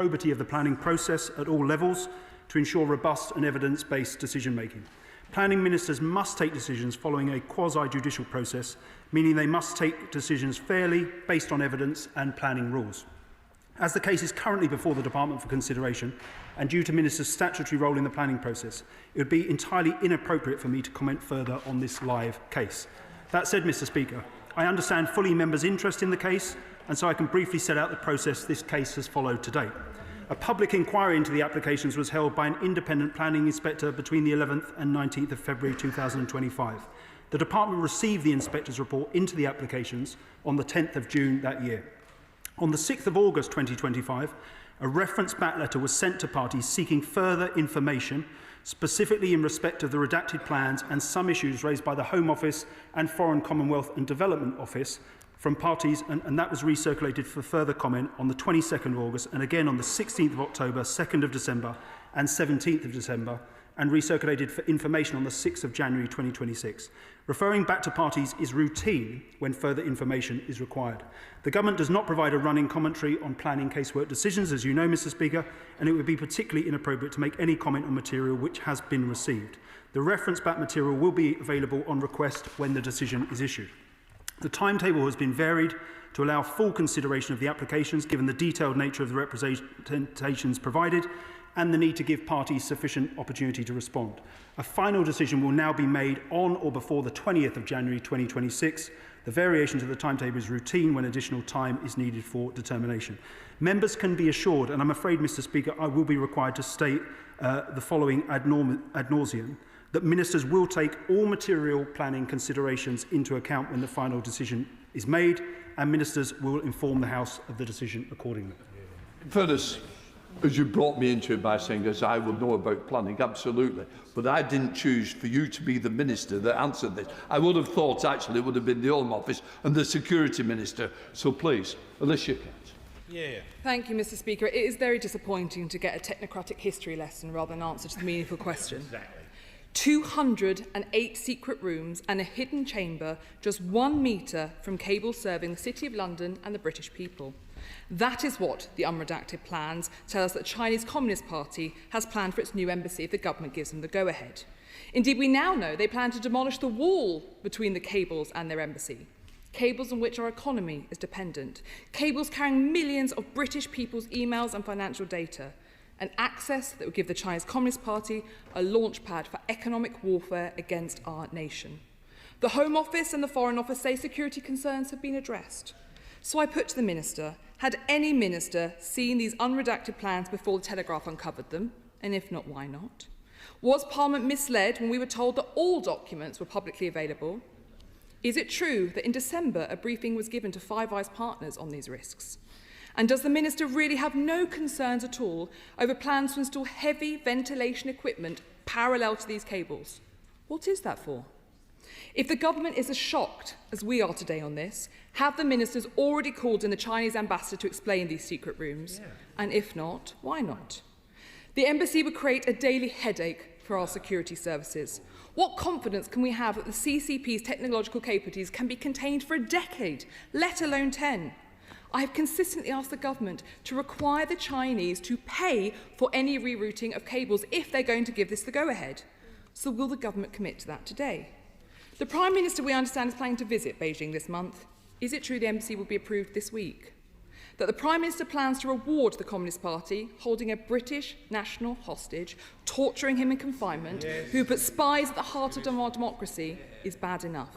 probity of the planning process at all levels to ensure robust and evidence-based decision-making. Planning ministers must take decisions following a quasi-judicial process, meaning they must take decisions fairly, based on evidence and planning rules. As the case is currently before the Department for consideration, and due to Ministers' statutory role in the planning process, it would be entirely inappropriate for me to comment further on this live case. That said, Mr. Speaker, I understand fully members' interest in the case, and so I can briefly set out the process this case has followed to date. A public inquiry into the applications was held by an independent planning inspector between the 11th and 19th of February 2025. The Department received the inspector's report into the applications on the 10th of June that year. On the 6th of August 2025, a reference back letter was sent to parties seeking further information, specifically in respect of the redacted plans and some issues raised by the Home Office and Foreign, Commonwealth and Development Office from parties, and that was recirculated for further comment on the 22nd of August and again on the 16th of October, 2nd of December and 17th of December, and recirculated for information on the 6th of January 2026. Referring back to parties is routine when further information is required. The Government does not provide a running commentary on planning casework decisions, as you know, Mr. Speaker, and it would be particularly inappropriate to make any comment on material which has been received. The reference back material will be available on request when the decision is issued. The timetable has been varied to allow full consideration of the applications, given the detailed nature of the representations provided and the need to give parties sufficient opportunity to respond. A final decision will now be made on or before the 20th of January 2026. The variation to the timetable is routine when additional time is needed for determination. Members can be assured, and I'm afraid, Mr. Speaker, I will be required to state the following ad nauseam, that ministers will take all material planning considerations into account when the final decision is made, and ministers will inform the House of the decision accordingly. In fairness, as you brought me into it by saying, as I will know about planning, absolutely. But I didn't choose for you to be the minister that answered this. I would have thought, actually, it would have been the Home Office and the Security Minister. So please, Alicia Kearns. Thank you, Mr. Speaker. It is very disappointing to get a technocratic history lesson rather than answer to the meaningful question. 208 secret rooms and a hidden chamber just 1 metre from cables serving the City of London and the British people. That is what the unredacted plans tell us that the Chinese Communist Party has planned for its new embassy if the government gives them the go-ahead. Indeed, we now know they plan to demolish the wall between the cables and their embassy, cables on which our economy is dependent, cables carrying millions of British people's emails and financial data, an access that would give the Chinese Communist Party a launchpad for economic warfare against our nation. The Home Office and the Foreign Office say security concerns have been addressed. So I put to the Minister, had any minister seen these unredacted plans before the Telegraph uncovered them? And if not, why not? Was Parliament misled when we were told that all documents were publicly available? Is it true that in December a briefing was given to Five Eyes partners on these risks? And does the Minister really have no concerns at all over plans to install heavy ventilation equipment parallel to these cables? What is that for? If the government is as shocked as we are today on this, have the ministers already called in the Chinese ambassador to explain these secret rooms? And if not, why not? The embassy would create a daily headache for our security services. What confidence can we have that the CCP's technological capabilities can be contained for a decade, let alone 10? I have consistently asked the government to require the Chinese to pay for any rerouting of cables if they're going to give this the go-ahead. So will the government commit to that today? The Prime Minister, we understand, is planning to visit Beijing this month. Is it true the embassy will be approved this week? That the Prime Minister plans to reward the Communist Party, holding a British national hostage, torturing him in confinement, who put spies at the heart of our democracy, is bad enough.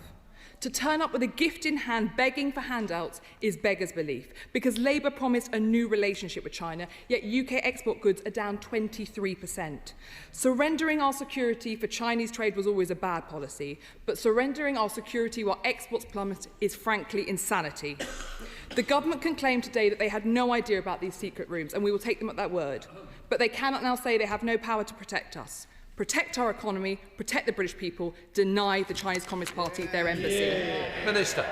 To turn up with a gift in hand begging for handouts is beggar's belief, because Labour promised a new relationship with China, yet UK export goods are down 23%. Surrendering our security for Chinese trade was always a bad policy, but surrendering our security while exports plummet is frankly insanity. The government can claim today that they had no idea about these secret rooms, and we will take them at that word, but they cannot now say they have no power to protect us. Protect our economy, protect the British people, deny the Chinese Communist Party their embassy. Minister.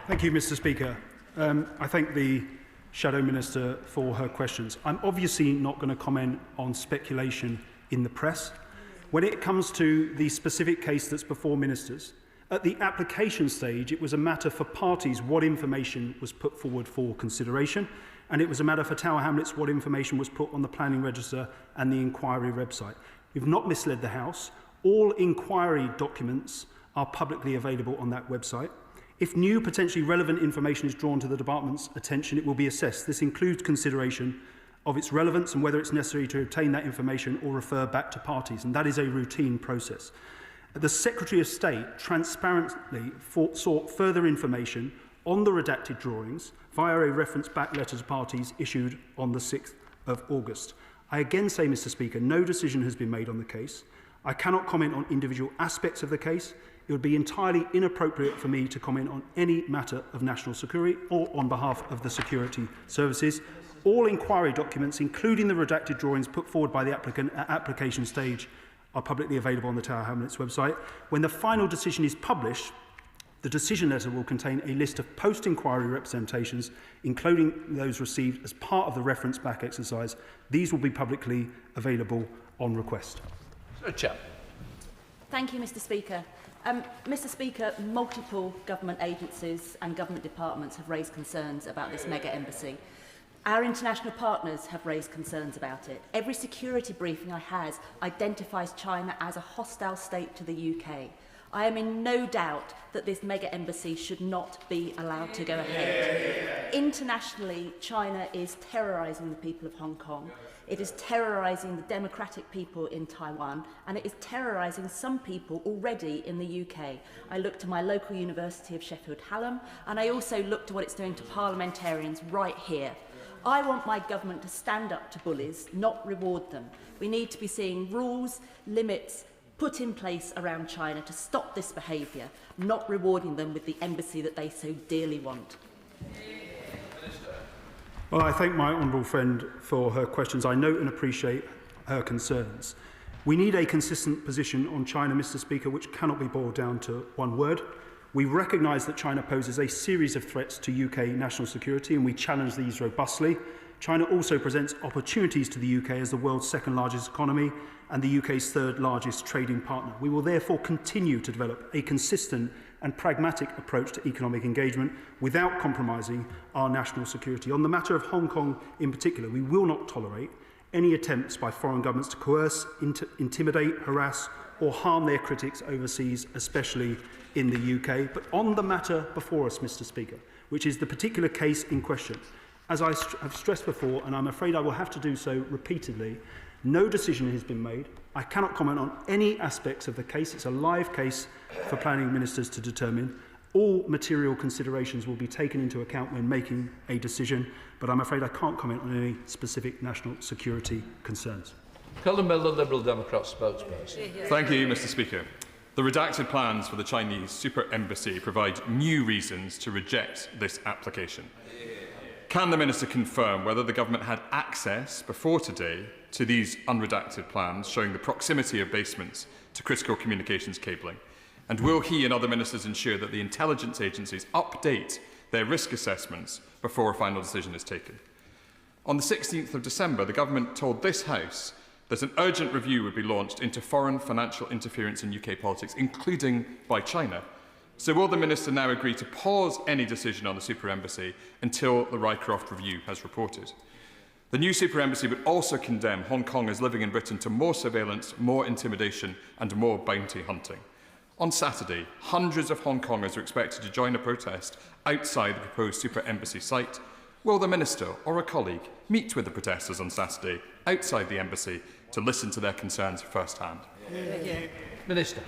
Thank you, Mr. Speaker. I thank the Shadow Minister for her questions. I'm obviously not going to comment on speculation in the press. When it comes to the specific case that's before ministers, at the application stage, it was a matter for parties what information was put forward for consideration. and it was a matter for Tower Hamlets what information was put on the planning register and the inquiry website. We've not misled the House. All inquiry documents are publicly available on that website. If new, potentially relevant information is drawn to the Department's attention, it will be assessed. This includes consideration of its relevance and whether it's necessary to obtain that information or refer back to parties, and that is a routine process. The Secretary of State transparently sought further information on the redacted drawings via a reference back letter to parties issued on the 6th of August. I again say, Mr. Speaker, no decision has been made on the case. I cannot comment on individual aspects of the case. It would be entirely inappropriate for me to comment on any matter of national security or on behalf of the security services. All inquiry documents, including the redacted drawings put forward by the applicant at application stage, are publicly available on the Tower Hamlets website. When the final decision is published, the decision letter will contain a list of post-inquiry representations, including those received as part of the reference back exercise. These will be publicly available on request. Sir Chair. Thank you, Mr. Speaker. Mr. Speaker, multiple government agencies and government departments have raised concerns about this mega embassy. Our international partners have raised concerns about it. Every security briefing I had identifies China as a hostile state to the UK. I am in no doubt that this mega embassy should not be allowed to go ahead. Internationally, China is terrorising the people of Hong Kong. It is terrorising the democratic people in Taiwan, and it is terrorising some people already in the UK. I look to my local University of Sheffield Hallam, and I also look to what it's doing to parliamentarians right here. I want my government to stand up to bullies, not reward them. We need to be seeing rules, limits put in place around China to stop this behaviour, not rewarding them with the embassy that they so dearly want. Well, I thank my honourable friend for her questions. I note and appreciate her concerns. We need a consistent position on China, Mr. Speaker, which cannot be boiled down to one word. We recognise that China poses a series of threats to UK national security, and we challenge these robustly. China also presents opportunities to the UK as the world's second largest economy and the UK's third largest trading partner. We will therefore continue to develop a consistent and pragmatic approach to economic engagement without compromising our national security. On the matter of Hong Kong in particular, we will not tolerate any attempts by foreign governments to coerce, intimidate, harass or harm their critics overseas, especially in the UK. But on the matter before us, Mr. Speaker, which is the particular case in question, as I have stressed before, and I'm afraid I will have to do so repeatedly, no decision has been made. I cannot comment on any aspects of the case. It's a live case for planning ministers to determine. All material considerations will be taken into account when making a decision, but I'm afraid I can't comment on any specific national security concerns. Colin Miller, Liberal Democrat spokesperson. Thank you, Mr. Speaker. The redacted plans for the Chinese super embassy provide new reasons to reject this application. Can the Minister confirm whether the Government had access before today to these unredacted plans showing the proximity of basements to critical communications cabling? And will he and other ministers ensure that the intelligence agencies update their risk assessments before a final decision is taken? On the 16th of December, the Government told this House that an urgent review would be launched into foreign financial interference in UK politics, including by China. So will the Minister now agree to pause any decision on the super embassy until the Rycroft review has reported? The new super embassy would also condemn Hong Kongers living in Britain to more surveillance, more intimidation and more bounty hunting. On Saturday, hundreds of Hong Kongers are expected to join a protest outside the proposed super embassy site. Will the Minister or a colleague meet with the protesters on Saturday outside the embassy to listen to their concerns firsthand? Minister.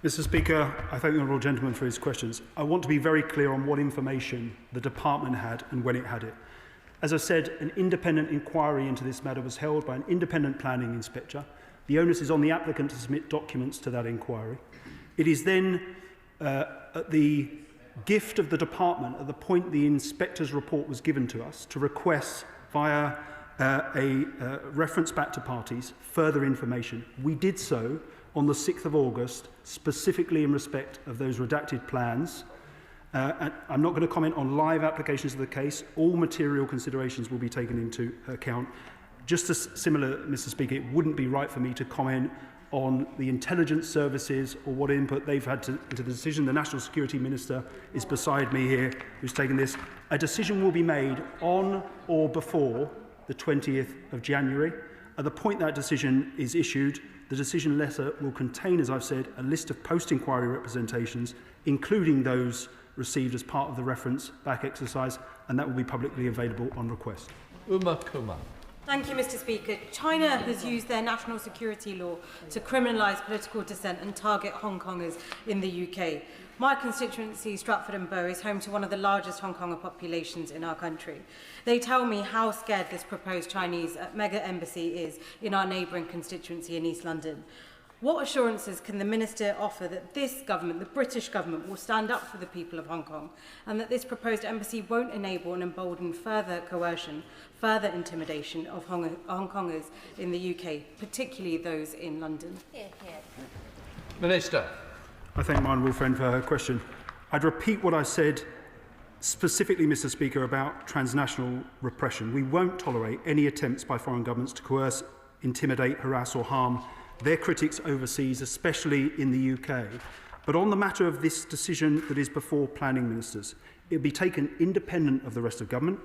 Mr. Speaker, I thank the honourable gentleman for his questions. I want to be very clear on what information the department had and when it had it. As I said, an independent inquiry into this matter was held by an independent planning inspector. The onus is on the applicant to submit documents to that inquiry. It is then at the gift of the department, at the point the inspector's report was given to us, to request via a reference back to parties further information. We did so on the 6th of August, specifically in respect of those redacted plans. And I'm not going to comment on live applications of the case. All material considerations will be taken into account. Just as similar, Mr. Speaker, it wouldn't be right for me to comment on the intelligence services or what input they've had into the decision. The National Security Minister is beside me here, who's taken this. A decision will be made on or before the 20th of January. At the point that decision is issued, the decision letter will contain, as I've said, a list of post-inquiry representations, including those received as part of the reference back exercise, and that will be publicly available on request. Uma Kumar. Thank you, Mr. Speaker. China has used their national security law to criminalise political dissent and target Hong Kongers in the UK. My constituency, Stratford and Bow, is home to one of the largest Hong Konger populations in our country. They tell me how scared this proposed Chinese mega embassy is in our neighbouring constituency in East London. What assurances can the Minister offer that this government, the British government, will stand up for the people of Hong Kong and that this proposed embassy won't enable and embolden further coercion, further intimidation of Hong Kongers in the UK, particularly those in London? Minister. I thank my honourable friend for her question. I'd repeat what I said specifically, Mr. Speaker, about transnational repression. We won't tolerate any attempts by foreign governments to coerce, intimidate, harass or harm their critics overseas, especially in the UK. But on the matter of this decision that is before planning ministers, it will be taken independent of the rest of government.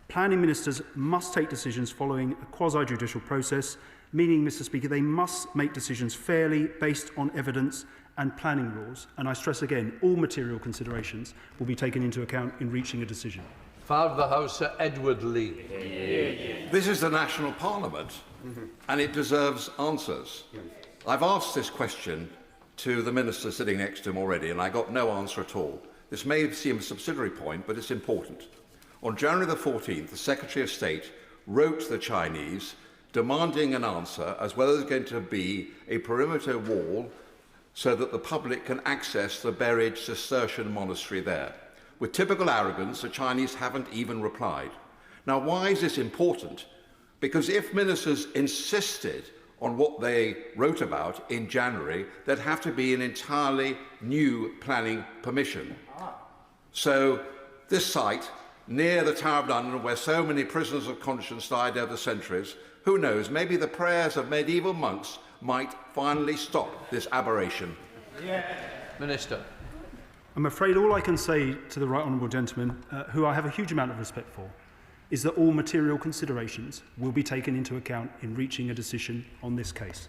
Planning ministers must take decisions following a quasi-judicial process, meaning, Mr. Speaker, they must make decisions fairly based on evidence and planning rules. And I stress again, all material considerations will be taken into account in reaching a decision. Father of the House, Sir Edward Lee. This is the national parliament, and it deserves answers. I've asked this question to the minister sitting next to him already, and I got no answer at all. This may seem a subsidiary point, but it's important. On January the 14th, the Secretary of State wrote the Chinese demanding an answer, as well as going to be a perimeter wall so that the public can access the buried Cistercian monastery there. With typical arrogance, the Chinese haven't even replied. Now, why is this important? Because if ministers insisted on what they wrote about in January, there'd have to be an entirely new planning permission. So this site, near the Tower of London, where so many prisoners of conscience died over centuries, who knows, maybe the prayers of medieval monks might finally stop this aberration. Minister. I'm afraid all I can say to the right honourable gentleman, who I have a huge amount of respect for, is that all material considerations will be taken into account in reaching a decision on this case.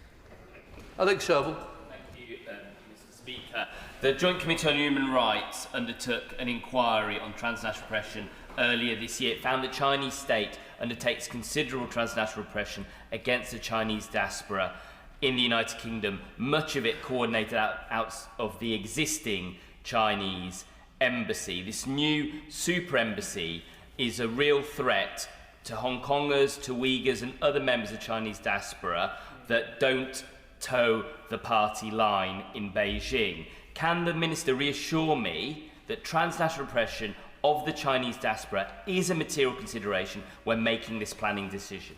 Alex Sherville. Thank you, Mr. Speaker. The Joint Committee on Human Rights undertook an inquiry on transnational repression earlier this year. It found the Chinese state undertakes considerable transnational repression against the Chinese diaspora in the United Kingdom, much of it coordinated out of the existing Chinese embassy. This new super embassy is a real threat to Hong Kongers, to Uyghurs and other members of Chinese diaspora that don't toe the party line in Beijing. Can the Minister reassure me that transnational repression of the Chinese diaspora is a material consideration when making this planning decision?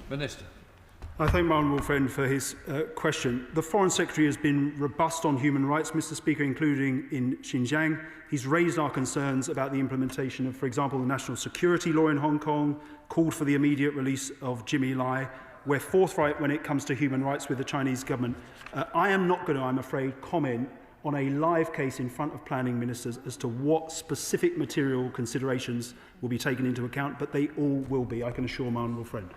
Minister. I thank my honourable friend for his question. The Foreign Secretary has been robust on human rights, Mr. Speaker, including in Xinjiang. He's raised our concerns about the implementation of, for example, the national security law in Hong Kong, called for the immediate release of Jimmy Lai. We're forthright when it comes to human rights with the Chinese government. I am not going to, I'm afraid, comment on a live case in front of planning ministers as to what specific material considerations will be taken into account, but they all will be, I can assure my honourable friend.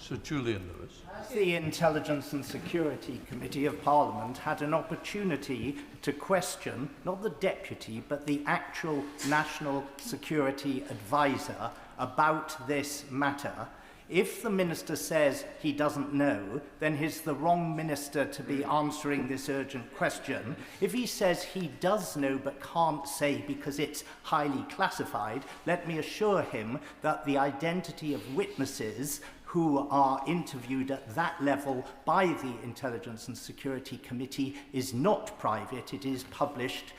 Sir Julian Lewis. The Intelligence and Security Committee of Parliament had an opportunity to question not the deputy but the actual National Security Advisor about this matter. If the minister says he doesn't know, then he's the wrong minister to be answering this urgent question. If he says he does know but can't say because it's highly classified, let me assure him that the identity of witnesses who are interviewed at that level by the Intelligence and Security Committee is not private. It is published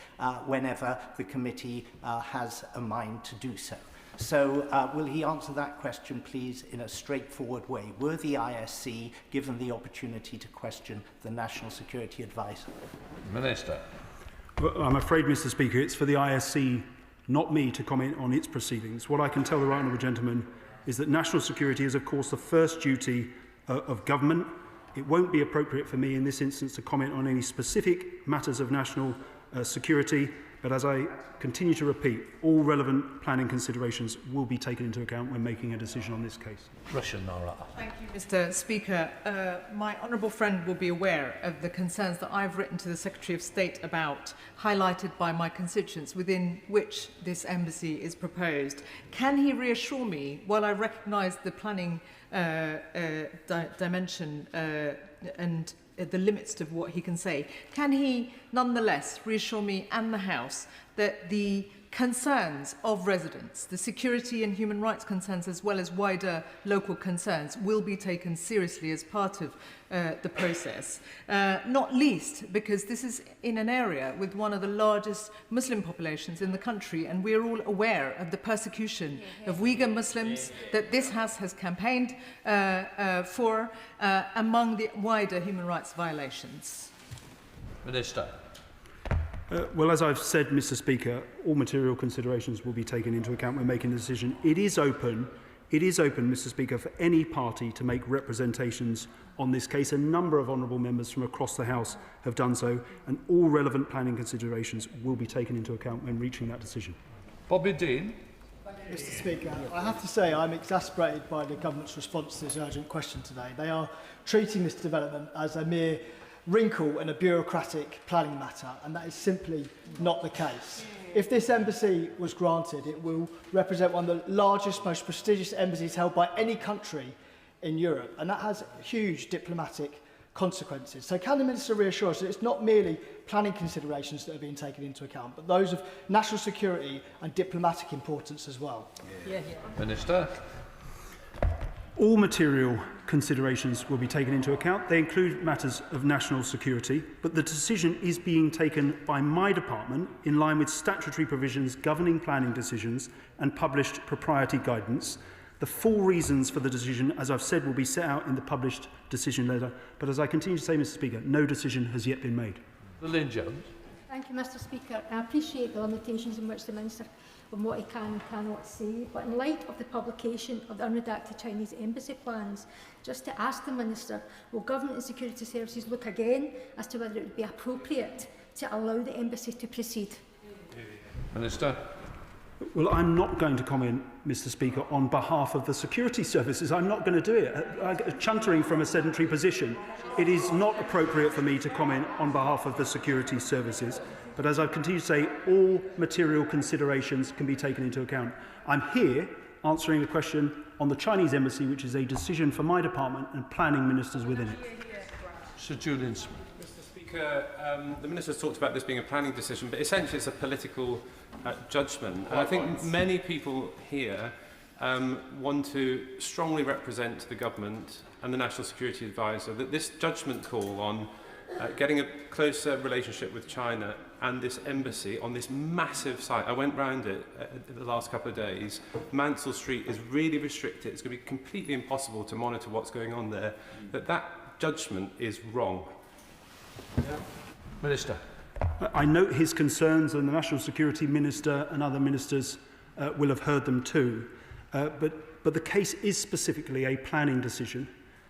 whenever the committee has a mind to do so. So will he answer that question, please, in a straightforward way? Were the ISC given the opportunity to question the National Security Advisor? Minister. Well, I'm afraid, Mr. Speaker, it's for the ISC, not me, to comment on its proceedings. What I can tell the right honourable gentleman is that national security is, of course, the first duty of government. It won't be appropriate for me in this instance to comment on any specific matters of national security, but as I continue to repeat, all relevant planning considerations will be taken into account when making a decision on this case. Russian Nara. Thank you, Mr. Speaker. My honourable friend will be aware of the concerns that I've written to the Secretary of State about, highlighted by my constituents, within which this embassy is proposed. Can he reassure me, while I recognise the planning dimension and the limits of what he can say, can he nonetheless reassure me and the House that the concerns of residents, the security and human rights concerns as well as wider local concerns, will be taken seriously as part of the process, not least because this is in an area with one of the largest Muslim populations in the country, and we're all aware of the persecution of Uyghur Muslims that this House has campaigned for among the wider human rights violations. Minister. Well, as I've said, Mr. Speaker, all material considerations will be taken into account when making a decision. It is open, Mr. Speaker, for any party to make representations on this case. A number of honourable members from across the House have done so, and all relevant planning considerations will be taken into account when reaching that decision. Bobby Dean. Mr. Speaker, I have to say I'm exasperated by the government's response to this urgent question today. They are treating this development as a mere wrinkle in a bureaucratic planning matter, and that is simply not the case. If this embassy was granted, it will represent one of the largest, most prestigious embassies held by any country in Europe, and that has huge diplomatic consequences. So can the Minister reassure us that it's not merely planning considerations that are being taken into account, but those of national security and diplomatic importance as well? Minister. All material considerations will be taken into account. They include matters of national security, but the decision is being taken by my department in line with statutory provisions governing planning decisions and published propriety guidance. The full reasons for the decision, as I've said, will be set out in the published decision letter. But as I continue to say, Mr. Speaker, no decision has yet been made. Lynn Jones. Thank you, Mr. Speaker. I appreciate the limitations in which the Minister on what he can and cannot say, but in light of the publication of the unredacted Chinese embassy plans, just to ask the Minister, will Government and Security Services look again as to whether it would be appropriate to allow the embassy to proceed? Minister. Well, I'm not going to comment, Mr. Speaker, on behalf of the security services. I'm not going to do it. Chuntering from a sedentary position, it is not appropriate for me to comment on behalf of the security services. But as I continue to say, all material considerations can be taken into account. I'm here answering a question on the Chinese embassy, which is a decision for my department and planning ministers within it. Sir Julian Smith. Mr. Speaker, the Minister's talked about this being a planning decision, but essentially it's a political judgment. And I think many people here want to strongly represent the government and the National Security Advisor that this judgment call on getting a closer relationship with China and this embassy on this massive site, I went round it the last couple of days, Mansell Street is really restricted, it's going to be completely impossible to monitor what's going on there, that judgment is wrong. Minister. I note his concerns, and the National Security Minister and other ministers will have heard them too. But the case is specifically a planning decision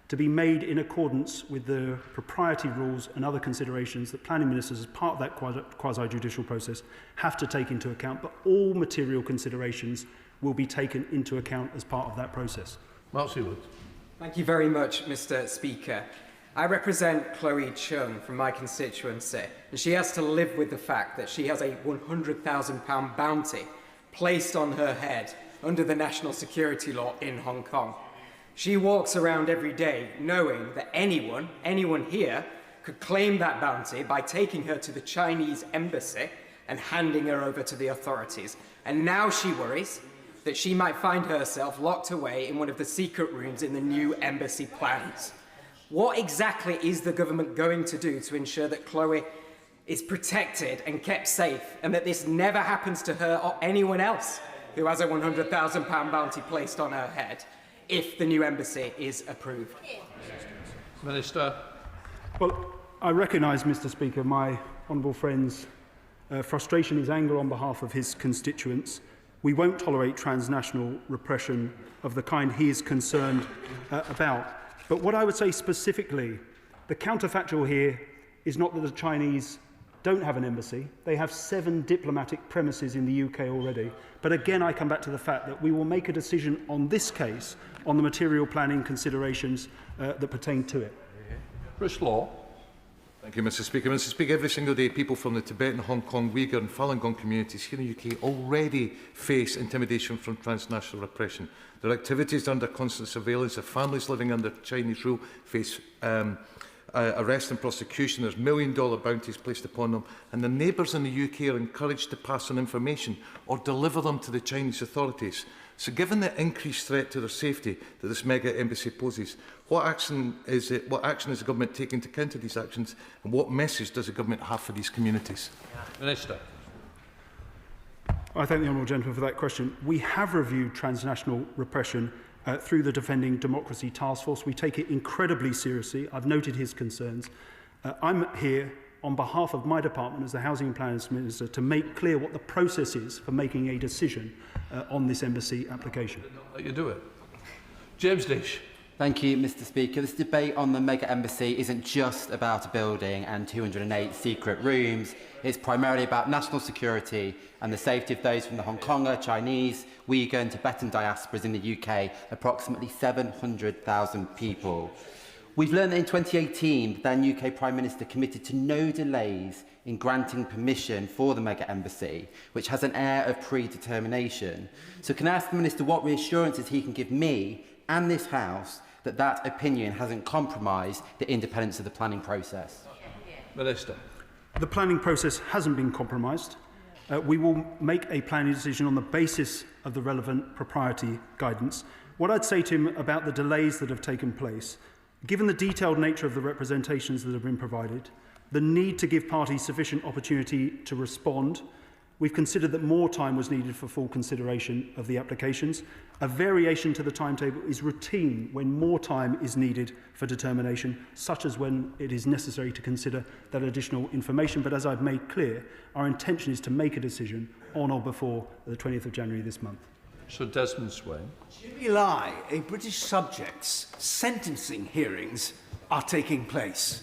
to be made in accordance with the propriety rules and other considerations that planning ministers, as part of that quasi-judicial process, have to take into account. But all material considerations will be taken into account as part of that process. Mark Seward. Thank you very much, Mr. Speaker. I represent Chloe Chung from my constituency, and she has to live with the fact that she has a £100,000 bounty placed on her head under the national security law in Hong Kong. She walks around every day knowing that anyone here, could claim that bounty by taking her to the Chinese embassy and handing her over to the authorities. And now she worries that she might find herself locked away in one of the secret rooms in the new embassy plans. What exactly is the government going to do to ensure that Chloe is protected and kept safe, and that this never happens to her or anyone else who has a £100,000 bounty placed on her head, if the new embassy is approved? Minister. Well, I recognise, Mr. Speaker, my honourable friend's frustration, his anger on behalf of his constituents. We won't tolerate transnational repression of the kind he is concerned about. But what I would say specifically The counterfactual here is not that the Chinese don't have an embassy. They have 7 diplomatic premises in the UK already. But again, I come back to the fact that we will make a decision on this case on the material planning considerations that pertain to it. Bruce Law. Thank you, Mr Speaker. Mr Speaker, every single day people from the Tibetan, Hong Kong, Uyghur and Falun Gong communities here in the UK already face intimidation from transnational repression. Their activities are under constant surveillance. Their families living under Chinese rule face arrest and prosecution. There's million-dollar bounties placed upon them, and their neighbours in the UK are encouraged to pass on information or deliver them to the Chinese authorities. So given the increased threat to their safety that this mega embassy poses, what action is the government taking to counter these actions, and what message does the government have for these communities? Minister. I thank the honourable gentleman for that question. We have reviewed transnational repression through the Defending Democracy Task Force. We take it incredibly seriously. I've noted his concerns. I'm here on behalf of my department as the Housing and Planning Minister to make clear what the process is for making a decision on this embassy application. Let you do it. James Dish. Thank you, Mr Speaker. This debate on the mega embassy isn't just about a building and 208 secret rooms. It's primarily about national security and the safety of those from the Hong Konger, Chinese, Uyghur and Tibetan diasporas in the UK, approximately 700,000 people. We've learned that in 2018, the then UK Prime Minister committed to no delays in granting permission for the mega embassy, which has an air of predetermination. So can I ask the Minister what reassurances he can give me and this House that that opinion hasn't compromised the independence of the planning process? Minister. The planning process hasn't been compromised. We will make a planning decision on the basis of the relevant propriety guidance. What I'd say to him about the delays that have taken place, given the detailed nature of the representations that have been provided, the need to give parties sufficient opportunity to respond, we've considered that more time was needed for full consideration of the applications. A variation to the timetable is routine when more time is needed for determination, such as when it is necessary to consider that additional information. But as I've made clear, our intention is to make a decision on or before the 20th of January this month. Sir Desmond Swain. Jimmy Lai, a British subject's sentencing hearings are taking place.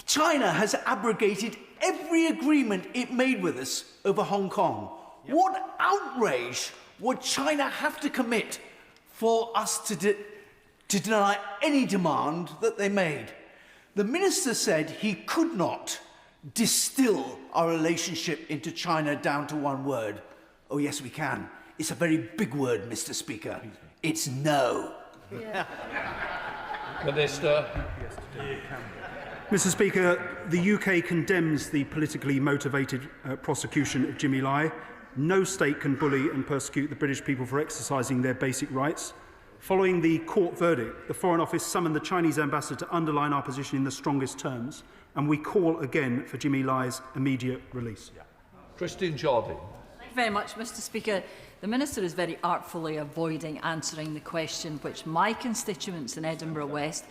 China has abrogated every agreement it made with us over Hong Kong. Yep. What outrage would China have to commit for us to deny any demand that they made? The minister said he could not distill our relationship into China down to one word. Oh, yes, we can. It's a very big word, Mr. Speaker. It's no. Yeah. Minister. Mr. Speaker, the UK condemns the politically motivated prosecution of Jimmy Lai. No state can bully and persecute the British people for exercising their basic rights. Following the court verdict, the Foreign Office summoned the Chinese ambassador to underline our position in the strongest terms, and we call again for Jimmy Lai's immediate release. Christine Jordan. Thank you very much, Mr. Speaker. The Minister is very artfully avoiding answering the question which my constituents in Edinburgh West,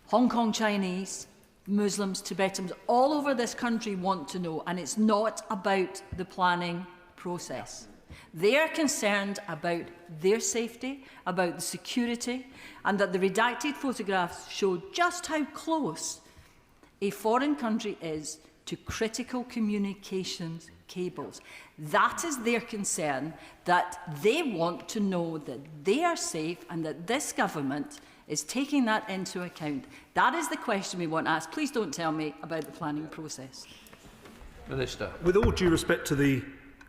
Hong Kong Chinese, Muslims, Tibetans, all over this country want to know, and it's not about the planning process. They are concerned about their safety, about the security, and that the redacted photographs show just how close a foreign country is to critical communications cables. That is their concern, that they want to know that they are safe and that this government is taking that into account. That is the question we want to ask. Please don't tell me about the planning process. Minister. With all due respect to the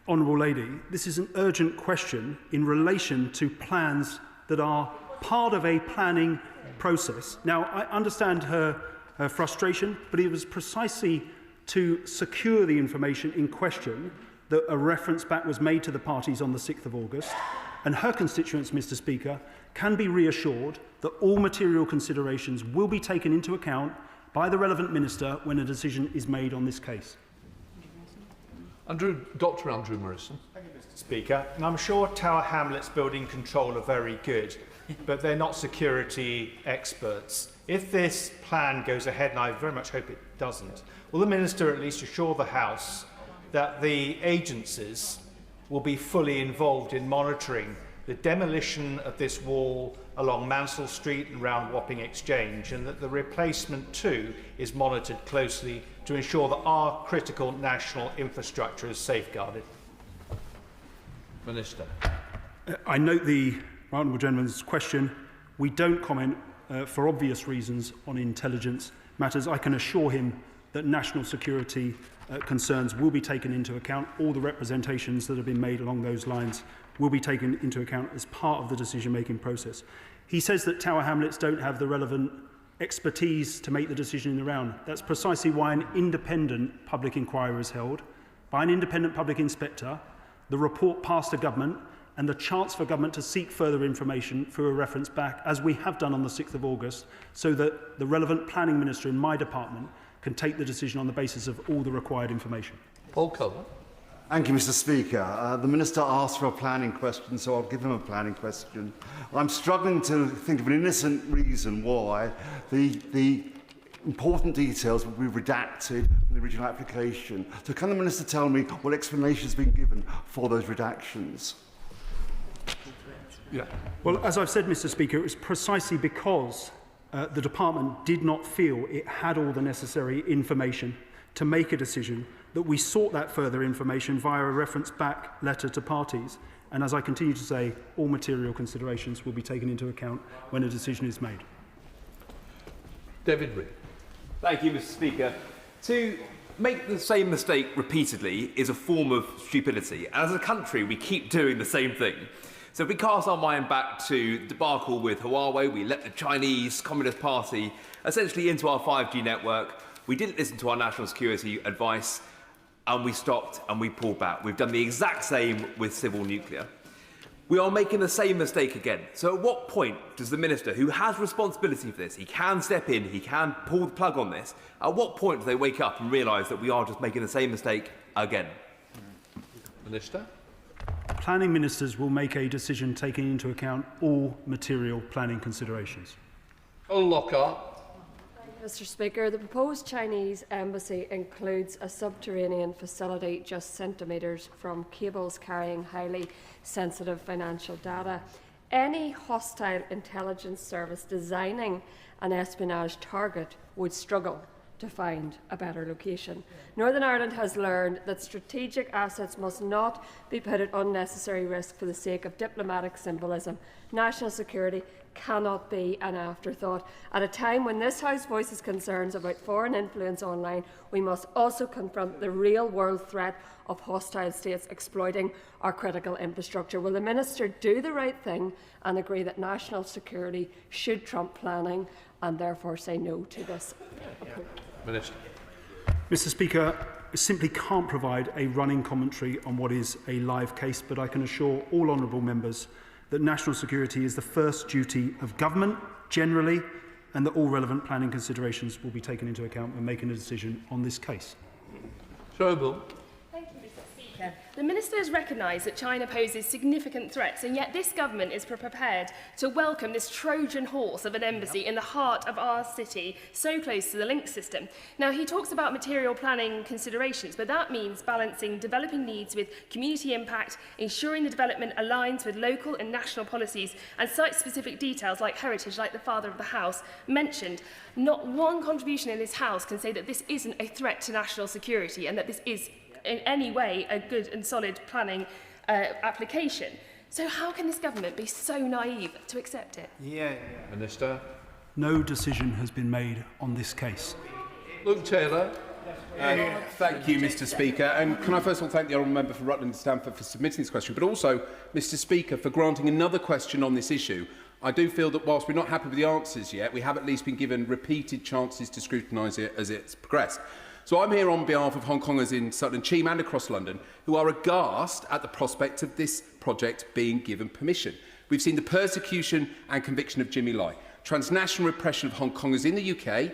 Honourable Lady, this is an urgent question in relation to plans that are part of a planning process. Now, I understand her frustration, but it was precisely to secure the information in question that a reference back was made to the parties on the 6th of August, and her constituents, Mr. Speaker, can be reassured that all material considerations will be taken into account by the relevant minister when a decision is made on this case. Dr. Andrew Morrison. Thank you, Mr. Speaker. And I'm sure Tower Hamlets building control are very good, but they're not security experts. If this plan goes ahead, and I very much hope it doesn't, will the Minister at least assure the House that the agencies will be fully involved in monitoring the demolition of this wall, along Mansell Street and round Wapping Exchange, and that the replacement too is monitored closely to ensure that our critical national infrastructure is safeguarded. Minister. I note the honourable gentleman's question. We don't comment, for obvious reasons, on intelligence matters. I can assure him that national security concerns will be taken into account. All the representations that have been made along those lines will be taken into account as part of the decision-making process. He says that Tower Hamlets don't have the relevant expertise to make the decision in the round. That's precisely why an independent public inquiry is held by an independent public inspector, the report passed to government, and the chance for government to seek further information through a reference back, as we have done on the 6th of August, so that the relevant planning minister in my department can take the decision on the basis of all the required information. Paul Cullen. Thank you, Mr. Speaker. The Minister asked for a planning question, so I'll give him a planning question. I'm struggling to think of an innocent reason why the important details will be redacted from the original application. So can the Minister tell me what explanation has been given for those redactions? Yeah. Well, as I've said, Mr. Speaker, it was precisely because the department did not feel it had all the necessary information to make a decision that we sought that further information via a reference back letter to parties. And as I continue to say, all material considerations will be taken into account when a decision is made. David Reid. Thank you, Mr. Speaker. To make the same mistake repeatedly is a form of stupidity. As a country, we keep doing the same thing. So if we cast our mind back to the debacle with Huawei, we let the Chinese Communist Party essentially into our 5G network. We didn't listen to our national security advice, and we stopped and we pulled back. We've done the exact same with civil nuclear. We are making the same mistake again. So at what point does the Minister, who has responsibility for this, he can step in, he can pull the plug on this, at what point do they wake up and realise that we are just making the same mistake again? Minister. Planning ministers will make a decision taking into account all material planning considerations. Lockhart. Mr. Speaker, the proposed Chinese embassy includes a subterranean facility just centimetres from cables carrying highly sensitive financial data. Any hostile intelligence service designing an espionage target would struggle to find a better location. Northern Ireland has learned that strategic assets must not be put at unnecessary risk for the sake of diplomatic symbolism. National security cannot be an afterthought. At a time when this House voices concerns about foreign influence online, we must also confront the real-world threat of hostile states exploiting our critical infrastructure. Will the Minister do the right thing and agree that national security should trump planning and therefore say no to this? Minister. Mr. Speaker, I simply can't provide a running commentary on what is a live case, but I can assure all honourable members that national security is the first duty of government generally, and that all relevant planning considerations will be taken into account when making a decision on this case. Schroebel. Thank you, Mr. Speaker. The Minister has recognised that China poses significant threats, and yet this government is prepared to welcome this Trojan horse of an embassy in the heart of our city, so close to the link system. Now, he talks about material planning considerations, but that means balancing developing needs with community impact, ensuring the development aligns with local and national policies, and site-specific details like heritage, like the father of the house mentioned. Not one contribution in this House can say that this isn't a threat to national security and that this is in any way a good and solid planning application. So how can this government be so naive to accept it? Minister. No decision has been made on this case. Luke Taylor. Thank you, Mr. Speaker. And can I first of all thank the honourable member for Rutland and Stamford for submitting this question, but also, Mr. Speaker, for granting another question on this issue. I do feel that whilst we're not happy with the answers yet, we have at least been given repeated chances to scrutinise it as it's progressed. So I'm here on behalf of Hong Kongers in Sutton Cheam and across London who are aghast at the prospect of this project being given permission. We've seen the persecution and conviction of Jimmy Lai, transnational repression of Hong Kongers in the UK,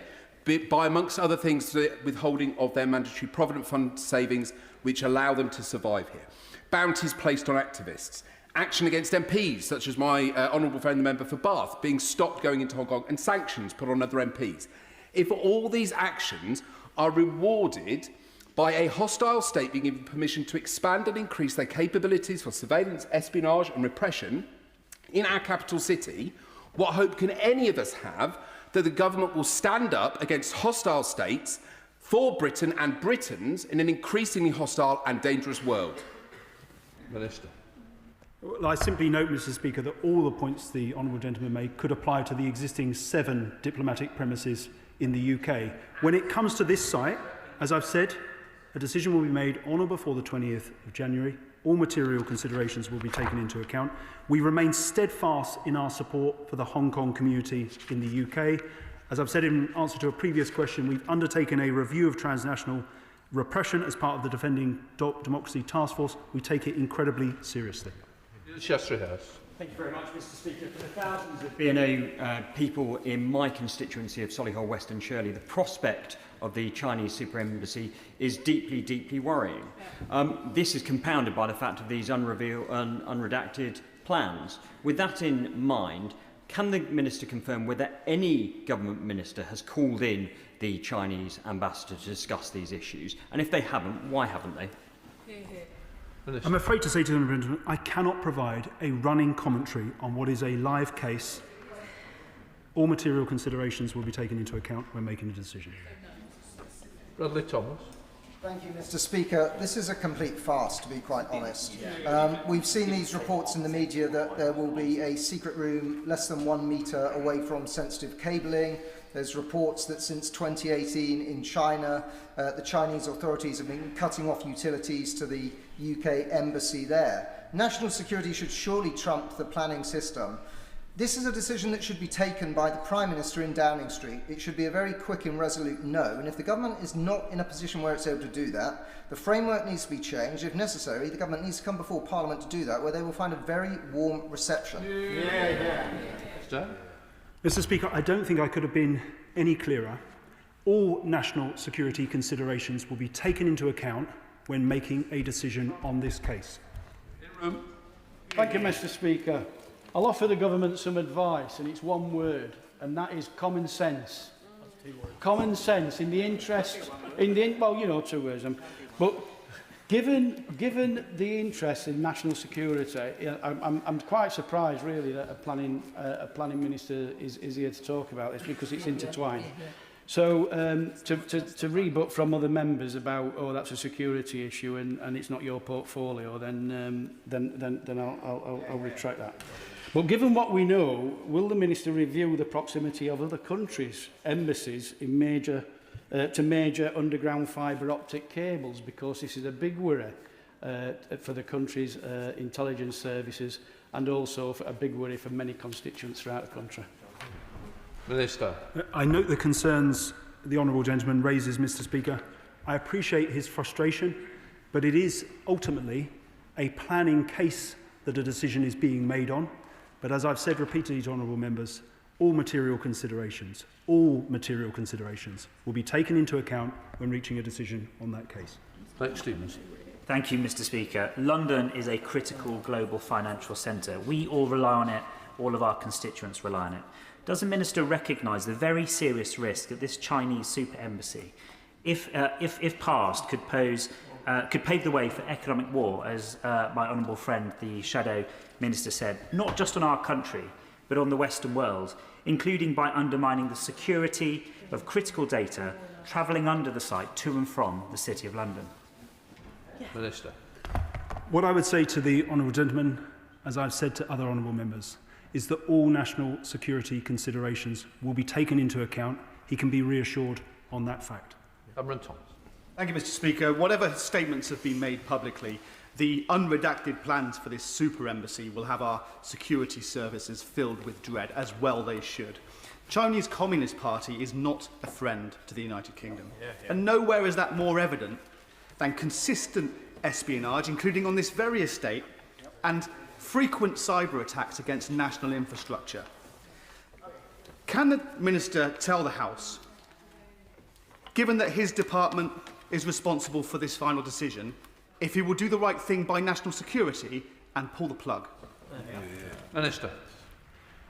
by, amongst other things, the withholding of their mandatory Provident Fund savings, which allow them to survive here. Bounties placed on activists. Action against MPs, such as my honourable friend, the member for Bath, being stopped going into Hong Kong, and sanctions put on other MPs. If all these actions are rewarded by a hostile state being given permission to expand and increase their capabilities for surveillance, espionage and repression in our capital city, What hope can any of us have that the government will stand up against hostile states for Britain and Britons in an increasingly hostile and dangerous world? Minister. Well, I simply note, Mr. Speaker, that all the points the honourable gentleman made could apply to the existing 7 diplomatic premises in the UK. When it comes to this site, as I've said, a decision will be made on or before the 20th of January. All material considerations will be taken into account. We remain steadfast in our support for the Hong Kong community in the UK. As I've said in answer to a previous question, we've undertaken a review of transnational repression as part of the Defending Democracy Task Force. We take it incredibly seriously. Thank you very much, Mr. Speaker. For the thousands of B&O people in my constituency of Solihull, Western Shirley, the prospect of the Chinese super embassy is deeply, deeply worrying. This is compounded by the fact of these unredacted plans. With that in mind, can the Minister confirm whether any government minister has called in the Chinese ambassador to discuss these issues? And if they haven't, why haven't they? I'm afraid to say to them, I cannot provide a running commentary on what is a live case. All material considerations will be taken into account when making a decision. Bradley Thomas. Thank you, Mr. Speaker. This is a complete farce, to be quite honest. We've seen these reports in the media that there will be a secret room less than 1 metre away from sensitive cabling. There's reports that since 2018 in China, the Chinese authorities have been cutting off utilities to the UK embassy there. National security should surely trump the planning system. This is a decision that should be taken by the Prime Minister in Downing Street. It should be a very quick and resolute no, and if the government is not in a position where it's able to do that, the framework needs to be changed. If necessary, the government needs to come before Parliament to do that, where they will find a very warm reception. Mr. Speaker, I don't think I could have been any clearer. All national security considerations will be taken into account when making a decision on this case. Thank you, Mr. Speaker. I'll offer the government some advice, and it's one word, and that is common sense. Common sense in the interest, well, you know, 2 words. But given the interest in national security, I'm quite surprised, really, that a planning minister is here to talk about this, because it's intertwined. So to rebut from other members about, oh, that's a security issue and it's not your portfolio, then I'll retract that. But given what we know, will the Minister review the proximity of other countries' embassies in to major underground fibre optic cables? Because this is a big worry for the country's intelligence services, and also a big worry for many constituents throughout the country. Minister. I note the concerns the honourable gentleman raises, Mr. Speaker. I appreciate his frustration, but it is ultimately a planning case that a decision is being made on. But as I've said repeatedly to honourable members, all material considerations will be taken into account when reaching a decision on that case. Thank you, Mr. Speaker. London is a critical global financial centre. We all rely on it. All of our constituents rely on it. Does the Minister recognise the very serious risk that this Chinese super embassy, if passed, could pave the way for economic war, as my honourable friend, the Shadow Minister, said, not just on our country, but on the Western world, including by undermining the security of critical data travelling under the site to and from the City of London? Minister. What I would say to the honourable gentleman, as I've said to other honourable members, is that all national security considerations will be taken into account. He can be reassured on that fact. Cameron Thomas. Thank you, Mr. Speaker. Whatever statements have been made publicly, the unredacted plans for this super embassy will have our security services filled with dread, as well they should. Chinese Communist Party is not a friend to the United Kingdom. And nowhere is that more evident than consistent espionage, including on this very estate, and frequent cyber attacks against national infrastructure. Can the Minister tell the House, given that his department is responsible for this final decision, if he will do the right thing by national security and pull the plug? Minister.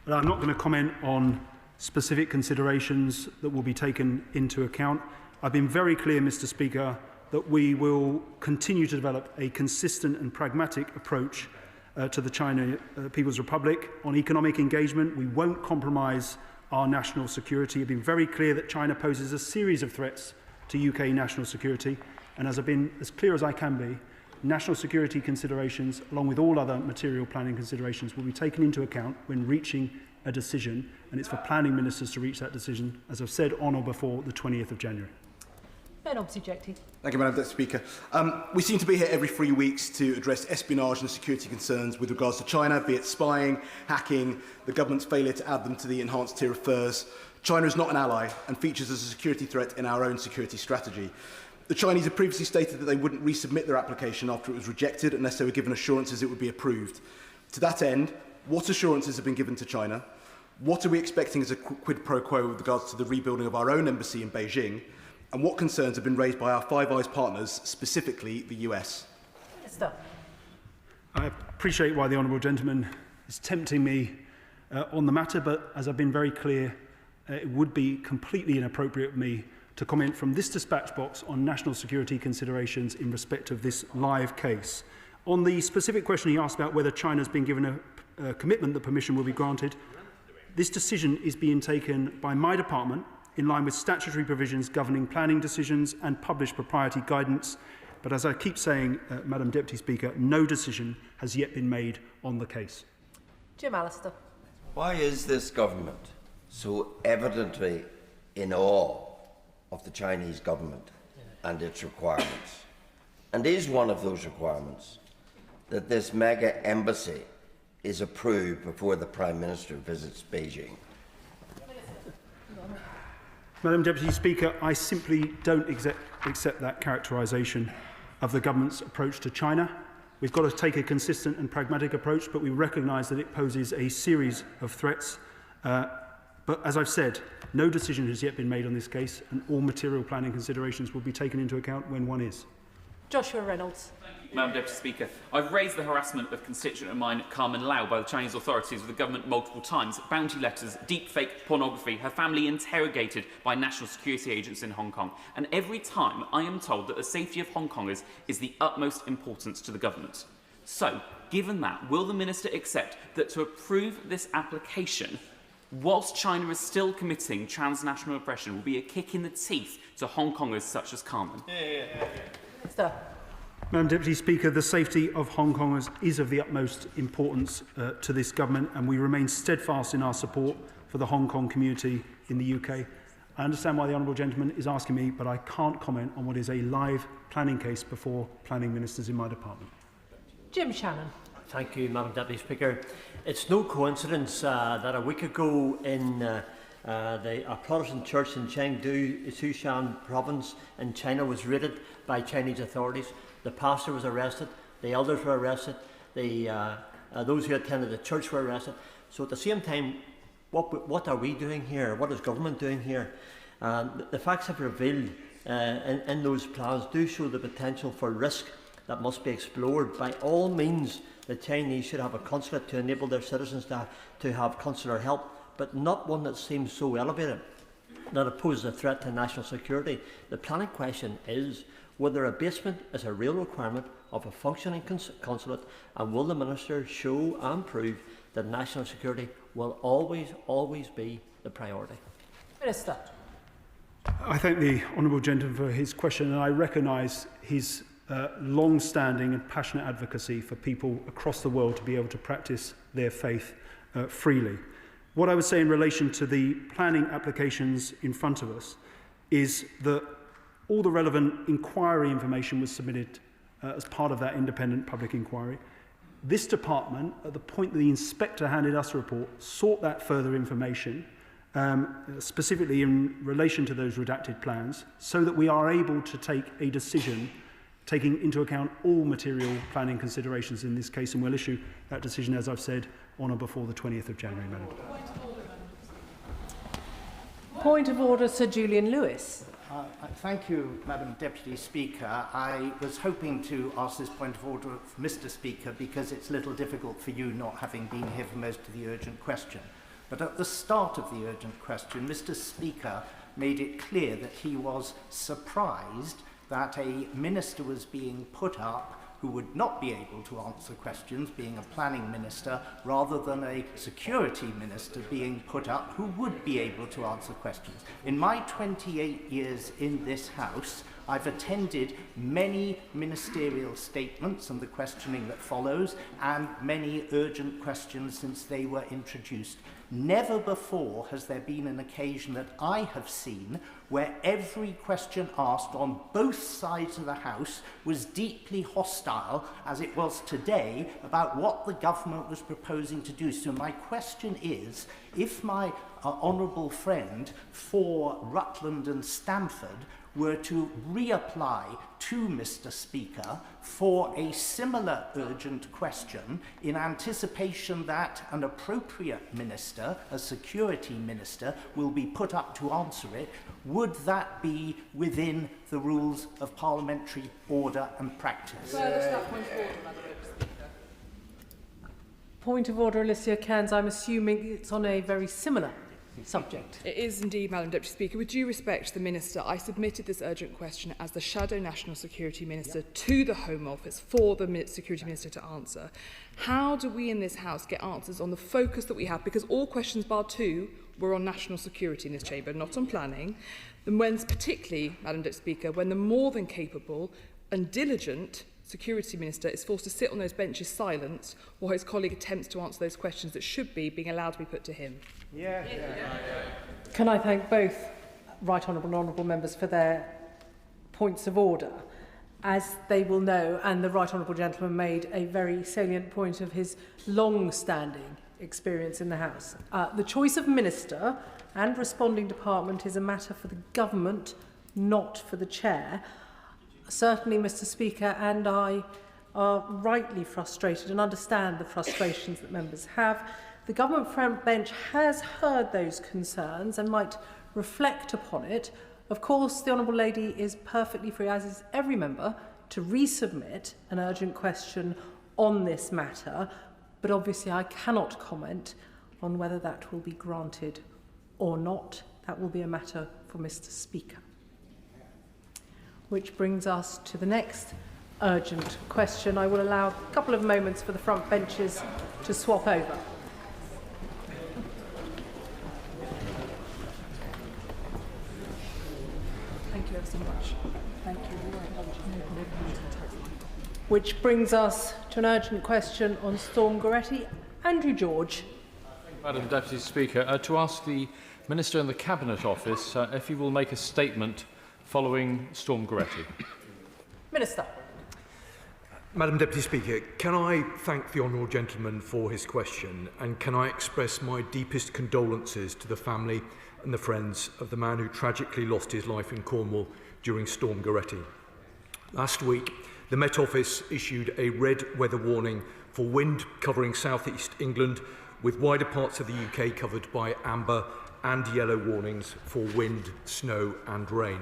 But I'm not going to comment on specific considerations that will be taken into account. I've been very clear, Mr. Speaker, that we will continue to develop a consistent and pragmatic approach to the China People's Republic. On economic engagement, we won't compromise our national security. I've been very clear that China poses a series of threats to UK national security, and as I've been as clear as I can be, national security considerations, along with all other material planning considerations, will be taken into account when reaching a decision, and it's for planning ministers to reach that decision, as I've said, on or before the 20th of January. Ben Objective. Thank you, Madam Deputy Speaker. We seem to be here every 3 weeks to address espionage and security concerns with regards to China, be it spying, hacking, the government's failure to add them to the enhanced tier of furs. China is not an ally and features as a security threat in our own security strategy. The Chinese have previously stated that they wouldn't resubmit their application after it was rejected unless they were given assurances it would be approved. To that end, what assurances have been given to China? What are we expecting as a quid pro quo with regards to the rebuilding of our own embassy in Beijing? And what concerns have been raised by our Five Eyes partners, specifically the US? Minister. I appreciate why the honourable gentleman is tempting me on the matter, but as I've been very clear, it would be completely inappropriate of me to comment from this dispatch box on national security considerations in respect of this live case. On the specific question he asked about whether China has been given a commitment that permission will be granted, this decision is being taken by my department in line with statutory provisions governing planning decisions and published propriety guidance. But as I keep saying, Madam Deputy Speaker, no decision has yet been made on the case. Jim Allister. Why is this government so evidently in awe of the Chinese government and its requirements? And is one of those requirements that this mega embassy is approved before the Prime Minister visits Beijing? Madam Deputy Speaker, I simply don't accept that characterisation of the government's approach to China. We've got to take a consistent and pragmatic approach, but we recognise that it poses a series of threats. But as I've said, no decision has yet been made on this case, and all material planning considerations will be taken into account when one is. Joshua Reynolds. Madam Deputy Speaker, I've raised the harassment of constituent of mine, Carmen Lau, by the Chinese authorities with the government multiple times. Bounty letters, deepfake pornography, her family interrogated by national security agents in Hong Kong. And every time I am told that the safety of Hong Kongers is the utmost importance to the government. So, given that, will the Minister accept that to approve this application, whilst China is still committing transnational oppression, will be a kick in the teeth to Hong Kongers such as Carmen? Minister. Madam Deputy Speaker, the safety of Hong Kongers is of the utmost importance to this government, and we remain steadfast in our support for the Hong Kong community in the UK. I understand why the honourable gentleman is asking me, but I can't comment on what is a live planning case before planning ministers in my department. Jim Shannon. Thank you, Madam Deputy Speaker. It's no coincidence that a week ago in a Protestant church in Chengdu, Sichuan province in China, was raided by Chinese authorities. The pastor was arrested, the elders were arrested, those who attended the church were arrested. So at the same time, what are we doing here? What is government doing here? The facts have revealed in those plans do show the potential for risk that must be explored. By all means, the Chinese should have a consulate to enable their citizens to have consular help, but not one that seems so elevated that it poses a threat to national security. The planning question is whether abasement is a real requirement of a functioning consulate, and will the Minister show and prove that national security will always be the priority? Minister. I thank the honourable gentleman for his question, and I recognise his long-standing and passionate advocacy for people across the world to be able to practice their faith freely. What I would say in relation to the planning applications in front of us is that all the relevant inquiry information was submitted as part of that independent public inquiry. This department, at the point that the inspector handed us a report, sought that further information, specifically in relation to those redacted plans, so that we are able to take a decision taking into account all material planning considerations in this case, and we'll issue that decision, as I've said, on or before the 20th of January, Madam. Point of order, Sir Julian Lewis. Thank you, Madam Deputy Speaker. I was hoping to ask this point of order of Mr. Speaker because it's a little difficult for you not having been here for most of the urgent question. But at the start of the urgent question, Mr. Speaker made it clear that he was surprised that a minister was being put up who would not be able to answer questions, being a planning minister, rather than a security minister being put up who would be able to answer questions. In my 28 years in this House, I've attended many ministerial statements and the questioning that follows, and many urgent questions since they were introduced. Never before has there been an occasion that I have seen where every question asked on both sides of the House was deeply hostile, as it was today, about what the government was proposing to do. So my question is, if my honourable friend for Rutland and Stamford were to reapply to Mr. Speaker for a similar urgent question in anticipation that an appropriate minister, a security minister, will be put up to answer it, would that be within the rules of parliamentary order and practice? Point of order, Alicia Kearns. I'm assuming it's on a very similar subject. It is indeed, Madam Deputy Speaker. With due respect to the Minister, I submitted this urgent question as the Shadow National Security Minister to the Home Office for the Security Minister to answer. How do we in this House get answers on the focus that we have? Because all questions bar 2 were on national security in this chamber, not on planning. And when, particularly, Madam Deputy Speaker, when the more than capable and diligent Security Minister is forced to sit on those benches silent while his colleague attempts to answer those questions that should be being allowed to be put to him. Can I thank both Right Honourable and Honourable members for their points of order? As they will know, and the Right Honourable gentleman made a very salient point of his long-standing experience in the House. The choice of minister and responding department is a matter for the government, not for the chair. Certainly, Mr. Speaker, and I are rightly frustrated and understand the frustrations that members have. The government front bench has heard those concerns and might reflect upon it. Of course, the Honourable Lady is perfectly free, as is every member, to resubmit an urgent question on this matter, but obviously I cannot comment on whether that will be granted or not. That will be a matter for Mr. Speaker. Which brings us to the next urgent question. I will allow a couple of moments for the front benches to swap over. Thank you ever so much. Thank you. Which brings us to an urgent question on Storm Goretti. Andrew George. Madam Deputy Speaker, to ask the Minister in the Cabinet Office if he will make a statement following Storm Goretti. Minister. Madam Deputy Speaker, can I thank the honourable gentleman for his question, and can I express my deepest condolences to the family and the friends of the man who tragically lost his life in Cornwall during Storm Goretti. Last week, the Met Office issued a red weather warning for wind covering South East England, with wider parts of the UK covered by amber and yellow warnings for wind, snow and rain.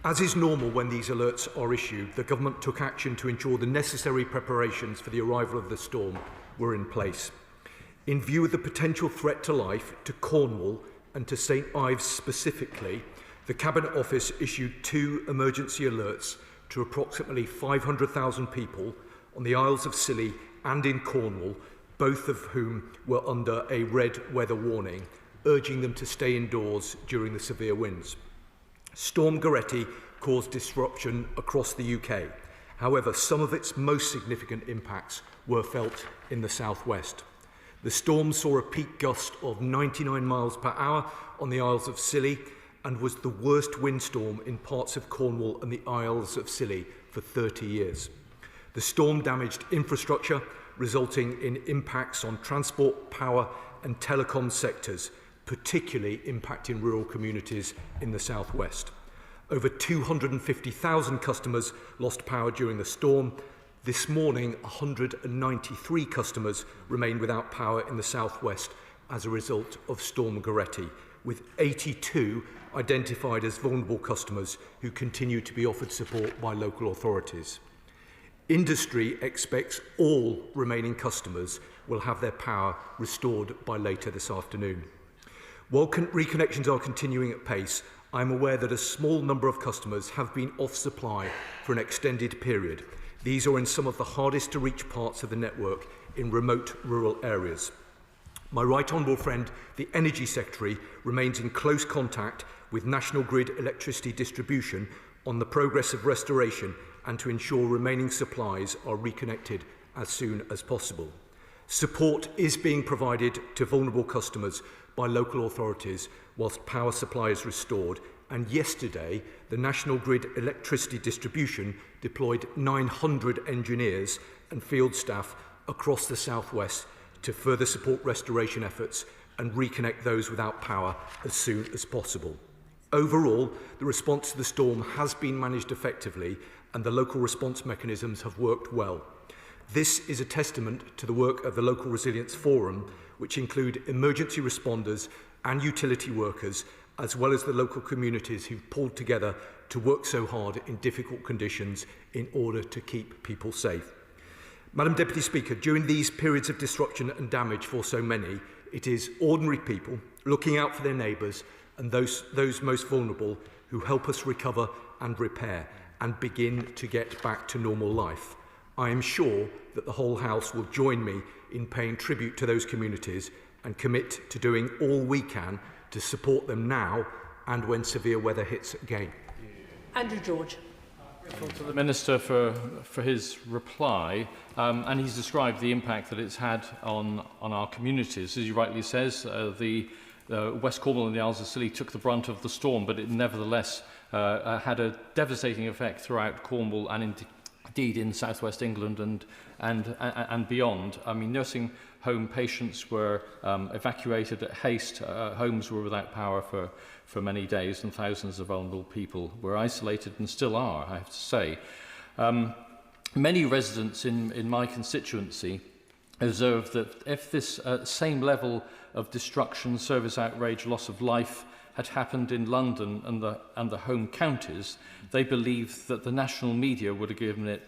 As is normal when these alerts are issued, the government took action to ensure the necessary preparations for the arrival of the storm were in place. In view of the potential threat to life, to Cornwall and to St Ives specifically, the Cabinet Office issued 2 emergency alerts to approximately 500,000 people on the Isles of Scilly and in Cornwall, both of whom were under a red weather warning, urging them to stay indoors during the severe winds. Storm Goretti caused disruption across the UK. However, some of its most significant impacts were felt in the southwest. The storm saw a peak gust of 99 miles per hour on the Isles of Scilly and was the worst windstorm in parts of Cornwall and the Isles of Scilly for 30 years. The storm damaged infrastructure, resulting in impacts on transport, power and telecom sectors, particularly impacting rural communities in the southwest. Over 250,000 customers lost power during the storm. This morning, 193 customers remain without power in the southwest as a result of Storm Goretti, with 82 identified as vulnerable customers who continue to be offered support by local authorities. Industry expects all remaining customers will have their power restored by later this afternoon. While reconnections are continuing at pace, I am aware that a small number of customers have been off supply for an extended period, These are in some of the hardest to reach parts of the network in remote rural areas. My right honourable friend, the Energy Secretary, remains in close contact with National Grid electricity distribution on the progress of restoration and to ensure remaining supplies are reconnected as soon as possible. Support is being provided to vulnerable customers by local authorities whilst power supply is restored, and yesterday the National Grid electricity distribution deployed 900 engineers and field staff across the southwest to further support restoration efforts and reconnect those without power as soon as possible. Overall, the response to the storm has been managed effectively and the local response mechanisms have worked well. This is a testament to the work of the Local Resilience Forum, which include emergency responders and utility workers, as well as the local communities who've pulled together to work so hard in difficult conditions in order to keep people safe. Madam Deputy Speaker, during these periods of disruption and damage for so many, it is ordinary people looking out for their neighbours and those most vulnerable who help us recover and repair and begin to get back to normal life. I am sure that the whole House will join me in paying tribute to those communities and commit to doing all we can to support them now and when severe weather hits again. Andrew George. To the Minister for his reply, and he's described the impact that it's had on our communities. As he rightly says, the West Cornwall and the Isles of Scilly took the brunt of the storm, but it nevertheless had a devastating effect throughout Cornwall and indeed in southwest England and beyond. I mean, nursing home patients were evacuated at haste. Homes were without power for many days, and thousands of vulnerable people were isolated and still are, I have to say. Many residents in my constituency observed that if this same level of destruction, service outrage, loss of life had happened in London and the home counties, they believed that the national media would have given it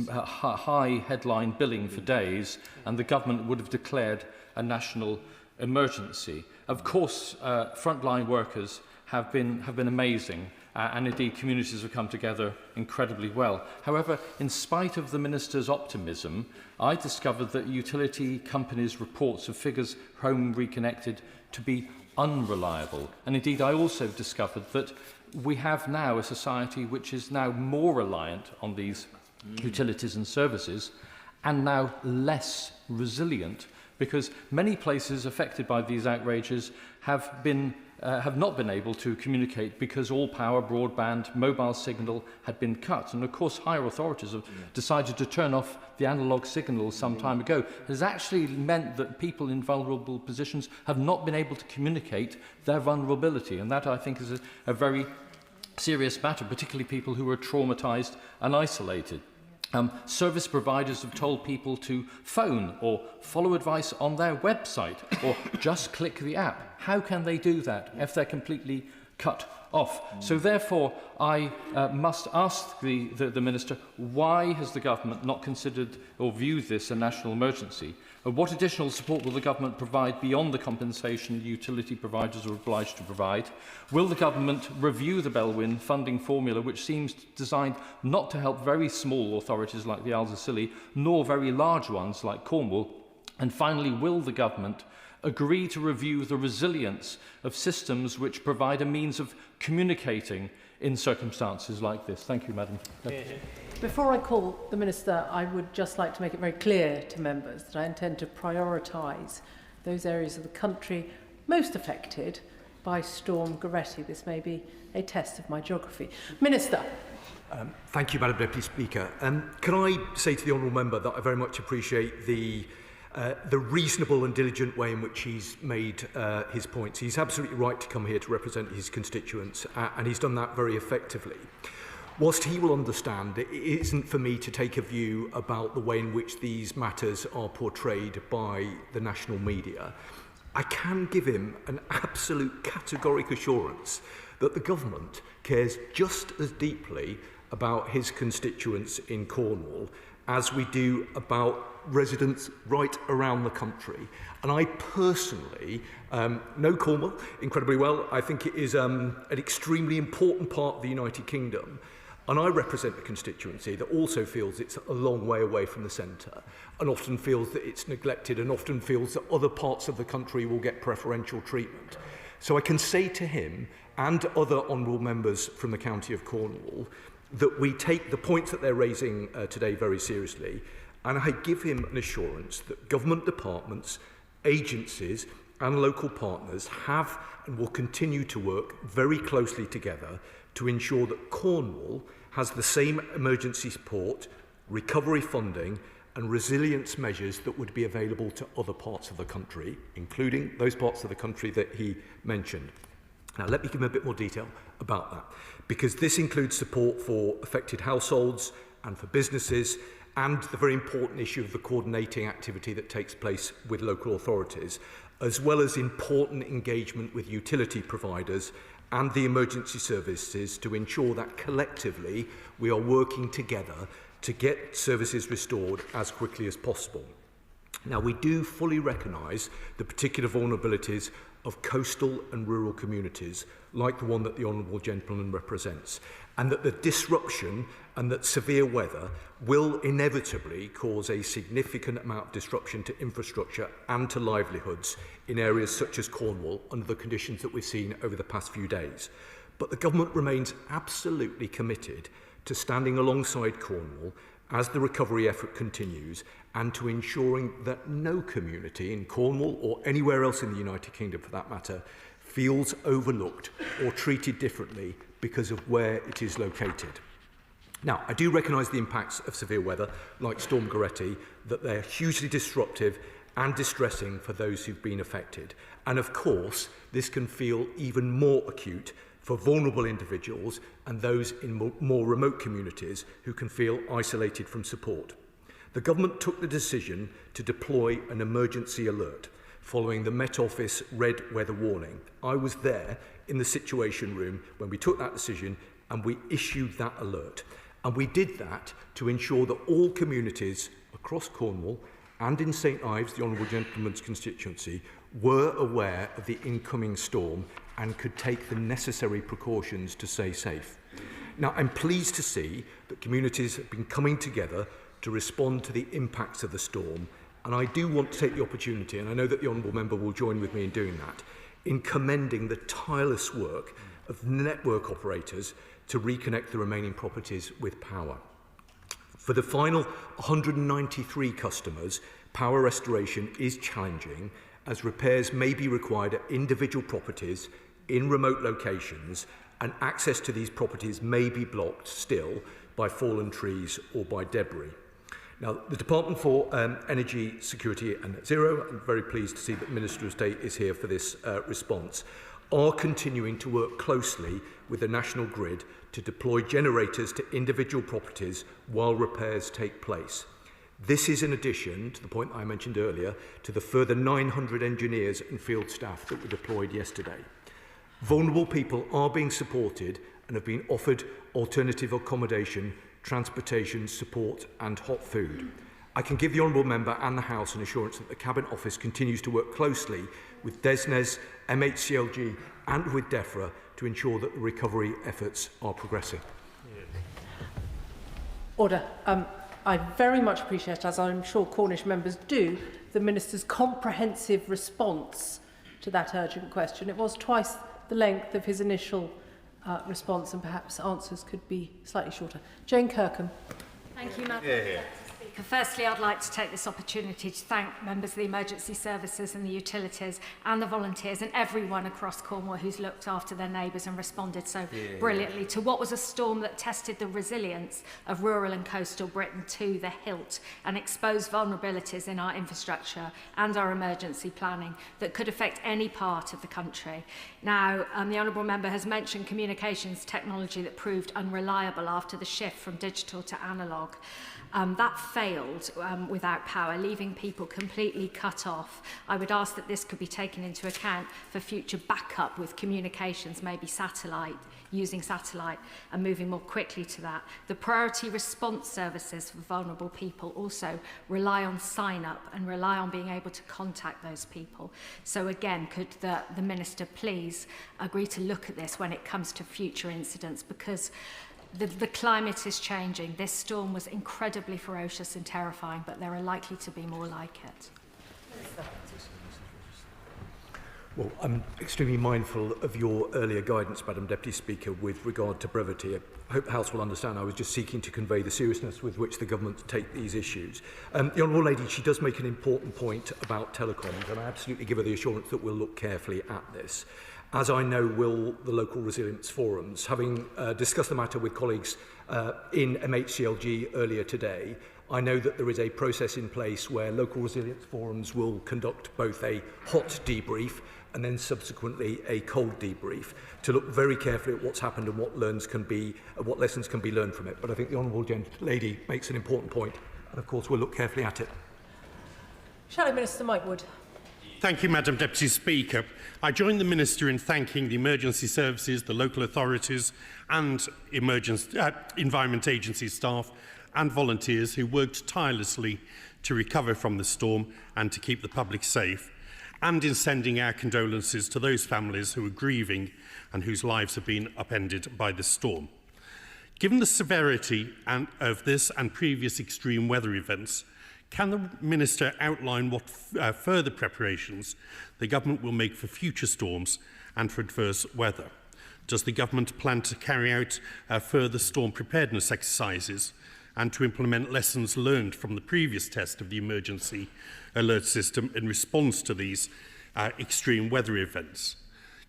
high headline billing for days, and the government would have declared a national emergency. Of course, frontline workers have been amazing, and indeed communities have come together incredibly well. However, in spite of the Minister's optimism, I discovered that utility companies' reports of figures home reconnected to be unreliable. And indeed, I also discovered that we have now a society which is now more reliant on these utilities and services, and now less resilient, because many places affected by these outrages have not been able to communicate because all power, broadband, mobile signal had been cut. And of course, higher authorities have decided to turn off the analogue signals some time ago. It has actually meant that people in vulnerable positions have not been able to communicate their vulnerability. And that, I think, is a very serious matter, particularly people who are traumatised and isolated. Service providers have told people to phone or follow advice on their website or just click the app. How can they do that if they're completely cut off? So therefore, I must ask the Minister, why has the government not considered or viewed this a national emergency? What additional support will the government provide beyond the compensation utility providers are obliged to provide? Will the government review the Bellwyn funding formula, which seems designed not to help very small authorities like the Isles of Scilly, nor very large ones like Cornwall? And finally, will the government agree to review the resilience of systems which provide a means of communicating in circumstances like this? Thank you, Madam Deputy. Before I call the Minister, I would just like to make it very clear to members that I intend to prioritise those areas of the country most affected by Storm Goretti. This may be a test of my geography. Minister. Thank you, Madam Deputy Speaker. Can I say to the honourable member that I very much appreciate the reasonable and diligent way in which he's made his points. He's absolutely right to come here to represent his constituents, and he's done that very effectively. Whilst he will understand, it isn't for me to take a view about the way in which these matters are portrayed by the national media. I can give him an absolute categoric assurance that the government cares just as deeply about his constituents in Cornwall as we do about residents right around the country. And I personally know Cornwall incredibly well. I think it is an extremely important part of the United Kingdom. And I represent a constituency that also feels it's a long way away from the centre and often feels that it's neglected and often feels that other parts of the country will get preferential treatment. So I can say to him and other honourable members from the county of Cornwall that we take the points that they're raising today very seriously, and I give him an assurance that government departments, agencies and local partners have and will continue to work very closely together to ensure that Cornwall has the same emergency support, recovery funding and resilience measures that would be available to other parts of the country, including those parts of the country that he mentioned. Now, let me give him a bit more detail about that, because this includes support for affected households and for businesses, and the very important issue of the coordinating activity that takes place with local authorities, as well as important engagement with utility providers and the emergency services to ensure that collectively we are working together to get services restored as quickly as possible. Now, we do fully recognise the particular vulnerabilities of coastal and rural communities, like the one that the Honourable Gentleman represents, and that the disruption and that severe weather will inevitably cause a significant amount of disruption to infrastructure and to livelihoods in areas such as Cornwall under the conditions that we've seen over the past few days. But the government remains absolutely committed to standing alongside Cornwall as the recovery effort continues and to ensuring that no community in Cornwall or anywhere else in the United Kingdom for that matter feels overlooked or treated differently because of where it is located. Now, I do recognise the impacts of severe weather like Storm Goretti, that they're hugely disruptive and distressing for those who've been affected. And of course, this can feel even more acute for vulnerable individuals and those in more remote communities who can feel isolated from support. The government took the decision to deploy an emergency alert following the Met Office red weather warning. I was there in the Situation Room when we took that decision and we issued that alert. And we did that to ensure that all communities across Cornwall and in St Ives, the Honourable Gentleman's constituency, were aware of the incoming storm and could take the necessary precautions to stay safe. Now, I'm pleased to see that communities have been coming together to respond to the impacts of the storm, and I do want to take the opportunity, and I know that the Honourable Member will join with me in doing that, in commending the tireless work of network operators to reconnect the remaining properties with power. For the final 193 customers, power restoration is challenging as repairs may be required at individual properties in remote locations, and access to these properties may be blocked still by fallen trees or by debris. Now, the Department for Energy Security and Net Zero, I'm very pleased to see that the Minister of State is here for this response, are continuing to work closely with the National Grid to deploy generators to individual properties while repairs take place. This is in addition to the point I mentioned earlier to the further 900 engineers and field staff that were deployed yesterday. Vulnerable people are being supported and have been offered alternative accommodation, transportation, support and hot food. I can give the Honourable Member and the House an assurance that the Cabinet Office continues to work closely with DESNES, MHCLG and with DEFRA to ensure that the recovery efforts are progressing. Order. I very much appreciate, as I'm sure Cornish members do, the Minister's comprehensive response to that urgent question. It was twice the length of his initial response, and perhaps answers could be slightly shorter. Jane Kirkham. Thank you, Madam Speaker. Firstly, I'd like to take this opportunity to thank members of the emergency services and the utilities and the volunteers and everyone across Cornwall who's looked after their neighbours and responded so brilliantly to what was a storm that tested the resilience of rural and coastal Britain to the hilt and exposed vulnerabilities in our infrastructure and our emergency planning that could affect any part of the country. Now, the Honourable Member has mentioned communications technology that proved unreliable after the shift from digital to analogue. That failed without power, leaving people completely cut off. I would ask that this could be taken into account for future backup with communications, maybe using satellite and moving more quickly to that. The priority response services for vulnerable people also rely on sign-up and rely on being able to contact those people. So again, could the Minister please agree to look at this when it comes to future incidents, because The climate is changing. This storm was incredibly ferocious and terrifying, but there are likely to be more like it. Well, I'm extremely mindful of your earlier guidance, Madam Deputy Speaker, with regard to brevity. I hope the House will understand I was just seeking to convey the seriousness with which the government take these issues. The Honourable Lady, she does make an important point about telecoms, and I absolutely give her the assurance that we'll look carefully at this. As I know will the local resilience forums. Having discussed the matter with colleagues in MHCLG earlier today, I know that there is a process in place where local resilience forums will conduct both a hot debrief and then subsequently a cold debrief to look very carefully at what's happened and what lessons can be learned from it. But I think the Honourable Lady makes an important point, and of course we'll look carefully at it. Shadow Minister Mike Wood. Thank you, Madam Deputy Speaker. I join the Minister in thanking the emergency services, the local authorities and Environment Agency staff and volunteers who worked tirelessly to recover from the storm and to keep the public safe, and in sending our condolences to those families who are grieving and whose lives have been upended by the storm. Given the severity of this and previous extreme weather events, can the Minister outline what further preparations the Government will make for future storms and for adverse weather? Does the Government plan to carry out further storm preparedness exercises and to implement lessons learned from the previous test of the emergency alert system in response to these extreme weather events?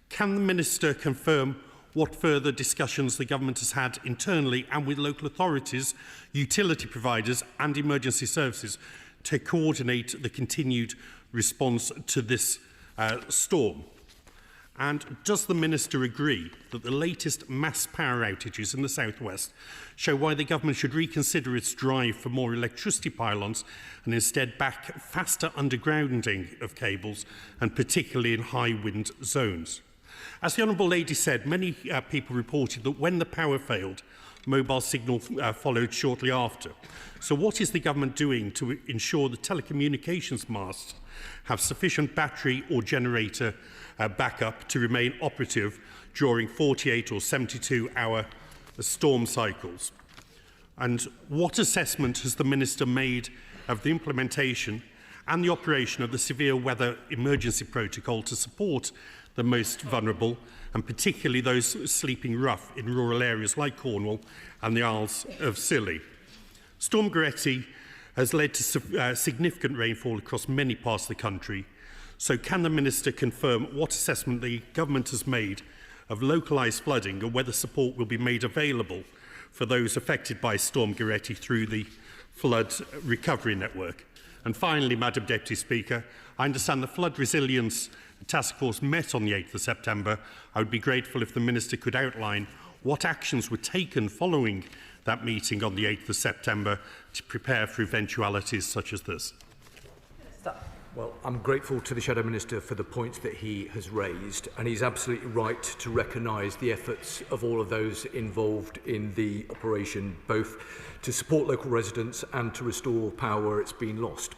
Can the Minister confirm what further discussions the Government has had internally and with local authorities, utility providers and emergency services to coordinate the continued response to this storm? And does the Minister agree that the latest mass power outages in the South West show why the Government should reconsider its drive for more electricity pylons and instead back faster undergrounding of cables, and particularly in high wind zones? As the Honourable Lady said, many people reported that when the power failed, mobile signal followed shortly after. So what is the Government doing to ensure the telecommunications masts have sufficient battery or generator backup to remain operative during 48 or 72-hour storm cycles? And what assessment has the Minister made of the implementation and the operation of the severe weather emergency protocol to support the most vulnerable, and particularly those sleeping rough in rural areas like Cornwall and the Isles of Scilly? Storm Goretti has led to significant rainfall across many parts of the country. So can the Minister confirm what assessment the Government has made of localised flooding and whether support will be made available for those affected by Storm Goretti through the Flood Recovery Network? And finally, Madam Deputy Speaker, I understand the Flood Resilience Task Force met on the 8th of September. I would be grateful if the Minister could outline what actions were taken following that meeting on the 8th of September to prepare for eventualities such as this. Well, I'm grateful to the Shadow Minister for the points that he has raised, and he's absolutely right to recognise the efforts of all of those involved in the operation, both to support local residents and to restore power where it's been lost.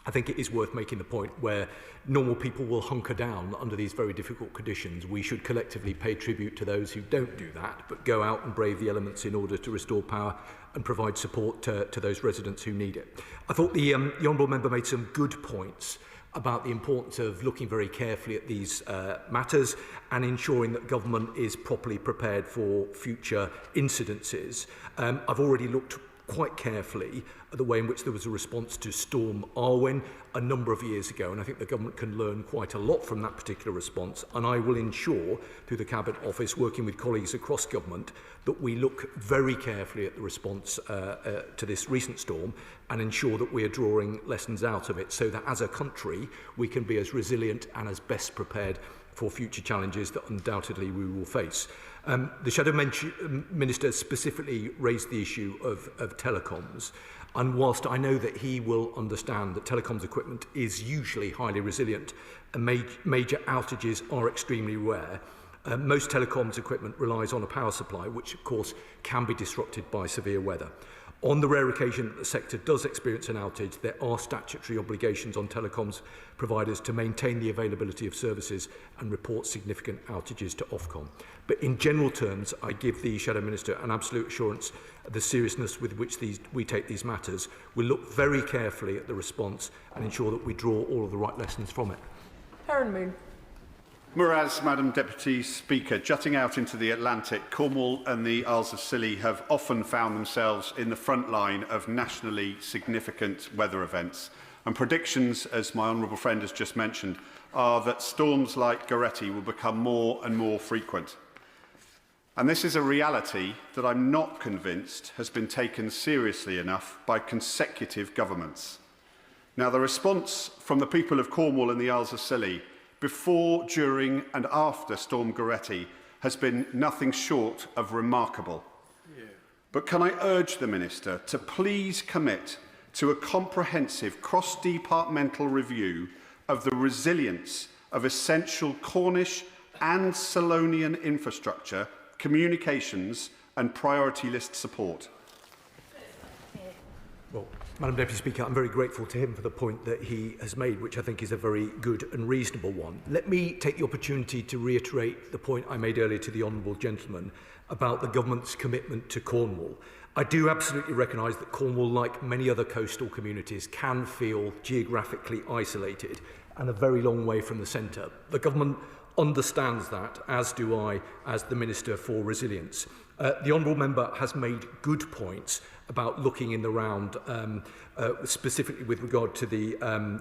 I think it is worth making the point where normal people will hunker down under these very difficult conditions. We should collectively pay tribute to those who don't do that, but go out and brave the elements in order to restore power and provide support to those residents who need it. I thought the Honourable Member made some good points about the importance of looking very carefully at these matters and ensuring that government is properly prepared for future incidences. I've already looked quite carefully at the way in which there was a response to Storm Arwen a number of years ago, and I think the government can learn quite a lot from that particular response, and I will ensure through the Cabinet Office, working with colleagues across government, that we look very carefully at the response to this recent storm and ensure that we are drawing lessons out of it so that as a country we can be as resilient and as best prepared for future challenges that undoubtedly we will face. The Shadow Minister specifically raised the issue of telecoms, and whilst I know that he will understand that telecoms equipment is usually highly resilient and major outages are extremely rare, most telecoms equipment relies on a power supply which of course can be disrupted by severe weather. On the rare occasion that the sector does experience an outage, there are statutory obligations on telecoms providers to maintain the availability of services and report significant outages to Ofcom. But in general terms, I give the Shadow Minister an absolute assurance of the seriousness with which we take these matters. We'll look very carefully at the response and ensure that we draw all of the right lessons from it. Aaron Moon. Whereas, Madam Deputy Speaker, jutting out into the Atlantic, Cornwall and the Isles of Scilly have often found themselves in the front line of nationally significant weather events. And predictions, as my honourable friend has just mentioned, are that storms like Goretti will become more and more frequent. And this is a reality that I'm not convinced has been taken seriously enough by consecutive governments. Now, the response from the people of Cornwall and the Isles of Scilly before, during and after Storm Goretti has been nothing short of remarkable. But can I urge the Minister to please commit to a comprehensive cross-departmental review of the resilience of essential Cornish and Solonian infrastructure, communications and priority list support? Well, Madam Deputy Speaker, I'm very grateful to him for the point that he has made, which I think is a very good and reasonable one. Let me take the opportunity to reiterate the point I made earlier to the Honourable Gentleman about the Government's commitment to Cornwall. I do absolutely recognise that Cornwall, like many other coastal communities, can feel geographically isolated and a very long way from the centre. The Government understands that, as do I, as the Minister for Resilience. The Honourable Member has made good points about looking in the round, specifically with regard to the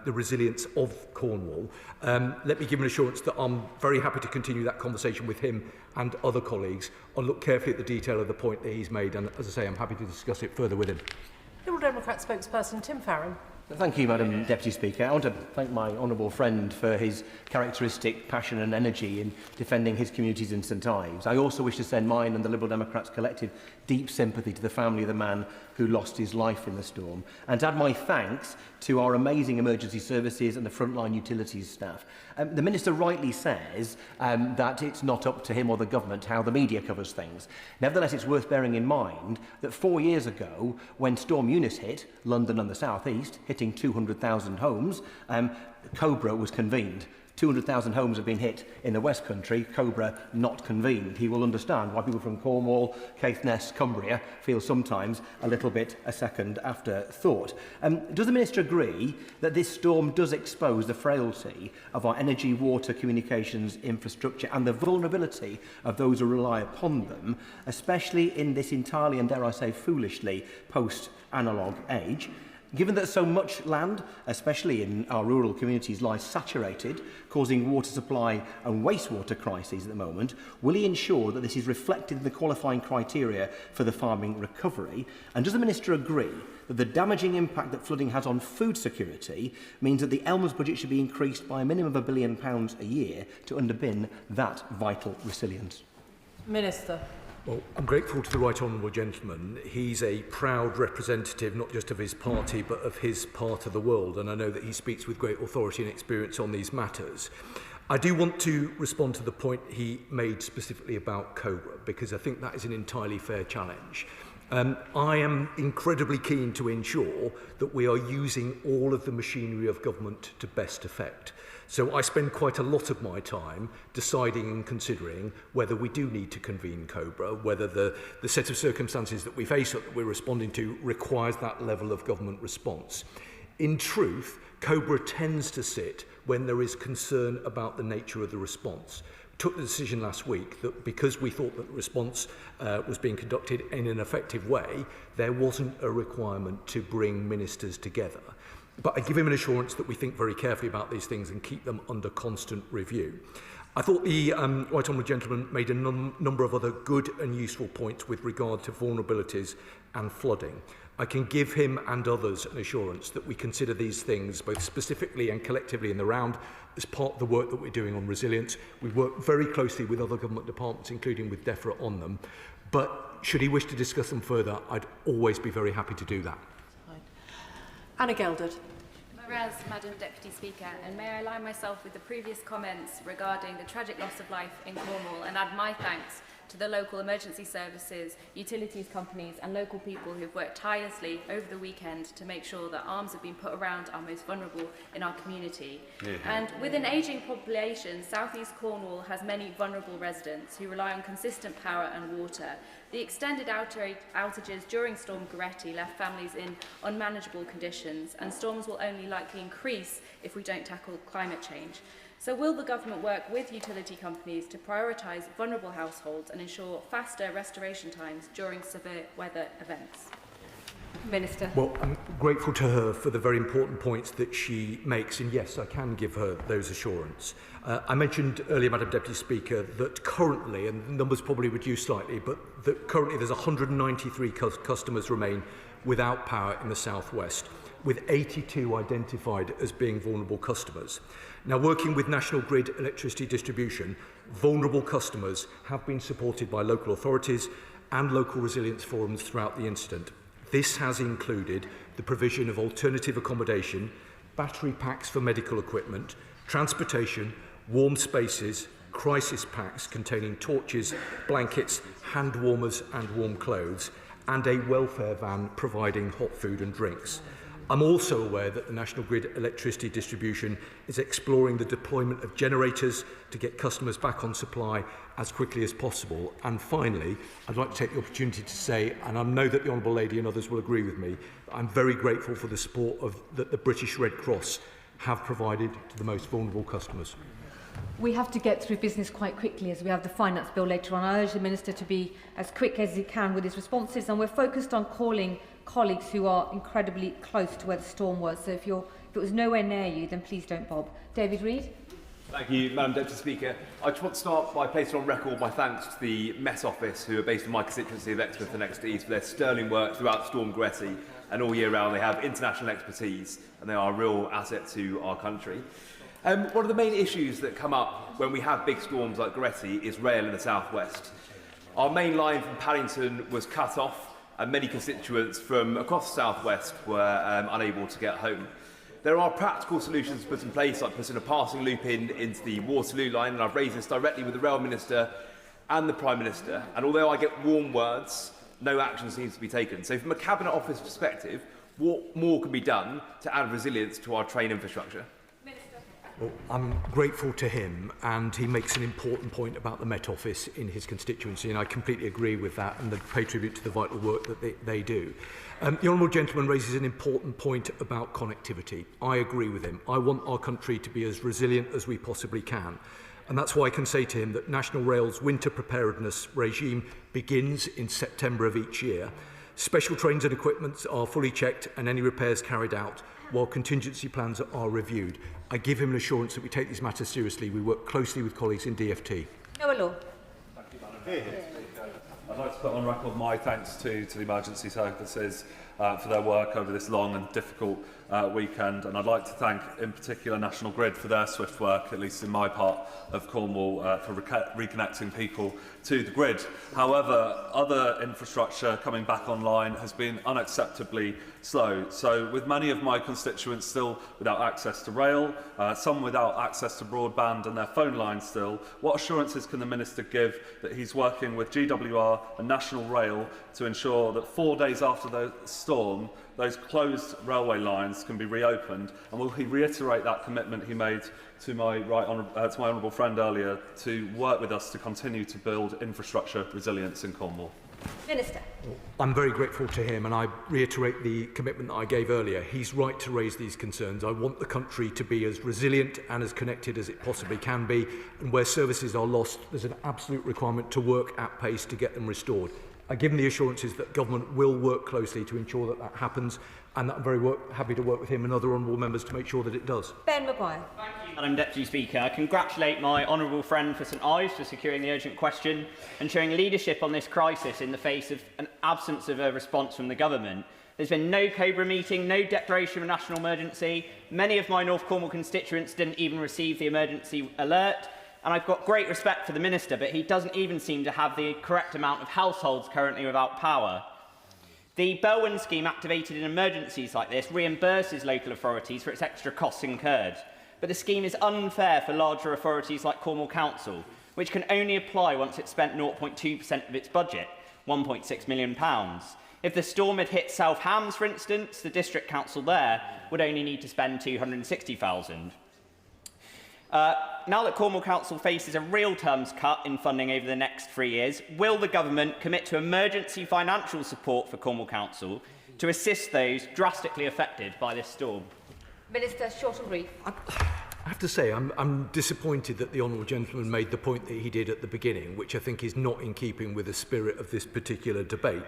resilience of Cornwall. Let me give an assurance that I'm very happy to continue that conversation with him and other colleagues. I'll look carefully at the detail of the point that he's made, and as I say, I'm happy to discuss it further with him. Liberal Democrat spokesperson Tim Farron. Thank you, Madam Deputy Speaker. I want to thank my honourable friend for his characteristic passion and energy in defending his communities in St Ives. I also wish to send mine and the Liberal Democrats' collective deep sympathy to the family of the man who lost his life in the storm, and to add my thanks to our amazing emergency services and the frontline utilities staff. The Minister rightly says that it's not up to him or the government how the media covers things. Nevertheless, it's worth bearing in mind that 4 years ago, when Storm Eunice hit London and the South East, hitting 200,000 homes, Cobra was convened. 200,000 homes have been hit in the West Country, Cobra not convened. He will understand why people from Cornwall, Caithness, Cumbria feel sometimes a little bit a second afterthought. Does the Minister agree that this storm does expose the frailty of our energy, water, communications infrastructure and the vulnerability of those who rely upon them, especially in this entirely and, dare I say, foolishly post-analogue age? Given that so much land, especially in our rural communities, lies saturated, causing water supply and wastewater crises at the moment, will he ensure that this is reflected in the qualifying criteria for the farming recovery? And does the Minister agree that the damaging impact that flooding has on food security means that the Elmers budget should be increased by a minimum of £1 billion a year to underpin that vital resilience? Minister. Well, I'm grateful to the right honourable gentleman. He's a proud representative not just of his party but of his part of the world, and I know that he speaks with great authority and experience on these matters. I do want to respond to the point he made specifically about Cobra, because I think that is an entirely fair challenge. I am incredibly keen to ensure that we are using all of the machinery of government to best effect. So I spend quite a lot of my time deciding and considering whether we do need to convene Cobra, whether the set of circumstances that we face that we're responding to requires that level of government response. In truth, Cobra tends to sit when there is concern about the nature of the response. We took the decision last week that because we thought that the response was being conducted in an effective way, there wasn't a requirement to bring ministers together. But I give him an assurance that we think very carefully about these things and keep them under constant review. I thought the right honourable gentleman made a number of other good and useful points with regard to vulnerabilities and flooding. I can give him and others an assurance that we consider these things both specifically and collectively in the round as part of the work that we're doing on resilience. We work very closely with other government departments, including with DEFRA, on them. But should he wish to discuss them further, I'd always be very happy to do that. Anna Gelderd. Whereas, Madam Deputy Speaker, and may I align myself with the previous comments regarding the tragic loss of life in Cornwall and add my thanks to the local emergency services, utilities companies and local people who've worked tirelessly over the weekend to make sure that arms have been put around our most vulnerable in our community. And with an ageing population, South East Cornwall has many vulnerable residents who rely on consistent power and water. The extended outages during Storm Goretti left families in unmanageable conditions, and storms will only likely increase if we don't tackle climate change. So will the government work with utility companies to prioritise vulnerable households and ensure faster restoration times during severe weather events? Minister. Well, I'm grateful to her for the very important points that she makes, and yes, I can give her those assurance. I mentioned earlier, Madam Deputy Speaker, that currently, and the numbers probably reduced slightly, but that currently there's 193 customers remain without power in the South West, with 82 identified as being vulnerable customers. Now, working with National Grid Electricity Distribution, vulnerable customers have been supported by local authorities and local resilience forums throughout the incident. This has included the provision of alternative accommodation, battery packs for medical equipment, transportation, warm spaces, crisis packs containing torches, blankets, hand warmers and warm clothes, and a welfare van providing hot food and drinks. I'm also aware that the National Grid Electricity Distribution is exploring the deployment of generators to get customers back on supply as quickly as possible. And finally, I'd like to take the opportunity to say, and I know that the Honourable Lady and others will agree with me, I'm very grateful for the support that the British Red Cross have provided to the most vulnerable customers. We have to get through business quite quickly as we have the finance bill later on. I urge the Minister to be as quick as he can with his responses, and we're focused on calling colleagues who are incredibly close to where the storm was. So if it was nowhere near you, then please don't bob. David Reid. Thank you, Madam Deputy Speaker. I just want to start by placing on record my thanks to the Met Office, who are based in my constituency of Exmouth and Exeter East, for their sterling work throughout Storm Goretti, and all year round they have international expertise and they are a real asset to our country. One of the main issues that come up when we have big storms like Goretti is rail in the South West. Our main line from Paddington was cut off, and many constituents from across the South West were unable to get home. There are practical solutions put in place, like putting a passing loop into the Waterloo line, and I've raised this directly with the Rail Minister and the Prime Minister. And although I get warm words, no action seems to be taken. So from a Cabinet Office perspective, what more can be done to add resilience to our train infrastructure? Well, I'm grateful to him, and he makes an important point about the Met Office in his constituency, and I completely agree with that and pay tribute to the vital work that they do. The Honourable Gentleman raises an important point about connectivity. I agree with him. I want our country to be as resilient as we possibly can. And that's why I can say to him that National Rail's winter preparedness regime begins in September of each year. Special trains and equipment are fully checked and any repairs carried out, while contingency plans are reviewed. I give him an assurance that we take these matters seriously. We work closely with colleagues in DFT. Noah Law. Thank you, Madam Speaker. I'd like to put on record my thanks to the emergency services for their work over this long and difficult weekend, and I'd like to thank in particular National Grid for their swift work, at least in my part of Cornwall, for reconnecting people to the grid. However, other infrastructure coming back online has been unacceptably slow. So with many of my constituents still without access to rail, some without access to broadband and their phone lines still, what assurances can the Minister give that he's working with GWR and National Rail to ensure that 4 days after the storm, those closed railway lines can be reopened, and will he reiterate that commitment he made to my honourable friend earlier to work with us to continue to build infrastructure resilience in Cornwall? Minister. I'm very grateful to him, and I reiterate the commitment that I gave earlier. He's right to raise these concerns. I want the country to be as resilient and as connected as it possibly can be, and where services are lost, there's an absolute requirement to work at pace to get them restored. I give him the assurances that government will work closely to ensure that that happens, and that I'm very happy to work with him and other honourable members to make sure that it does. Ben Maguire. Madam Deputy Speaker, I congratulate my honourable friend for St Ives for securing the urgent question and showing leadership on this crisis in the face of an absence of a response from the government. There's been no Cobra meeting, no declaration of national emergency. Many of my North Cornwall constituents didn't even receive the emergency alert. And I've got great respect for the Minister, but he doesn't even seem to have the correct amount of households currently without power. The Belwyn scheme activated in emergencies like this reimburses local authorities for its extra costs incurred. But the scheme is unfair for larger authorities like Cornwall Council, which can only apply once it's spent 0.2% of its budget, £1.6 million. If the storm had hit South Hams, for instance, the district council there would only need to spend £260,000. Now that Cornwall Council faces a real terms cut in funding over the next 3 years, will the government commit to emergency financial support for Cornwall Council to assist those drastically affected by this storm? Minister, short and brief. I have to say, I'm disappointed that the honourable gentleman made the point that he did at the beginning, which I think is not in keeping with the spirit of this particular debate.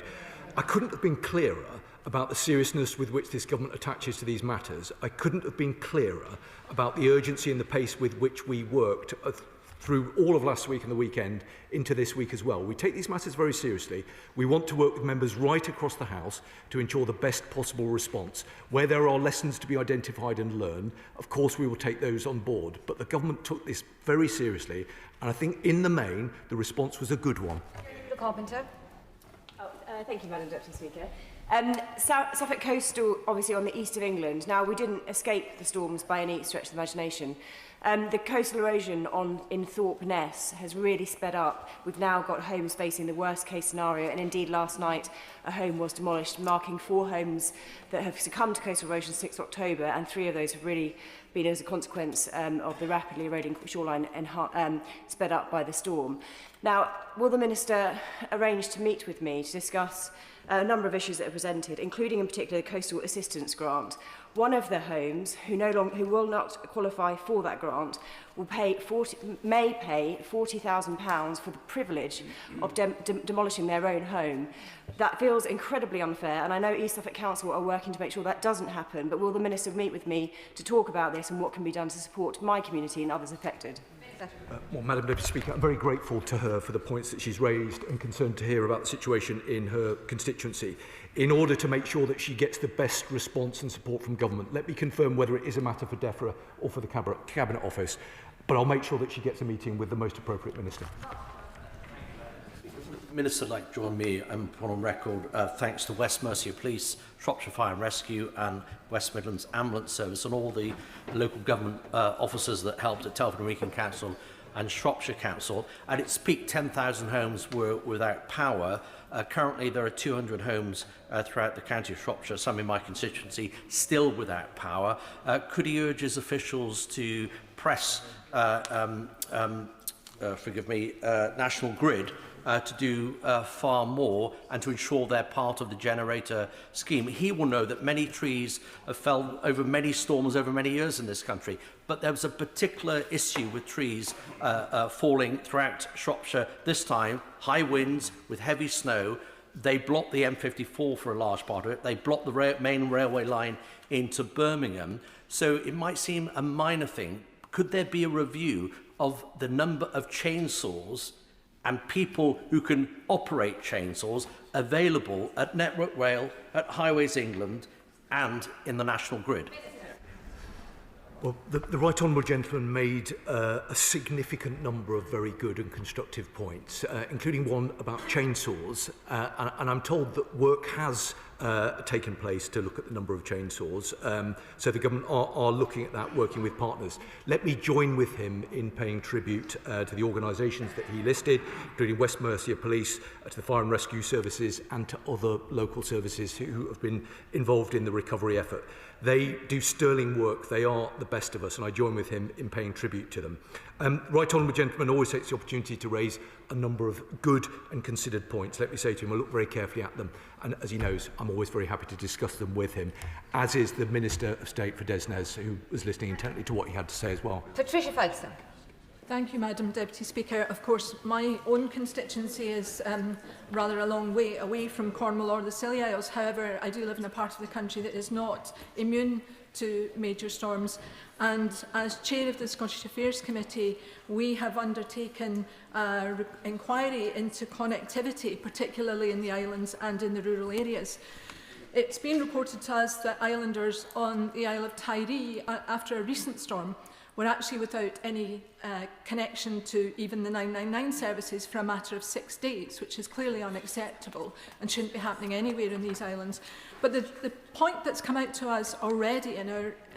I couldn't have been clearer about the seriousness with which this government attaches to these matters. I couldn't have been clearer about the urgency and the pace with which we worked through all of last week and the weekend into this week as well. We take these matters very seriously. We want to work with members right across the House to ensure the best possible response. Where there are lessons to be identified and learned, of course we will take those on board. But the government took this very seriously, and I think in the main the response was a good one. The Carpenter. Thank you, Madam Deputy Speaker. Suffolk Coastal, obviously on the east of England. Now, we didn't escape the storms by any stretch of the imagination. The coastal erosion in Thorpe Ness has really sped up. We've now got homes facing the worst case scenario, and indeed last night a home was demolished, marking 4 homes that have succumbed to coastal erosion since October, and 3 of those have really been as a consequence of the rapidly eroding shoreline sped up by the storm. Now, will the Minister arrange to meet with me to discuss a number of issues that are presented, including in particular the Coastal Assistance Grant? One of the homes who will not qualify for that grant may pay £40,000 for the privilege of demolishing their own home. That feels incredibly unfair, and I know East Suffolk Council are working to make sure that doesn't happen, but will the Minister meet with me to talk about this and what can be done to support my community and others affected? Well, Madam Deputy Speaker, I'm very grateful to her for the points that she's raised and concerned to hear about the situation in her constituency. In order to make sure that she gets the best response and support from government, let me confirm whether it is a matter for DEFRA or for the Cabinet Office, but I'll make sure that she gets a meeting with the most appropriate minister. Minister, like join me and put on record thanks to West Mercia Police, Shropshire Fire and Rescue and West Midlands Ambulance Service and all the local government officers that helped at Telford and Wrekin Council and Shropshire Council. At its peak, 10,000 homes were without power. Currently, there are 200 homes throughout the county of Shropshire, some in my constituency, still without power. Could he urge his officials to press, National Grid to do far more and to ensure they're part of the generator scheme? He will know that many trees have fell over many storms over many years in this country, but there was a particular issue with trees falling throughout Shropshire this time, high winds with heavy snow. They blocked the M54 for a large part of it. They blocked the main railway line into Birmingham. So it might seem a minor thing. Could there be a review of the number of chainsaws and people who can operate chainsaws available at Network Rail, at Highways England and in the National Grid? Well, the Right Honourable Gentleman made a significant number of very good and constructive points, including one about chainsaws, and I'm told that work has taken place to look at the number of chainsaws, so the government are looking at that, working with partners. Let me join with him in paying tribute to the organisations that he listed, including West Mercia Police, to the Fire and Rescue Services and to other local services who have been involved in the recovery effort. They do sterling work. They are the best of us, and I join with him in paying tribute to them. Right Honourable Gentleman always takes the opportunity to raise a number of good and considered points. Let me say to him, I look very carefully at them, and as he knows, I'm always very happy to discuss them with him, as is the Minister of State for Desnes, who was listening intently to what he had to say as well. Patricia Folkestone. Thank you, Madam Deputy Speaker. Of course, my own constituency is rather a long way away from Cornwall or the Scilly Isles. However, I do live in a part of the country that is not immune to major storms. And as Chair of the Scottish Affairs Committee, we have undertaken an inquiry into connectivity, particularly in the islands and in the rural areas. It's been reported to us that islanders on the Isle of Tiree, after a recent storm, were actually without any connection to even the 999 services for a matter of 6 days, which is clearly unacceptable and shouldn't be happening anywhere in these islands. But the point that's come out to us already in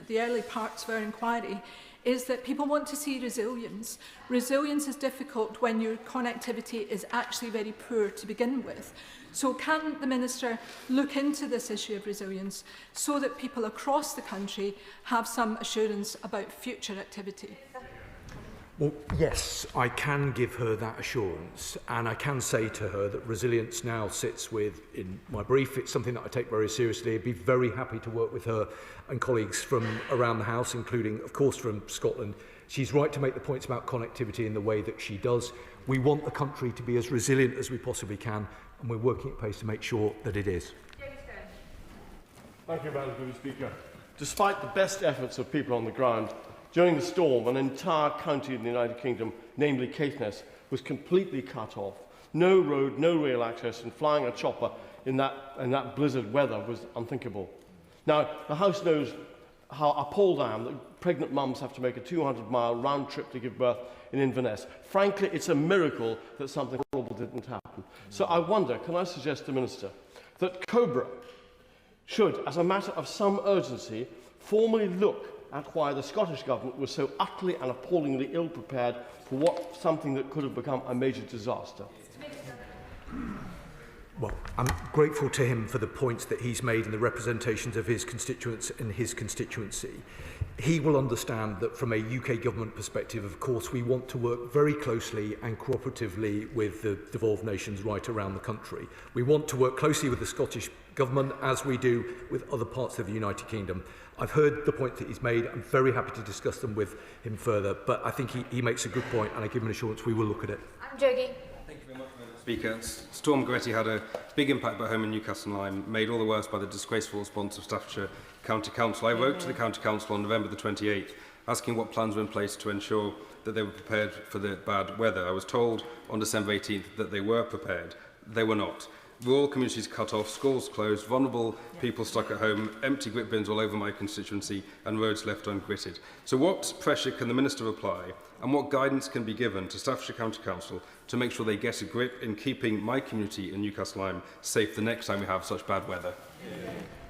the early parts of our inquiry is that people want to see resilience. Resilience is difficult when your connectivity is actually very poor to begin with. So can the Minister look into this issue of resilience so that people across the country have some assurance about future activity? Well, yes, I can give her that assurance, and I can say to her that resilience now sits in my brief. It's something that I take very seriously. I'd be very happy to work with her and colleagues from around the House, including, of course, from Scotland. She's right to make the points about connectivity in the way that she does. We want the country to be as resilient as we possibly can, and we're working at pace to make sure that it is. Thank you, Madam Speaker. Despite the best efforts of people on the ground, during the storm, an entire county in the United Kingdom, namely Caithness, was completely cut off. No road, no rail access, and flying a chopper in that blizzard weather was unthinkable. Now, the House knows how appalled I am that pregnant mums have to make a 200-mile round trip to give birth in Inverness. Frankly, it's a miracle that something horrible didn't happen. So I wonder, can I suggest to the Minister that COBRA should, as a matter of some urgency, formally look at why the Scottish Government was so utterly and appallingly ill-prepared for something that could have become a major disaster. Well, I'm grateful to him for the points that he's made and the representations of his constituents and his constituency. He will understand that from a UK government perspective, of course, we want to work very closely and cooperatively with the devolved nations right around the country. We want to work closely with the Scottish Government as we do with other parts of the United Kingdom. I've heard the point that he's made. I'm very happy to discuss them with him further, but I think he makes a good point, and I give him an assurance we will look at it. I'm Jogi. Thank you very much, Madam Speaker. Storm Goretti had a big impact back home in Newcastle and Lyme, made all the worse by the disgraceful response of Staffordshire County Council. I wrote to the County Council on November the 28th, asking what plans were in place to ensure that they were prepared for the bad weather. I was told on December 18th that they were prepared. They were not. Rural communities cut off, schools closed, vulnerable people stuck at home, empty grit bins all over my constituency and roads left ungritted. So what pressure can the Minister apply and what guidance can be given to Staffordshire County Council to make sure they get a grip in keeping my community in Newcastle Lyme safe the next time we have such bad weather?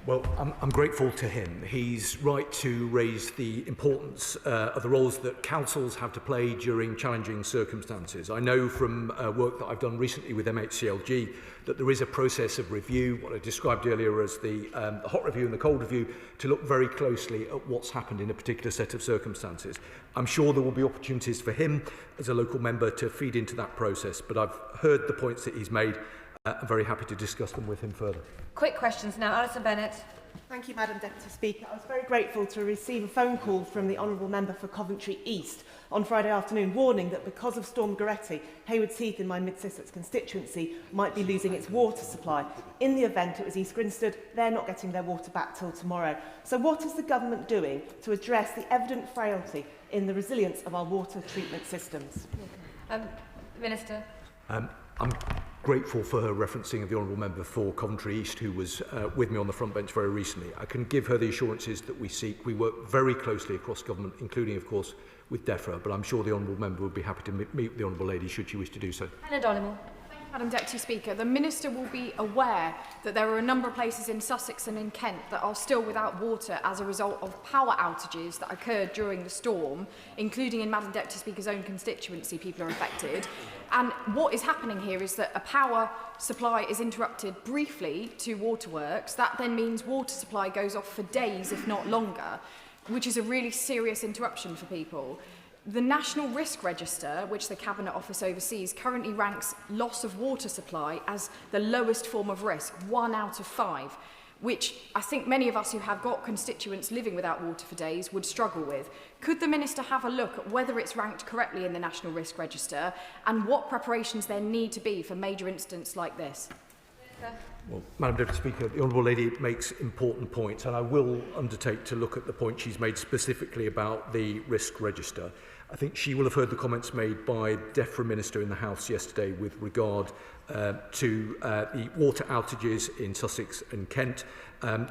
Well, I'm grateful to him. He's right to raise the importance of the roles that councils have to play during challenging circumstances. I know from work that I've done recently with MHCLG that there is a process of review, what I described earlier as the hot review and the cold review, to look very closely at what's happened in a particular set of circumstances. I'm sure there will be opportunities for him as a local member to feed into that process, but I've heard the points that he's made. I'm very happy to discuss them with him further. Quick questions now. Alison Bennett. Thank you, Madam Deputy Speaker. I was very grateful to receive a phone call from the Honourable Member for Coventry East on Friday afternoon, warning that because of Storm Goretti, Haywards Heath in my Mid-Sussex constituency might be losing its water supply. In the event, it was East Grinstead. They're not getting their water back till tomorrow. So what is the government doing to address the evident frailty in the resilience of our water treatment systems? Minister. I'm grateful for her referencing of the Honourable Member for Coventry East, who was with me on the front bench very recently. I can give her the assurances that we seek. We work very closely across government, including, of course, with DEFRA, but I'm sure the Honourable Member would be happy to meet with the Honourable Lady should she wish to do so. Hannah Donegal. Madam Deputy Speaker, the Minister will be aware that there are a number of places in Sussex and in Kent that are still without water as a result of power outages that occurred during the storm, including in Madam Deputy Speaker's own constituency, people are affected. And what is happening here is that a power supply is interrupted briefly to waterworks. That then means water supply goes off for days, if not longer, which is a really serious interruption for people. The National Risk Register, which the Cabinet Office oversees, currently ranks loss of water supply as the lowest form of risk, 1 out of 5, which I think many of us who have got constituents living without water for days would struggle with. Could the Minister have a look at whether it's ranked correctly in the National Risk Register and what preparations there need to be for major incidents like this? Well, Madam Deputy Speaker, the Honourable Lady makes important points, and I will undertake to look at the point she's made specifically about the risk register. I think she will have heard the comments made by DEFRA Minister in the House yesterday with regard to the water outages in Sussex and Kent.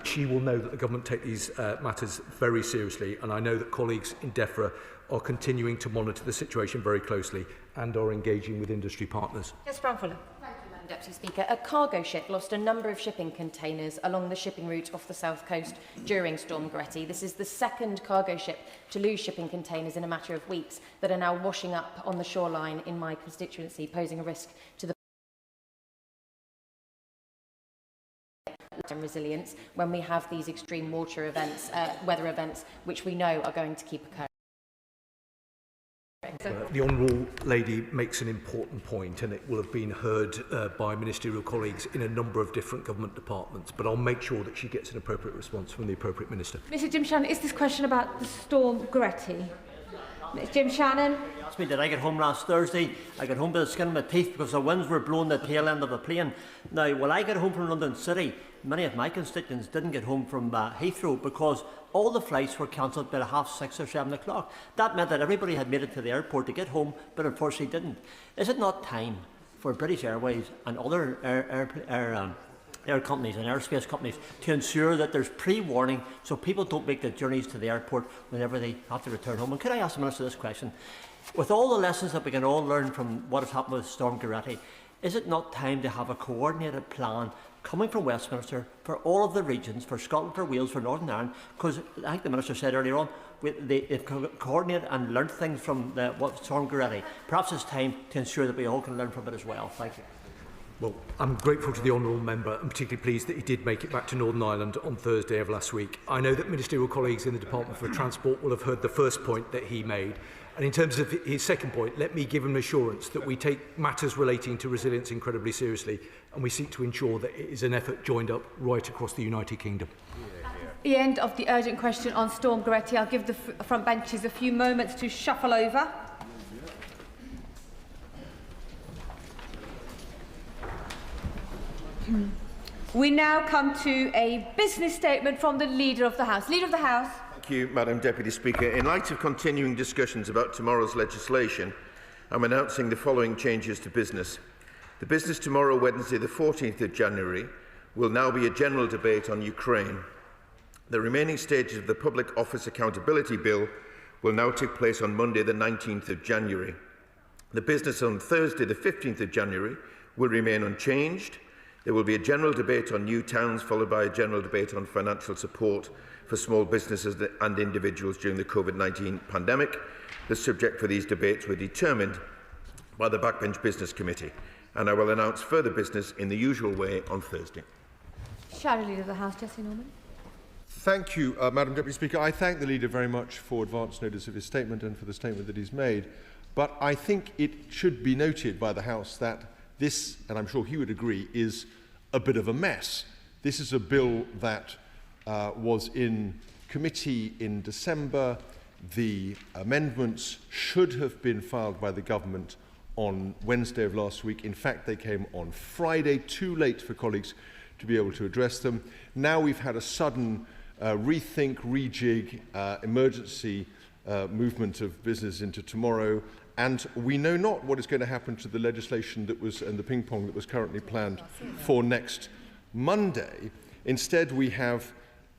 She will know that the government take these matters very seriously, and I know that colleagues in DEFRA are continuing to monitor the situation very closely and are engaging with industry partners. Yes, Brown Fuller. Thank you, Madam Deputy Speaker, a cargo ship lost a number of shipping containers along the shipping route off the south coast during Storm Goretti. This is the second cargo ship to lose shipping containers in a matter of weeks that are now washing up on the shoreline in my constituency, posing a risk to the and resilience when we have these extreme water events, weather events, which we know are going to keep occurring. The Honourable Lady makes an important point, and it will have been heard by ministerial colleagues in a number of different government departments, but I'll make sure that she gets an appropriate response from the appropriate minister. Mr Jim Shannon, is this question about the Storm Goretti? Mr Jim Shannon. Asked me, did I get home last Thursday? I got home by the skin of my teeth because the winds were blowing the tail end of the plane. Now, when I got home from London City, many of my constituents didn't get home from Heathrow because all the flights were cancelled by 6:30 or 7 o'clock. That meant that everybody had made it to the airport to get home, but unfortunately didn't. Is it not time for British Airways and other air companies and aerospace companies to ensure that there's pre-warning so people don't make the journeys to the airport whenever they have to return home? And could I ask the Minister this question? With all the lessons that we can all learn from what has happened with Storm Goretti, is it not time to have a coordinated plan coming from Westminster for all of the regions, for Scotland, for Wales, for Northern Ireland? Because I think the Minister said earlier on, they've coordinated and learned things from Storm Goretti. Perhaps it's time to ensure that we all can learn from it as well. Thank you. Well, I'm grateful to the Honourable Member and particularly pleased that he did make it back to Northern Ireland on Thursday of last week. I know that ministerial colleagues in the Department for Transport will have heard the first point that he made. And in terms of his second point, let me give him assurance that we take matters relating to resilience incredibly seriously and we seek to ensure that it is an effort joined up right across the United Kingdom. The end of the urgent question on Storm Goretti. I'll give the front benches a few moments to shuffle over. We now come to a business statement from the Leader of the House. Leader of the House. Thank you, Madam Deputy Speaker. In light of continuing discussions about tomorrow's legislation, I'm announcing the following changes to business. The business tomorrow, Wednesday the 14th of January, will now be a general debate on Ukraine. The remaining stages of the Public Office Accountability Bill will now take place on Monday the 19th of January. The business on Thursday the 15th of January will remain unchanged. There will be a general debate on new towns, followed by a general debate on financial support for small businesses and individuals during the COVID-19 pandemic. The subject for these debates were determined by the Backbench Business Committee, and I will announce further business in the usual way on Thursday. Shadow Leader of the House, Jessie Norman. Thank you, Madam Deputy Speaker. I thank the Leader very much for advance notice of his statement and for the statement that he's made. But I think it should be noted by the House that this, and I'm sure he would agree, is a bit of a mess. This is a bill that was in committee in December. The amendments should have been filed by the government on Wednesday of last week. In fact, they came on Friday, too late for colleagues to be able to address them. Now we've had a sudden rethink, rejig, emergency movement of business into tomorrow. And we know not what is going to happen to the legislation that was and the ping pong that was currently planned for next Monday. Instead, we have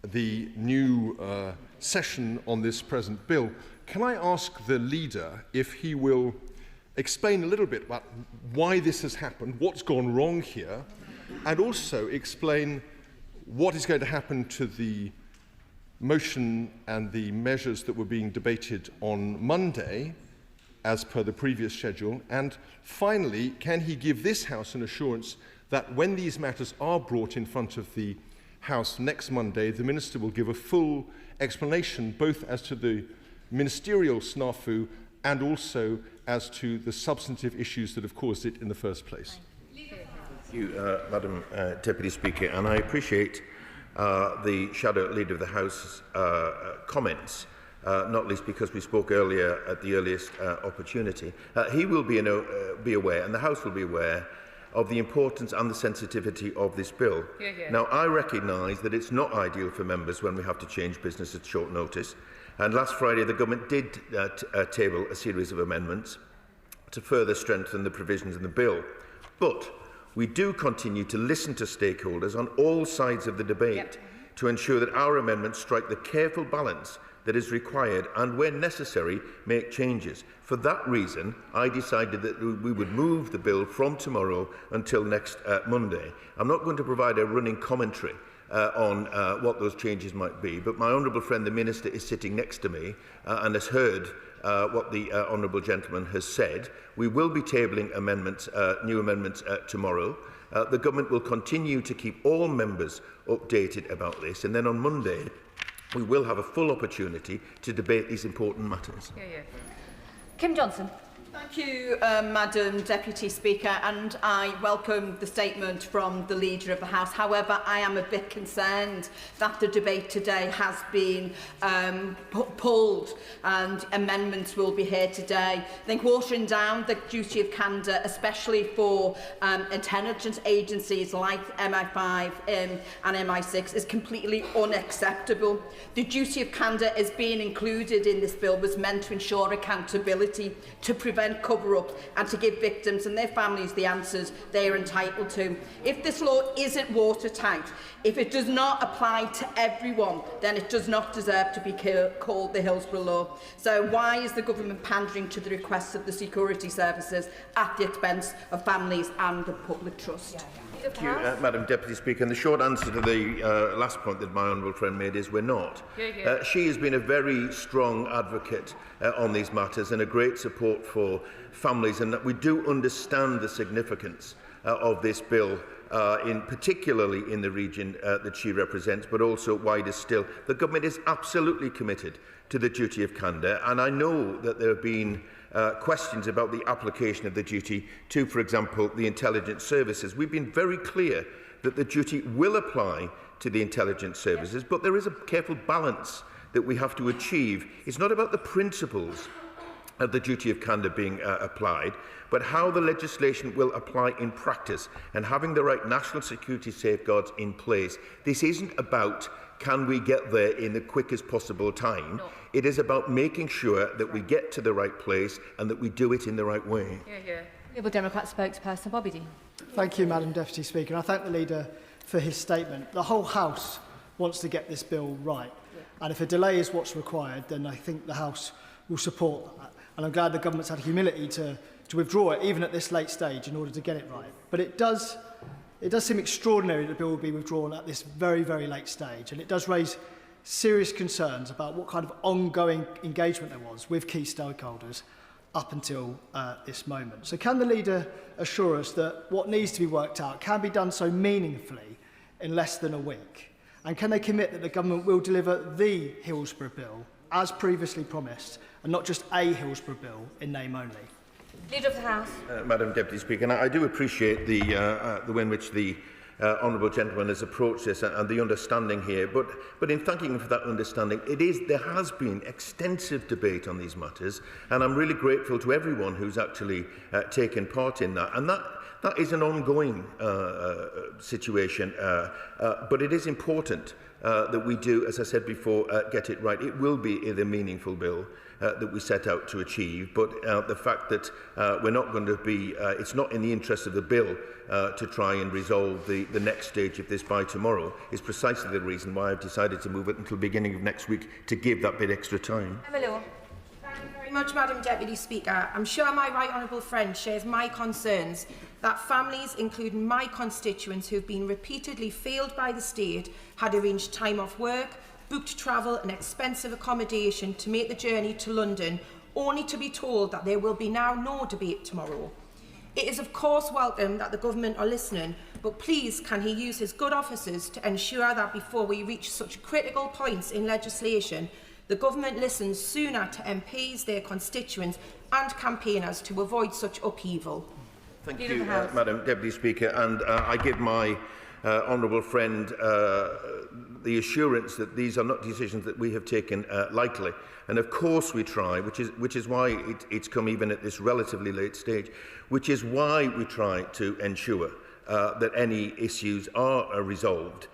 the new session on this present bill. Can I ask the Leader if he will explain a little bit about why this has happened, what's gone wrong here, and also explain what is going to happen to the motion and the measures that were being debated on Monday, as per the previous schedule? And finally, can he give this House an assurance that when these matters are brought in front of the House next Monday, the Minister will give a full explanation both as to the ministerial snafu and also as to the substantive issues that have caused it in the first place? Thank you, Madam Deputy Speaker, and I appreciate the Shadow Leader of the House's comments. Not least because we spoke earlier at the earliest opportunity. He will be aware, and the House will be aware, of the importance and the sensitivity of this bill. Hear, hear. Now, I recognise that it's not ideal for members when we have to change business at short notice, and last Friday the government did table a series of amendments to further strengthen the provisions in the bill. But we do continue to listen to stakeholders on all sides of the debate to ensure that our amendments strike the careful balance that is required and, where necessary, make changes. For that reason, I decided that we would move the bill from tomorrow until next Monday. I'm not going to provide a running commentary on what those changes might be, but my honourable friend, the Minister, is sitting next to me and has heard what the honourable gentleman has said. We will be tabling amendments, new amendments tomorrow. The Government will continue to keep all members updated about this, and then on Monday we will have a full opportunity to debate these important matters. Kim Johnson. Thank you, Madam Deputy Speaker, and I welcome the statement from the Leader of the House. However, I am a bit concerned that the debate today has been pulled and amendments will be here today. I think watering down the duty of candour, especially for intelligence agencies like MI5 and MI6, is completely unacceptable. The duty of candour is being included in this bill was meant to ensure accountability, to prevent cover-up and to give victims and their families the answers they are entitled to. If this law isn't watertight, if it does not apply to everyone, then it does not deserve to be called the Hillsborough Law. So why is the government pandering to the requests of the security services at the expense of families and the public trust? Thank you, Madam Deputy Speaker. And the short answer to the last point that my honourable friend made is we're not. She has been a very strong advocate on these matters and a great support for families, and that we do understand the significance of this bill, particularly in the region that she represents, but also wider still. The Government is absolutely committed to the duty of candour, and I know that there have been questions about the application of the duty to, for example, the intelligence services. We've been very clear that the duty will apply to the intelligence services, but there is a careful balance that we have to achieve. It's not about the principles of the duty of candour being applied, but how the legislation will apply in practice and having the right national security safeguards in place. This isn't about can we get there in the quickest possible time. No. It is about making sure that we get to the right place and that we do it in the right way. Liberal Democrat spokesperson Bobby Dean. Thank you, Madam Deputy Speaker. And I thank the Leader for his statement. The whole House wants to get this bill right. And if a delay is what's required, then I think the House will support that. And I'm glad the Government's had humility to withdraw it, even at this late stage, in order to get it right. But it does seem extraordinary that the bill will be withdrawn at this very, very late stage. And it does raise serious concerns about what kind of ongoing engagement there was with key stakeholders up until this moment. So can the Leader assure us that what needs to be worked out can be done so meaningfully in less than a week? And can they commit that the Government will deliver the Hillsborough Bill, as previously promised, and not just a Hillsborough Bill in name only? Leader of the House. Madam Deputy Speaker, and I do appreciate the way in which the honourable gentleman has approached this and the understanding here. But in thanking him for that understanding, there has been extensive debate on these matters, and I'm really grateful to everyone who's actually taken part in that. And that is an ongoing situation, but it is important that we do, as I said before, get it right. It will be a meaningful bill that we set out to achieve, but the fact that we're not going to be, it's not in the interest of the bill to try and resolve the next stage of this by tomorrow is precisely the reason why I've decided to move it until the beginning of next week to give that bit extra time. Thank you very much, Madam Deputy Speaker. I'm sure my right honourable friend shares my concerns that families, including my constituents who have been repeatedly failed by the state, had arranged time off work, booked travel and expensive accommodation to make the journey to London, only to be told that there will be now no debate tomorrow. It is of course welcome that the Government are listening, but please can he use his good offices to ensure that before we reach such critical points in legislation, the Government listens sooner to MPs, their constituents and campaigners to avoid such upheaval. Thank you, Madam Deputy Speaker, and I give my honourable friend the assurance that these are not decisions that we have taken lightly. And of course we try, which is why it's come even at this relatively late stage, which is why we try to ensure that any issues are resolved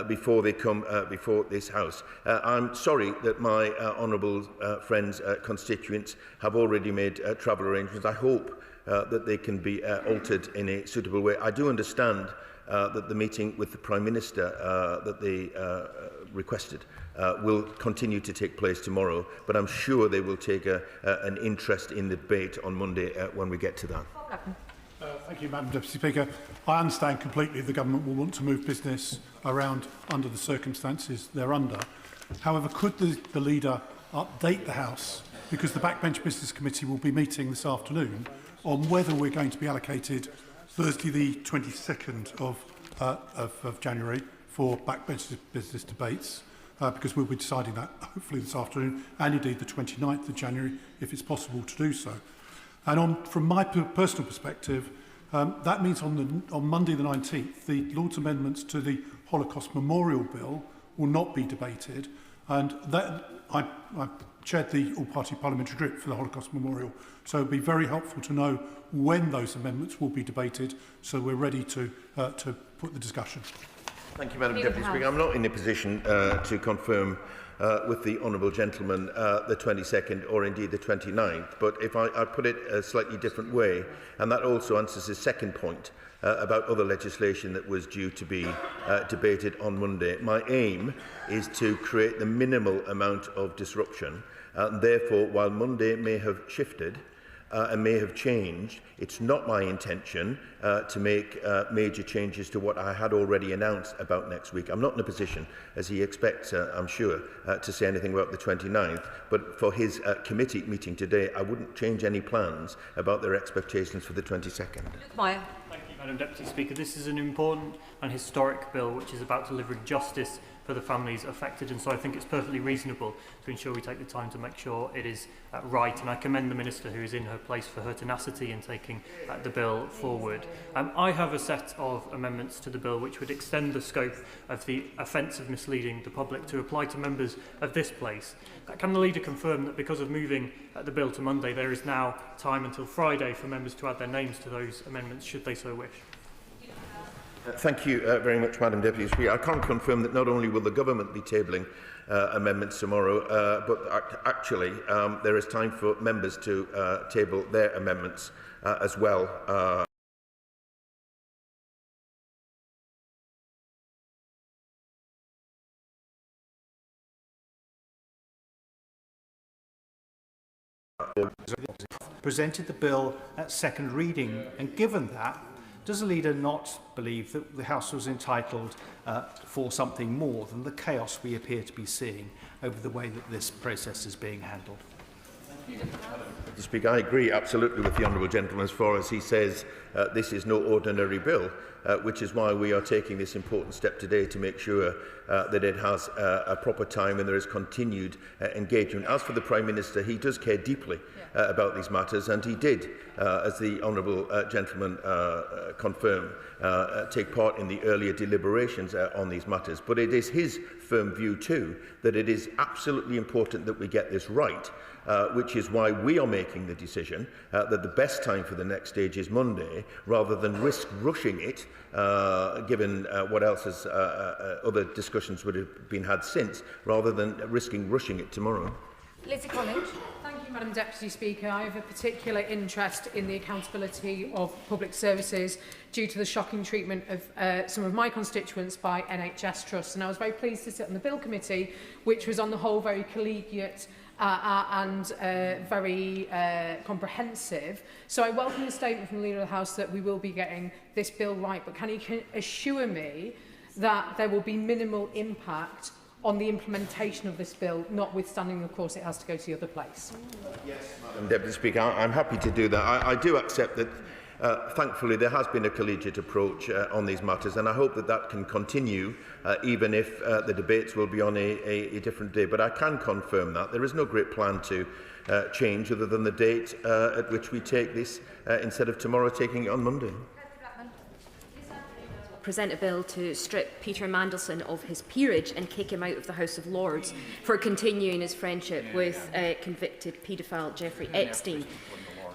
before they come before this House. I'm sorry that my honourable friends' constituents have already made travel arrangements. I hope that they can be altered in a suitable way. I do understand that the meeting with the Prime Minister that the requested will continue to take place tomorrow, but I'm sure they will take an interest in the debate on Monday when we get to that. Thank you, Madam Deputy Speaker. I understand completely the government will want to move business around under the circumstances they're under. However, could the leader update the House, because the Backbench Business Committee will be meeting this afternoon, on whether we're going to be allocated Thursday the 22nd of January for Backbench Business debates, because we'll be deciding that hopefully this afternoon, and indeed the 29th of January, if it's possible to do so. And from my personal perspective, that means on Monday the 19th, the Lord's amendments to the Holocaust Memorial Bill will not be debated. And that I chaired the all-party parliamentary group for the Holocaust Memorial, so it would be very helpful to know when those amendments will be debated, so we're ready to put the discussion. Thank you, Madam Deputy Speaker. I'm not in a position to confirm with the honourable gentleman the 22nd or indeed the 29th, but if I put it a slightly different way, and that also answers his second point about other legislation that was due to be debated on Monday. My aim is to create the minimal amount of disruption, and therefore, while Monday may have shifted and may have changed, it's not my intention to make major changes to what I had already announced about next week. I'm not in a position, as he expects, I'm sure, to say anything about the 29th, but for his committee meeting today, I wouldn't change any plans about their expectations for the 22nd. Maya. Thank you, Madam Deputy Speaker. This is an important and historic bill which is about delivering justice for the families affected, and so I think it's perfectly reasonable to ensure we take the time to make sure it is right, and I commend the Minister who is in her place for her tenacity in taking the bill forward. I have a set of amendments to the bill which would extend the scope of the offence of misleading the public to apply to members of this place. Can the Leader confirm that because of moving the bill to Monday, there is now time until Friday for members to add their names to those amendments should they so wish? Thank you very much, Madam Deputy Speaker. I can confirm that not only will the government be tabling amendments tomorrow, but actually there is time for members to table their amendments as well. Presented the bill at second reading, and given that, does the Leader not believe that the House was entitled for something more than the chaos we appear to be seeing over the way that this process is being handled? Mr. Speaker, I agree absolutely with the honourable gentleman as far as he says this is no ordinary bill, which is why we are taking this important step today to make sure that it has a proper time and there is continued engagement. As for the Prime Minister, he does care deeply about these matters, and he did, as the honourable gentleman confirmed, take part in the earlier deliberations on these matters. But it is his firm view too that it is absolutely important that we get this right, which is why we are making the decision that the best time for the next stage is Monday, rather than risk rushing it, given what else has other discussions would have been had since, rather than risking rushing it tomorrow. Lizzie College. Thank you, Madam Deputy Speaker. I have a particular interest in the accountability of public services due to the shocking treatment of some of my constituents by NHS trusts. And I was very pleased to sit on the Bill Committee, which was on the whole very collegiate and very comprehensive. So I welcome the statement from the Leader of the House that we will be getting this bill right. But can he assure me that there will be minimal impact on the implementation of this bill, notwithstanding, of course, it has to go to the other place? Yes, Madam Deputy Speaker, I'm happy to do that. I do accept that, thankfully, there has been a collegiate approach on these matters, and I hope that that can continue, even if the debates will be on a different day. But I can confirm that there is no great plan to change other than the date at which we take this, instead of tomorrow taking it on Monday. Present a bill to strip Peter Mandelson of his peerage and kick him out of the House of Lords for continuing his friendship with convicted paedophile Jeffrey Epstein.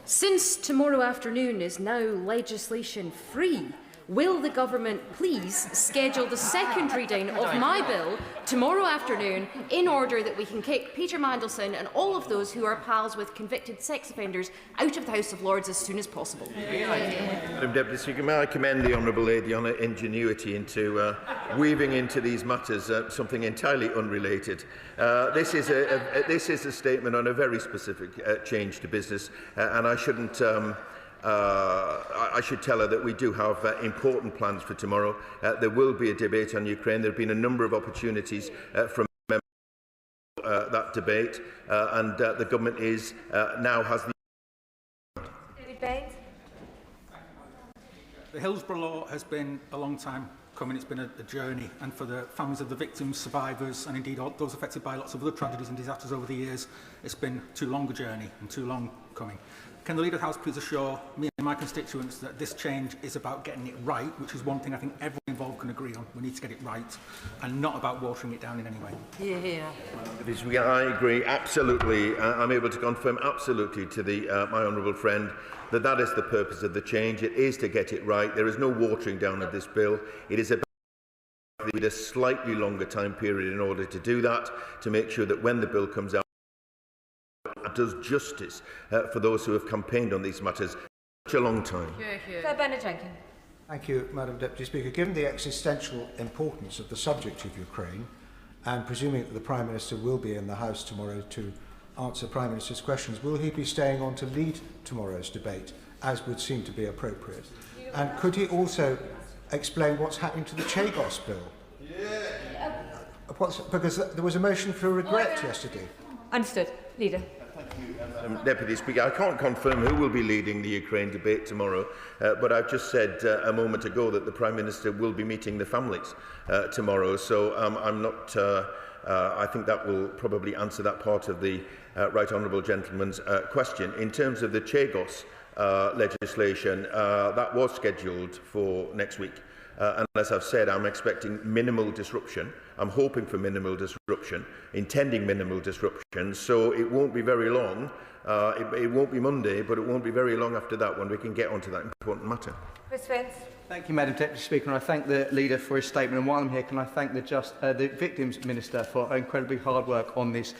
Since tomorrow afternoon is now legislation free, Will the government please schedule the second reading of my bill tomorrow afternoon in order that we can kick Peter Mandelson and all of those who are pals with convicted sex offenders out of the House of Lords as soon as possible? Madam Deputy Speaker, may I commend the Honourable Lady on her ingenuity into weaving into these matters something entirely unrelated. This is a statement on a very specific change to business, and I shouldn't. I should tell her that we do have important plans for tomorrow. There will be a debate on Ukraine. There have been a number of opportunities from that debate, and the government is now has the. The Hillsborough law has been a long time coming. It's been a journey, and for the families of the victims, survivors, and indeed all those affected by lots of other tragedies and disasters over the years, it's been too long a journey and too long coming. Can the Leader of the House please assure me and my constituents that this change is about getting it right, which is one thing I think everyone involved can agree on. We need to get it right, and not about watering it down in any way. Yeah. I agree absolutely. I'm able to confirm absolutely to my honourable friend that that is the purpose of the change. It is to get it right. There is no watering down of this bill. It is about with a slightly longer time period in order to do that, to make sure that when the bill comes out, it does justice for those who have campaigned on these matters such a long time. Sir Bernard Jenkins. Thank you, Madam Deputy Speaker. Given the existential importance of the subject of Ukraine, and presuming that the Prime Minister will be in the House tomorrow to answer Prime Minister's questions, will he be staying on to lead tomorrow's debate, as would seem to be appropriate? And could he also explain what's happening to the Chagos bill? Because there was a motion for regret yesterday. Understood. Leader. Deputy Speaker, I can't confirm who will be leading the Ukraine debate tomorrow, but I've just said a moment ago that the Prime Minister will be meeting the families tomorrow, so I'm not. I think that will probably answer that part of the Right Honourable Gentleman's question. In terms of the Chagos legislation, that was scheduled for next week. And as I've said, I'm expecting minimal disruption. I'm hoping for minimal disruption, intending minimal disruption, so it won't be very long. It won't be Monday, but it won't be very long after that when we can get onto that important matter. Chris Vince. Thank you, Madam Deputy Speaker, and I thank the Leader for his statement. And while I'm here, can I thank the Victims Minister for incredibly hard work on this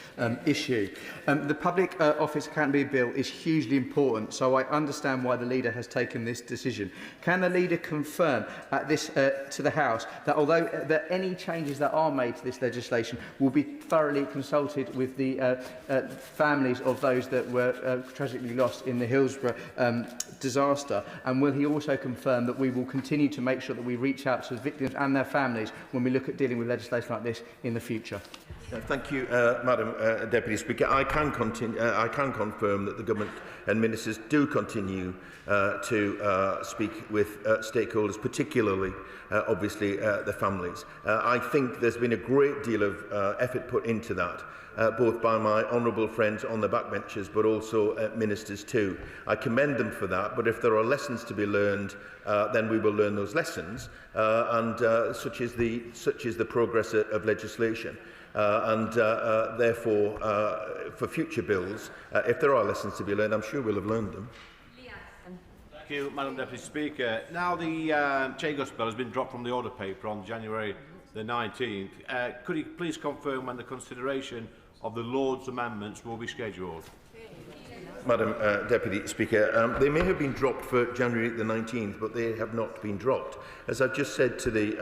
issue. The Public Office Accountability Bill is hugely important, so I understand why the Leader has taken this decision. Can the Leader confirm to the House that although any changes that are made to this legislation will be thoroughly consulted with the families of those that were tragically lost in the Hillsborough disaster, and will he also confirm that we will continue to make sure that we reach out to the victims and their families when we look at dealing with legislation like this in the future? Thank you, Madam Deputy Speaker. I can confirm that the Government and Ministers do continue to speak with stakeholders, particularly, obviously, the families. I think there's been a great deal of effort put into that, both by my honourable friends on the backbenches, but also ministers too. I commend them for that, but if there are lessons to be learned, then we will learn those lessons, and such is the progress of legislation. Therefore, for future bills, if there are lessons to be learned, I'm sure we'll have learned them. Thank you, Madam Deputy Speaker. Now the Chagos bill has been dropped from the order paper on January the 19th. Could you please confirm when the consideration of the Lord's amendments will be scheduled? Madam Deputy Speaker, they may have been dropped for January the 19th, but they have not been dropped. As I've just said to the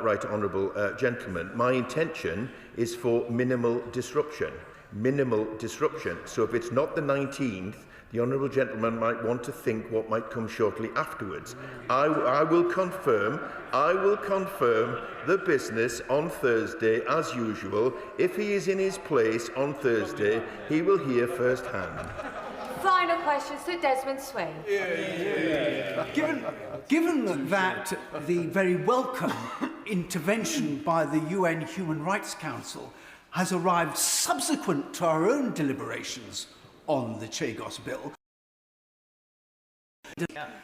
Right Honourable Gentleman, my intention is for minimal disruption. Minimal disruption. So if it's not the 19th, the Honourable Gentleman might want to think what might come shortly afterwards. I will confirm the business on Thursday as usual. If he is in his place on Thursday, he will hear first hand. Final question, Sir Desmond Swain. Given that the very welcome intervention by the UN Human Rights Council has arrived subsequent to our own deliberations on the Chagos bill,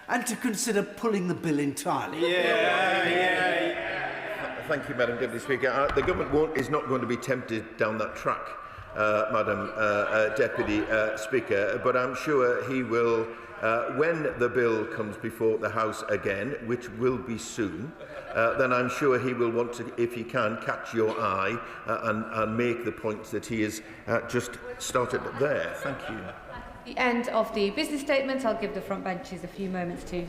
and to consider pulling the bill entirely. Thank you, Madam Deputy Speaker. The Government is not going to be tempted down that track, Madam Deputy Speaker, but I'm sure he will when the bill comes before the House again, which will be soon, then I'm sure he will want to, if he can, catch your eye and make the points that he has just started there. Thank you. The end of the business statements. I'll give the front benches a few moments to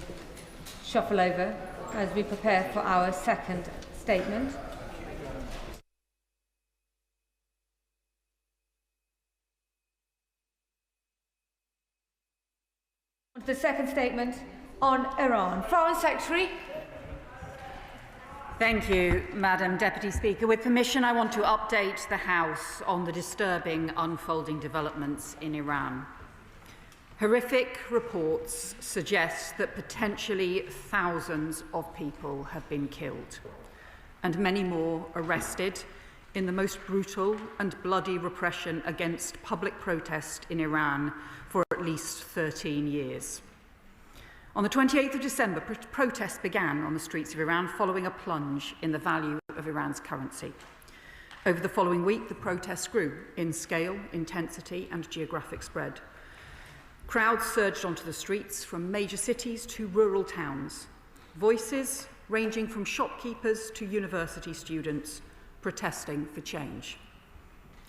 shuffle over as we prepare for our second statement. The second statement on Iran. Foreign Secretary. Thank you, Madam Deputy Speaker. With permission, I want to update the House on the disturbing unfolding developments in Iran. Horrific reports suggest that potentially thousands of people have been killed and many more arrested in the most brutal and bloody repression against public protest in Iran for at least 13 years. On the 28th of December, protests began on the streets of Iran following a plunge in the value of Iran's currency. Over the following week, the protests grew in scale, intensity, and geographic spread. Crowds surged onto the streets from major cities to rural towns. Voices ranging from shopkeepers to university students protesting for change.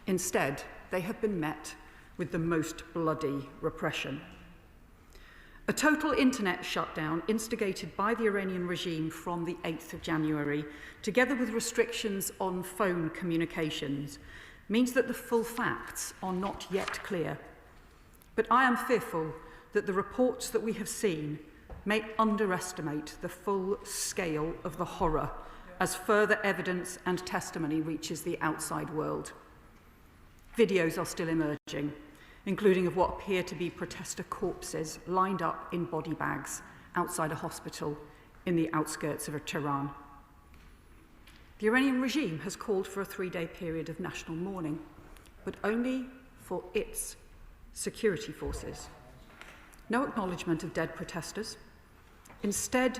Instead, they have been met with the most bloody repression. A total internet shutdown instigated by the Iranian regime from the 8th of January, together with restrictions on phone communications, means that the full facts are not yet clear. But I am fearful that the reports that we have seen may underestimate the full scale of the horror as further evidence and testimony reaches the outside world. Videos are still emerging, including of what appear to be protester corpses lined up in body bags outside a hospital in the outskirts of Tehran. The Iranian regime has called for a 3-day period of national mourning, but only for its security forces. No acknowledgement of dead protesters. Instead,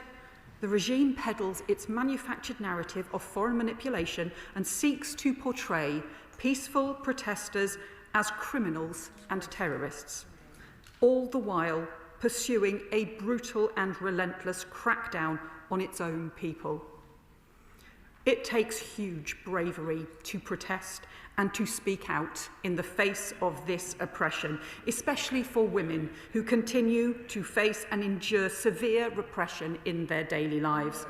the regime peddles its manufactured narrative of foreign manipulation and seeks to portray peaceful protesters as criminals and terrorists, all the while pursuing a brutal and relentless crackdown on its own people. It takes huge bravery to protest and to speak out in the face of this oppression, especially for women who continue to face and endure severe repression in their daily lives.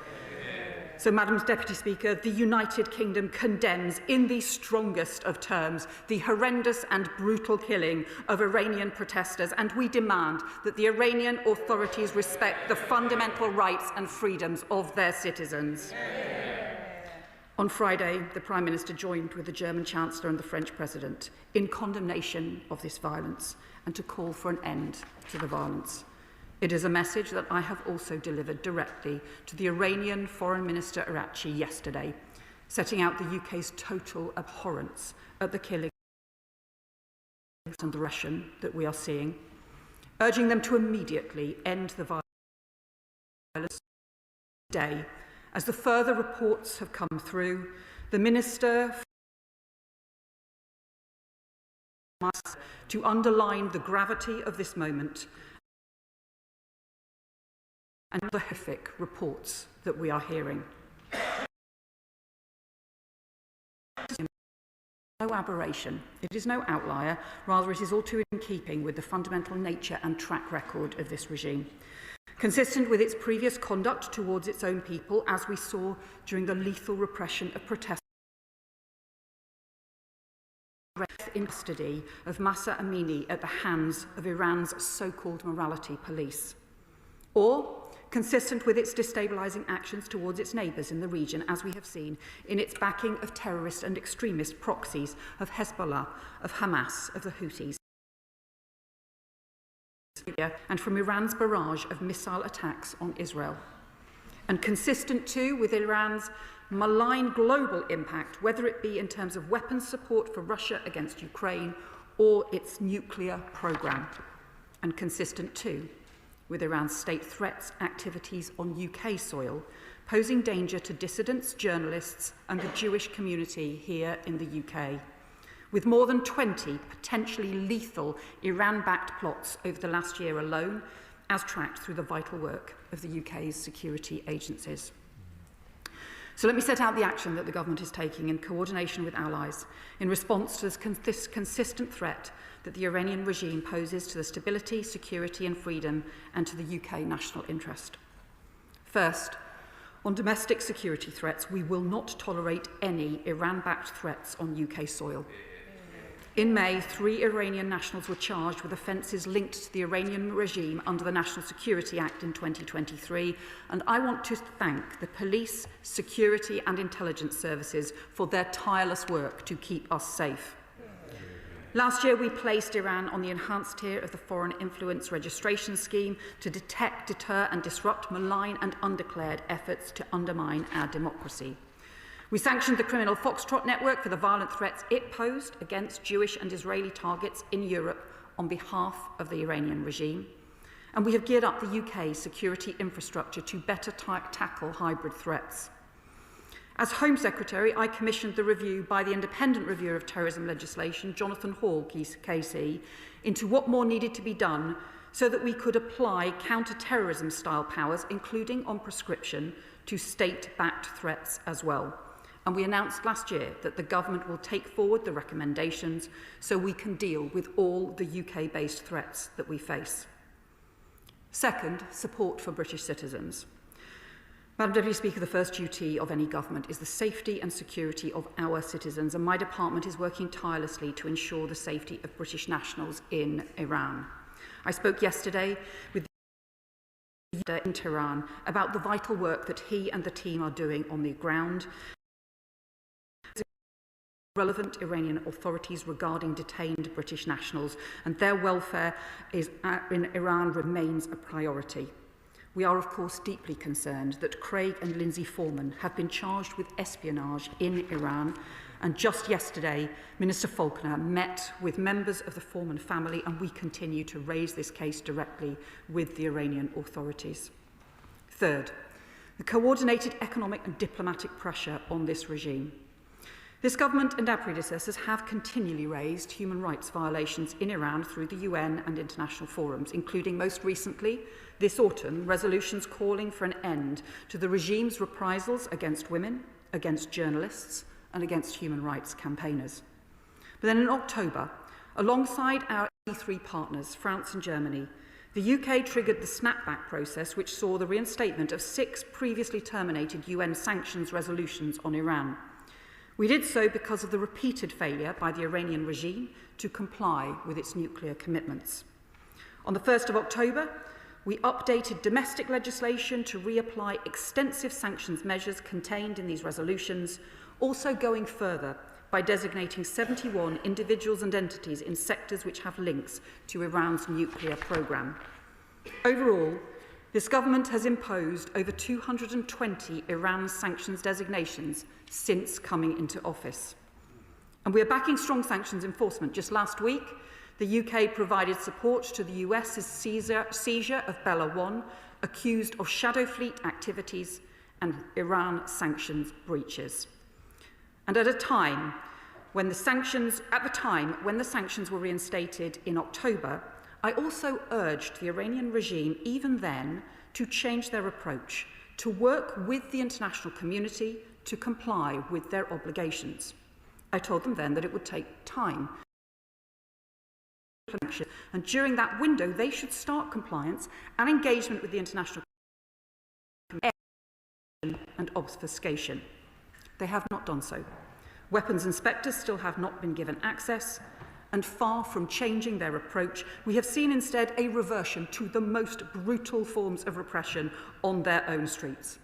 So, Madam Deputy Speaker, the United Kingdom condemns in the strongest of terms the horrendous and brutal killing of Iranian protesters, and we demand that the Iranian authorities respect the fundamental rights and freedoms of their citizens. On Friday, the Prime Minister joined with the German Chancellor and the French President in condemnation of this violence and to call for an end to the violence. It is a message that I have also delivered directly to the Iranian Foreign Minister Araghchi yesterday, setting out the UK's total abhorrence at the killing and the repression that we are seeing, urging them to immediately end the violence today. As the further reports have come through, the Minister to underline the gravity of this moment and the horrific reports that we are hearing. No aberration, it is no outlier, rather it is all too in keeping with the fundamental nature and track record of this regime. Consistent with its previous conduct towards its own people, as we saw during the lethal repression of protesters in custody of Mahsa Amini at the hands of Iran's so-called morality police. Or consistent with its destabilising actions towards its neighbours in the region, as we have seen in its backing of terrorist and extremist proxies of Hezbollah, of Hamas, of the Houthis, and from Iran's barrage of missile attacks on Israel. And consistent too with Iran's malign global impact, whether it be in terms of weapons support for Russia against Ukraine or its nuclear programme. And consistent too with Iran's state threats activities on UK soil, posing danger to dissidents, journalists and the Jewish community here in the UK. With more than 20 potentially lethal Iran-backed plots over the last year alone, as tracked through the vital work of the UK's security agencies. So let me set out the action that the government is taking in coordination with allies in response to this consistent threat that the Iranian regime poses to the stability, security and freedom and to the UK national interest. First, on domestic security threats, we will not tolerate any Iran-backed threats on UK soil. In May, 3 Iranian nationals were charged with offences linked to the Iranian regime under the National Security Act in 2023, and I want to thank the police, security and intelligence services for their tireless work to keep us safe. Last year, we placed Iran on the enhanced tier of the Foreign Influence Registration Scheme to detect, deter and disrupt malign and undeclared efforts to undermine our democracy. We sanctioned the criminal Foxtrot network for the violent threats it posed against Jewish and Israeli targets in Europe on behalf of the Iranian regime. And we have geared up the UK's security infrastructure to better tackle hybrid threats. As Home Secretary, I commissioned the review by the Independent Reviewer of Terrorism Legislation, Jonathan Hall, KC, into what more needed to be done so that we could apply counter-terrorism style powers, including on prescription, to state-backed threats as well. And we announced last year that the government will take forward the recommendations so we can deal with all the UK-based threats that we face. Second, support for British citizens. Madam Deputy Speaker, the first duty of any government is the safety and security of our citizens, and my department is working tirelessly to ensure the safety of British nationals in Iran. I spoke yesterday with the leader in Tehran about the vital work that he and the team are doing on the ground. Relevant Iranian authorities regarding detained British nationals, and their welfare in Iran remains a priority. We are, of course, deeply concerned that Craig and Lindsay Foreman have been charged with espionage in Iran, and just yesterday, Minister Faulkner met with members of the Foreman family, and we continue to raise this case directly with the Iranian authorities. Third, the coordinated economic and diplomatic pressure on this regime. This government and our predecessors have continually raised human rights violations in Iran through the UN and international forums, including most recently, this autumn, resolutions calling for an end to the regime's reprisals against women, against journalists, and against human rights campaigners. But then in October, alongside our E3 partners, France and Germany, the UK triggered the snapback process, which saw the reinstatement of 6 previously terminated UN sanctions resolutions on Iran. We did so because of the repeated failure by the Iranian regime to comply with its nuclear commitments. On the 1st of October, we updated domestic legislation to reapply extensive sanctions measures contained in these resolutions, also going further by designating 71 individuals and entities in sectors which have links to Iran's nuclear programme. Overall, this government has imposed over 220 Iran sanctions designations since coming into office. And we are backing strong sanctions enforcement. Just last week, the UK provided support to the US's seizure of Bella 1, accused of shadow fleet activities and Iran sanctions breaches. And at the time when the sanctions were reinstated in October, I also urged the Iranian regime, even then, to change their approach, to work with the international community to comply with their obligations. I told them then that it would take time, and during that window they should start compliance and engagement with the international community and obfuscation. They have not done so. Weapons inspectors still have not been given access, and far from changing their approach, we have seen instead a reversion to the most brutal forms of repression on their own streets.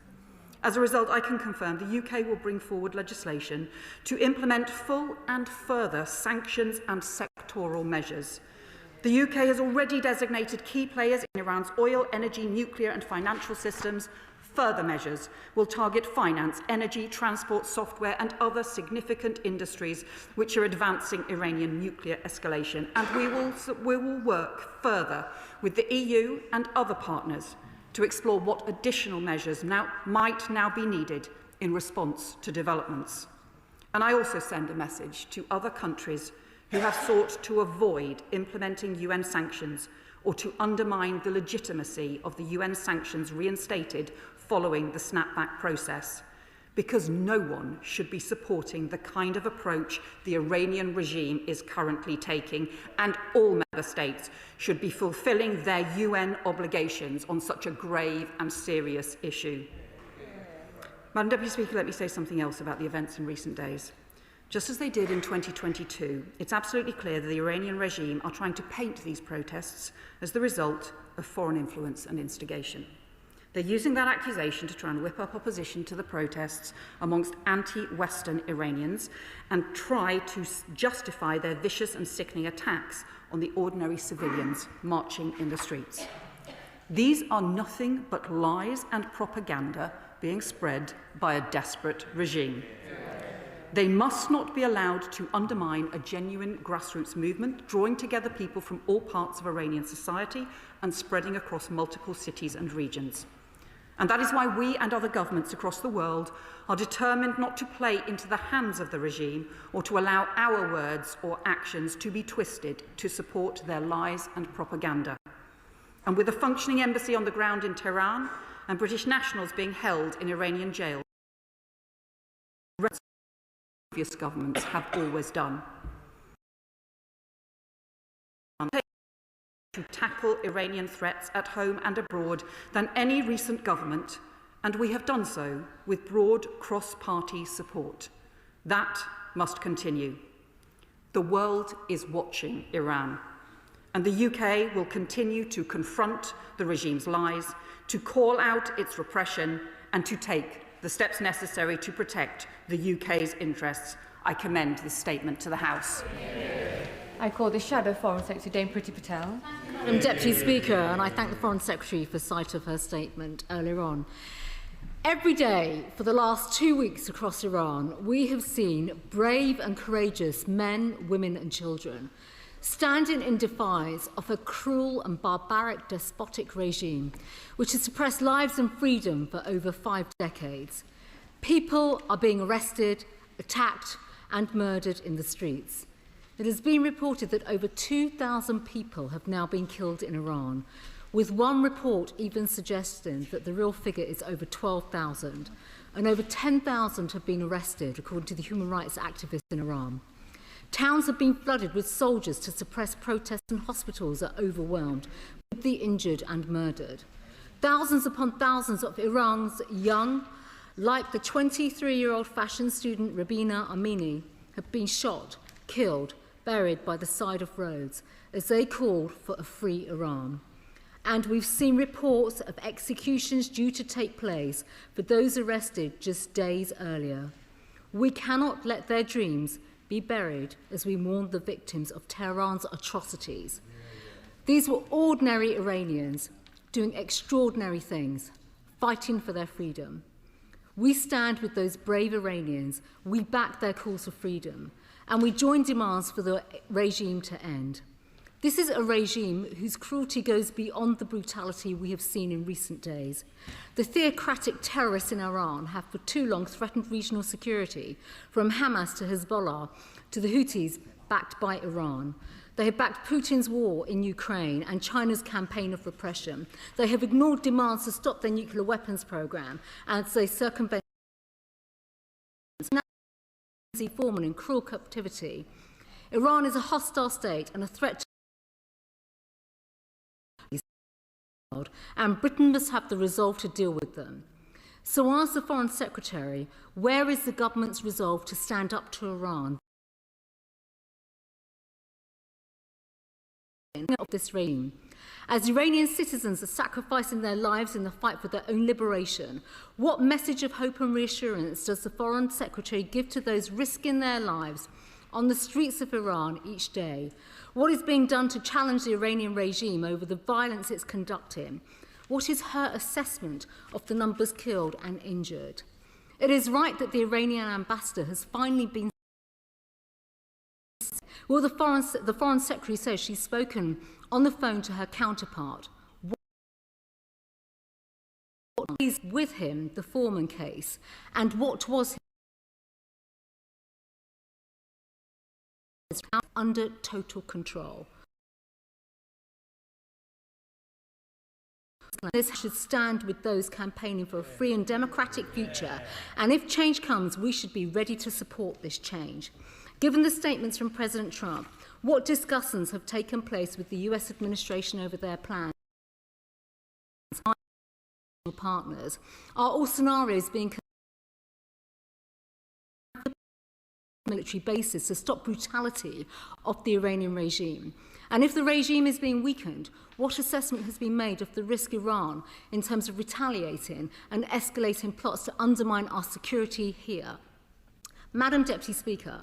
As a result, I can confirm the UK will bring forward legislation to implement full and further sanctions and sectoral measures. The UK has already designated key players in Iran's oil, energy, nuclear and financial systems. Further measures will target finance, energy, transport, software and other significant industries which are advancing Iranian nuclear escalation. And we will work further with the EU and other partners to explore what additional measures might now be needed in response to developments. And I also send a message to other countries who have sought to avoid implementing UN sanctions or to undermine the legitimacy of the UN sanctions reinstated following the snapback process, because no one should be supporting the kind of approach the Iranian regime is currently taking, and all member states should be fulfilling their UN obligations on such a grave and serious issue. Madam Deputy Speaker, let me say something else about the events in recent days. Just as they did in 2022, it's absolutely clear that the Iranian regime are trying to paint these protests as the result of foreign influence and instigation. They're using that accusation to try and whip up opposition to the protests amongst anti-Western Iranians and try to justify their vicious and sickening attacks on the ordinary civilians marching in the streets. These are nothing but lies and propaganda being spread by a desperate regime. They must not be allowed to undermine a genuine grassroots movement, drawing together people from all parts of Iranian society and spreading across multiple cities and regions. And that is why we and other governments across the world are determined not to play into the hands of the regime or to allow our words or actions to be twisted to support their lies and propaganda. And with a functioning embassy on the ground in Tehran and British nationals being held in Iranian jails, previous governments have always done. To tackle Iranian threats at home and abroad than any recent government, and we have done so with broad cross-party support. That must continue. The world is watching Iran, and the UK will continue to confront the regime's lies, to call out its repression, and to take the steps necessary to protect the UK's interests. I commend this statement to the House. I call the Shadow Foreign Secretary, Dame Priti Patel. Madam Deputy Speaker, and I thank the Foreign Secretary for sight of her statement earlier on. Every day for the last 2 weeks across Iran, we have seen brave and courageous men, women and children standing in defiance of a cruel and barbaric despotic regime which has suppressed lives and freedom for over 5 decades. People are being arrested, attacked and murdered in the streets. It has been reported that over 2,000 people have now been killed in Iran, with one report even suggesting that the real figure is over 12,000, and over 10,000 have been arrested, according to the human rights activists in Iran. Towns have been flooded with soldiers to suppress protests, and hospitals are overwhelmed with the injured and murdered. Thousands upon thousands of Iran's young, like the 23-year-old fashion student Rabina Amini, have been shot, killed, buried by the side of roads as they called for a free Iran. And we've seen reports of executions due to take place for those arrested just days earlier. We cannot let their dreams be buried as we mourn the victims of Tehran's atrocities. These were ordinary Iranians doing extraordinary things, fighting for their freedom. We stand with those brave Iranians, we back their calls for freedom, and we join demands for the regime to end. This is a regime whose cruelty goes beyond the brutality we have seen in recent days. The theocratic terrorists in Iran have for too long threatened regional security, from Hamas to Hezbollah to the Houthis backed by Iran. They have backed Putin's war in Ukraine and China's campaign of repression. They have ignored demands to stop their nuclear weapons program and they circumvent formal in cruel captivity. Iran is a hostile state and a threat to the world, and Britain must have the resolve to deal with them. So ask the Foreign Secretary, where is the government's resolve to stand up to Iran of this regime? As Iranian citizens are sacrificing their lives in the fight for their own liberation, what message of hope and reassurance does the Foreign Secretary give to those risking their lives on the streets of Iran each day? What is being done to challenge the Iranian regime over the violence it's conducting? What is her assessment of the numbers killed and injured? It is right that the Iranian ambassador has finally been. Well, the Foreign Secretary says she's spoken on the phone to her counterpart. What is with him, the Foreman case, and what was under total control? This should stand with those campaigning for a free and democratic future, and if change comes, we should be ready to support this change. Given the statements from President Trump, what discussions have taken place with the US administration over their plans? Partners are all scenarios being military bases to stop brutality of the Iranian regime. And if the regime is being weakened, what assessment has been made of the risk Iran in terms of retaliating and escalating plots to undermine our security here? Madam Deputy Speaker,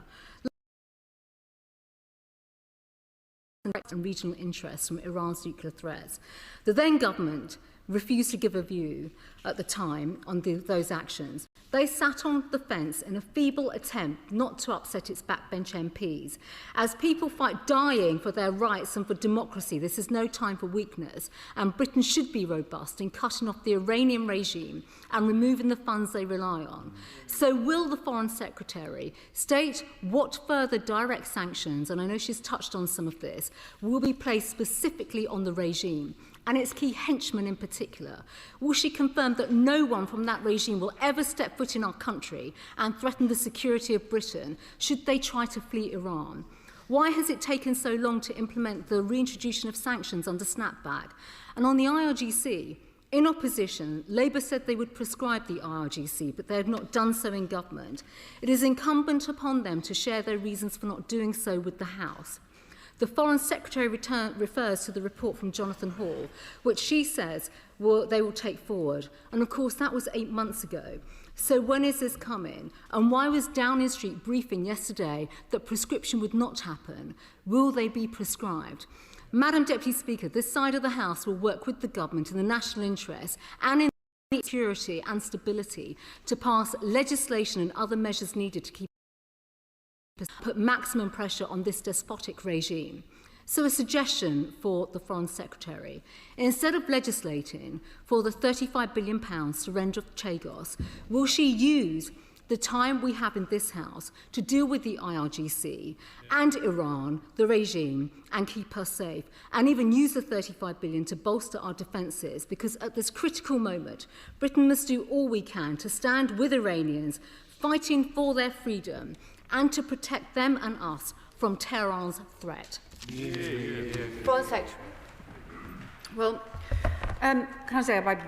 and regional interests from Iran's nuclear threats. The then government refused to give a view at the time on those actions. They sat on the fence in a feeble attempt not to upset its backbench MPs. As people fight dying for their rights and for democracy, this is no time for weakness, and Britain should be robust in cutting off the Iranian regime and removing the funds they rely on. So will the Foreign Secretary state what further direct sanctions, and I know she's touched on some of this, will be placed specifically on the regime and its key henchmen in particular? Will she confirm that no one from that regime will ever step foot in our country and threaten the security of Britain should they try to flee Iran? Why has it taken so long to implement the reintroduction of sanctions under snapback? And on the IRGC, in opposition, Labour said they would prescribe the IRGC, but they have not done so in government. It is incumbent upon them to share their reasons for not doing so with the House. The Foreign Secretary refers to the report from Jonathan Hall, which she says they will take forward. And of course, that was 8 months ago. So when is this coming? And why was Downing Street briefing yesterday that prescription would not happen? Will they be prescribed? Madam Deputy Speaker, this side of the House will work with the government in the national interest and in security and stability to pass legislation and other measures needed to put maximum pressure on this despotic regime. So a suggestion for the Foreign Secretary: instead of legislating for the £35 billion surrender of Chagos, will she use the time we have in this House to deal with the IRGC and Iran, the regime, and keep us safe, and even use the £35 billion to bolster our defences? Because at this critical moment, Britain must do all we can to stand with Iranians fighting for their freedom and to protect them and us from Tehran's threat. Foreign Secretary. Well, can I say I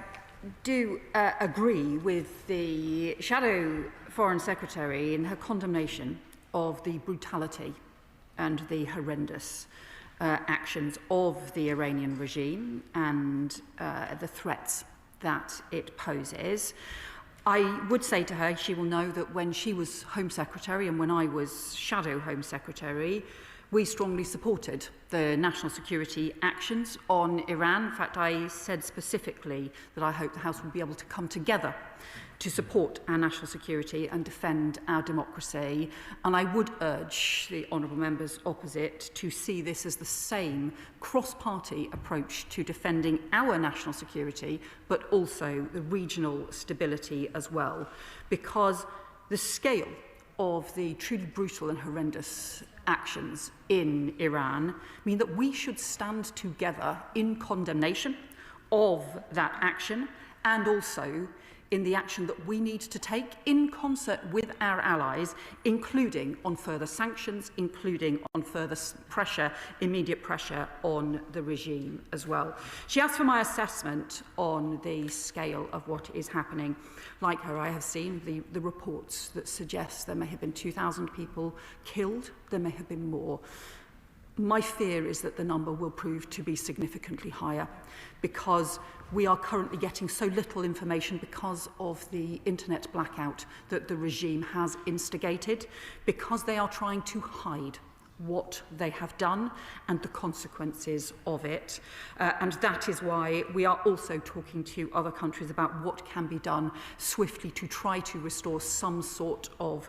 do agree with the Shadow Foreign Secretary in her condemnation of the brutality and the horrendous actions of the Iranian regime and the threats that it poses. I would say to her, she will know that when she was Home Secretary and when I was Shadow Home Secretary, we strongly supported the national security actions on Iran. In fact, I said specifically that I hope the House will be able to come together to support our national security and defend our democracy. And I would urge the honourable members opposite to see this as the same cross-party approach to defending our national security, but also the regional stability as well, because the scale of the truly brutal and horrendous actions in Iran mean that we should stand together in condemnation of that action and also in the action that we need to take in concert with our allies, including on further sanctions, including on further pressure, immediate pressure on the regime as well. She asked for my assessment on the scale of what is happening. Like her, I have seen the reports that suggest there may have been 2,000 people killed, there may have been more. My fear is that the number will prove to be significantly higher because we are currently getting so little information because of the internet blackout that the regime has instigated, because they are trying to hide what they have done and the consequences of it. And that is why we are also talking to other countries about what can be done swiftly to try to restore some sort of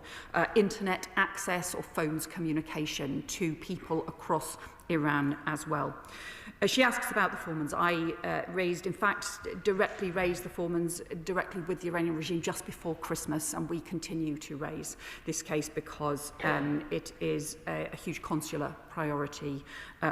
internet access or phones communication to people across Iran as well. She asks about the Formans. I directly raised the Formans directly with the Iranian regime just before Christmas, and we continue to raise this case because it is a huge consular priority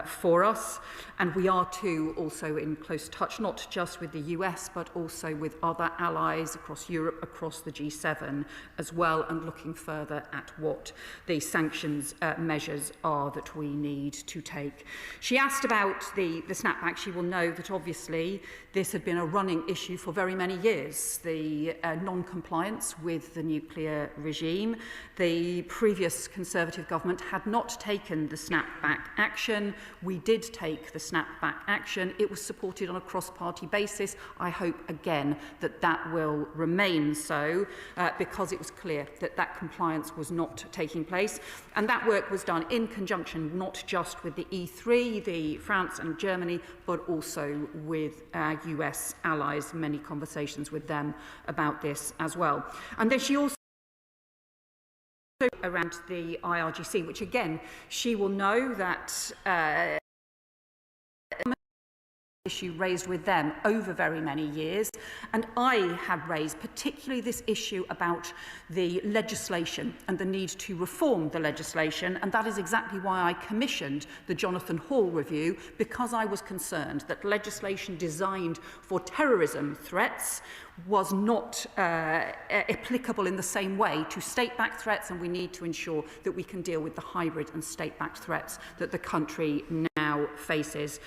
for us. And we are too also in close touch, not just with the US, but also with other allies across Europe, across the G7 as well, and looking further at what the sanctions measures are that we need to take. She asked about the snapback. She will know that obviously this had been a running issue for very many years. The non-compliance with the nuclear regime. The previous Conservative government had not taken the snapback action. We did take the snapback action. It was supported on a cross-party basis. I hope again that that will remain so because it was clear that that compliance was not taking place. And that work was done in conjunction not just with the E3, the France and Germany, but also with our US allies, many conversations with them about this as well. And then she also around the IRGC, which again, she will know that issue raised with them over very many years, and I have raised particularly this issue about the legislation and the need to reform the legislation, and that is exactly why I commissioned the Jonathan Hall review, because I was concerned that legislation designed for terrorism threats was not applicable in the same way to state-backed threats, and we need to ensure that we can deal with the hybrid and state-backed threats that the country now faces.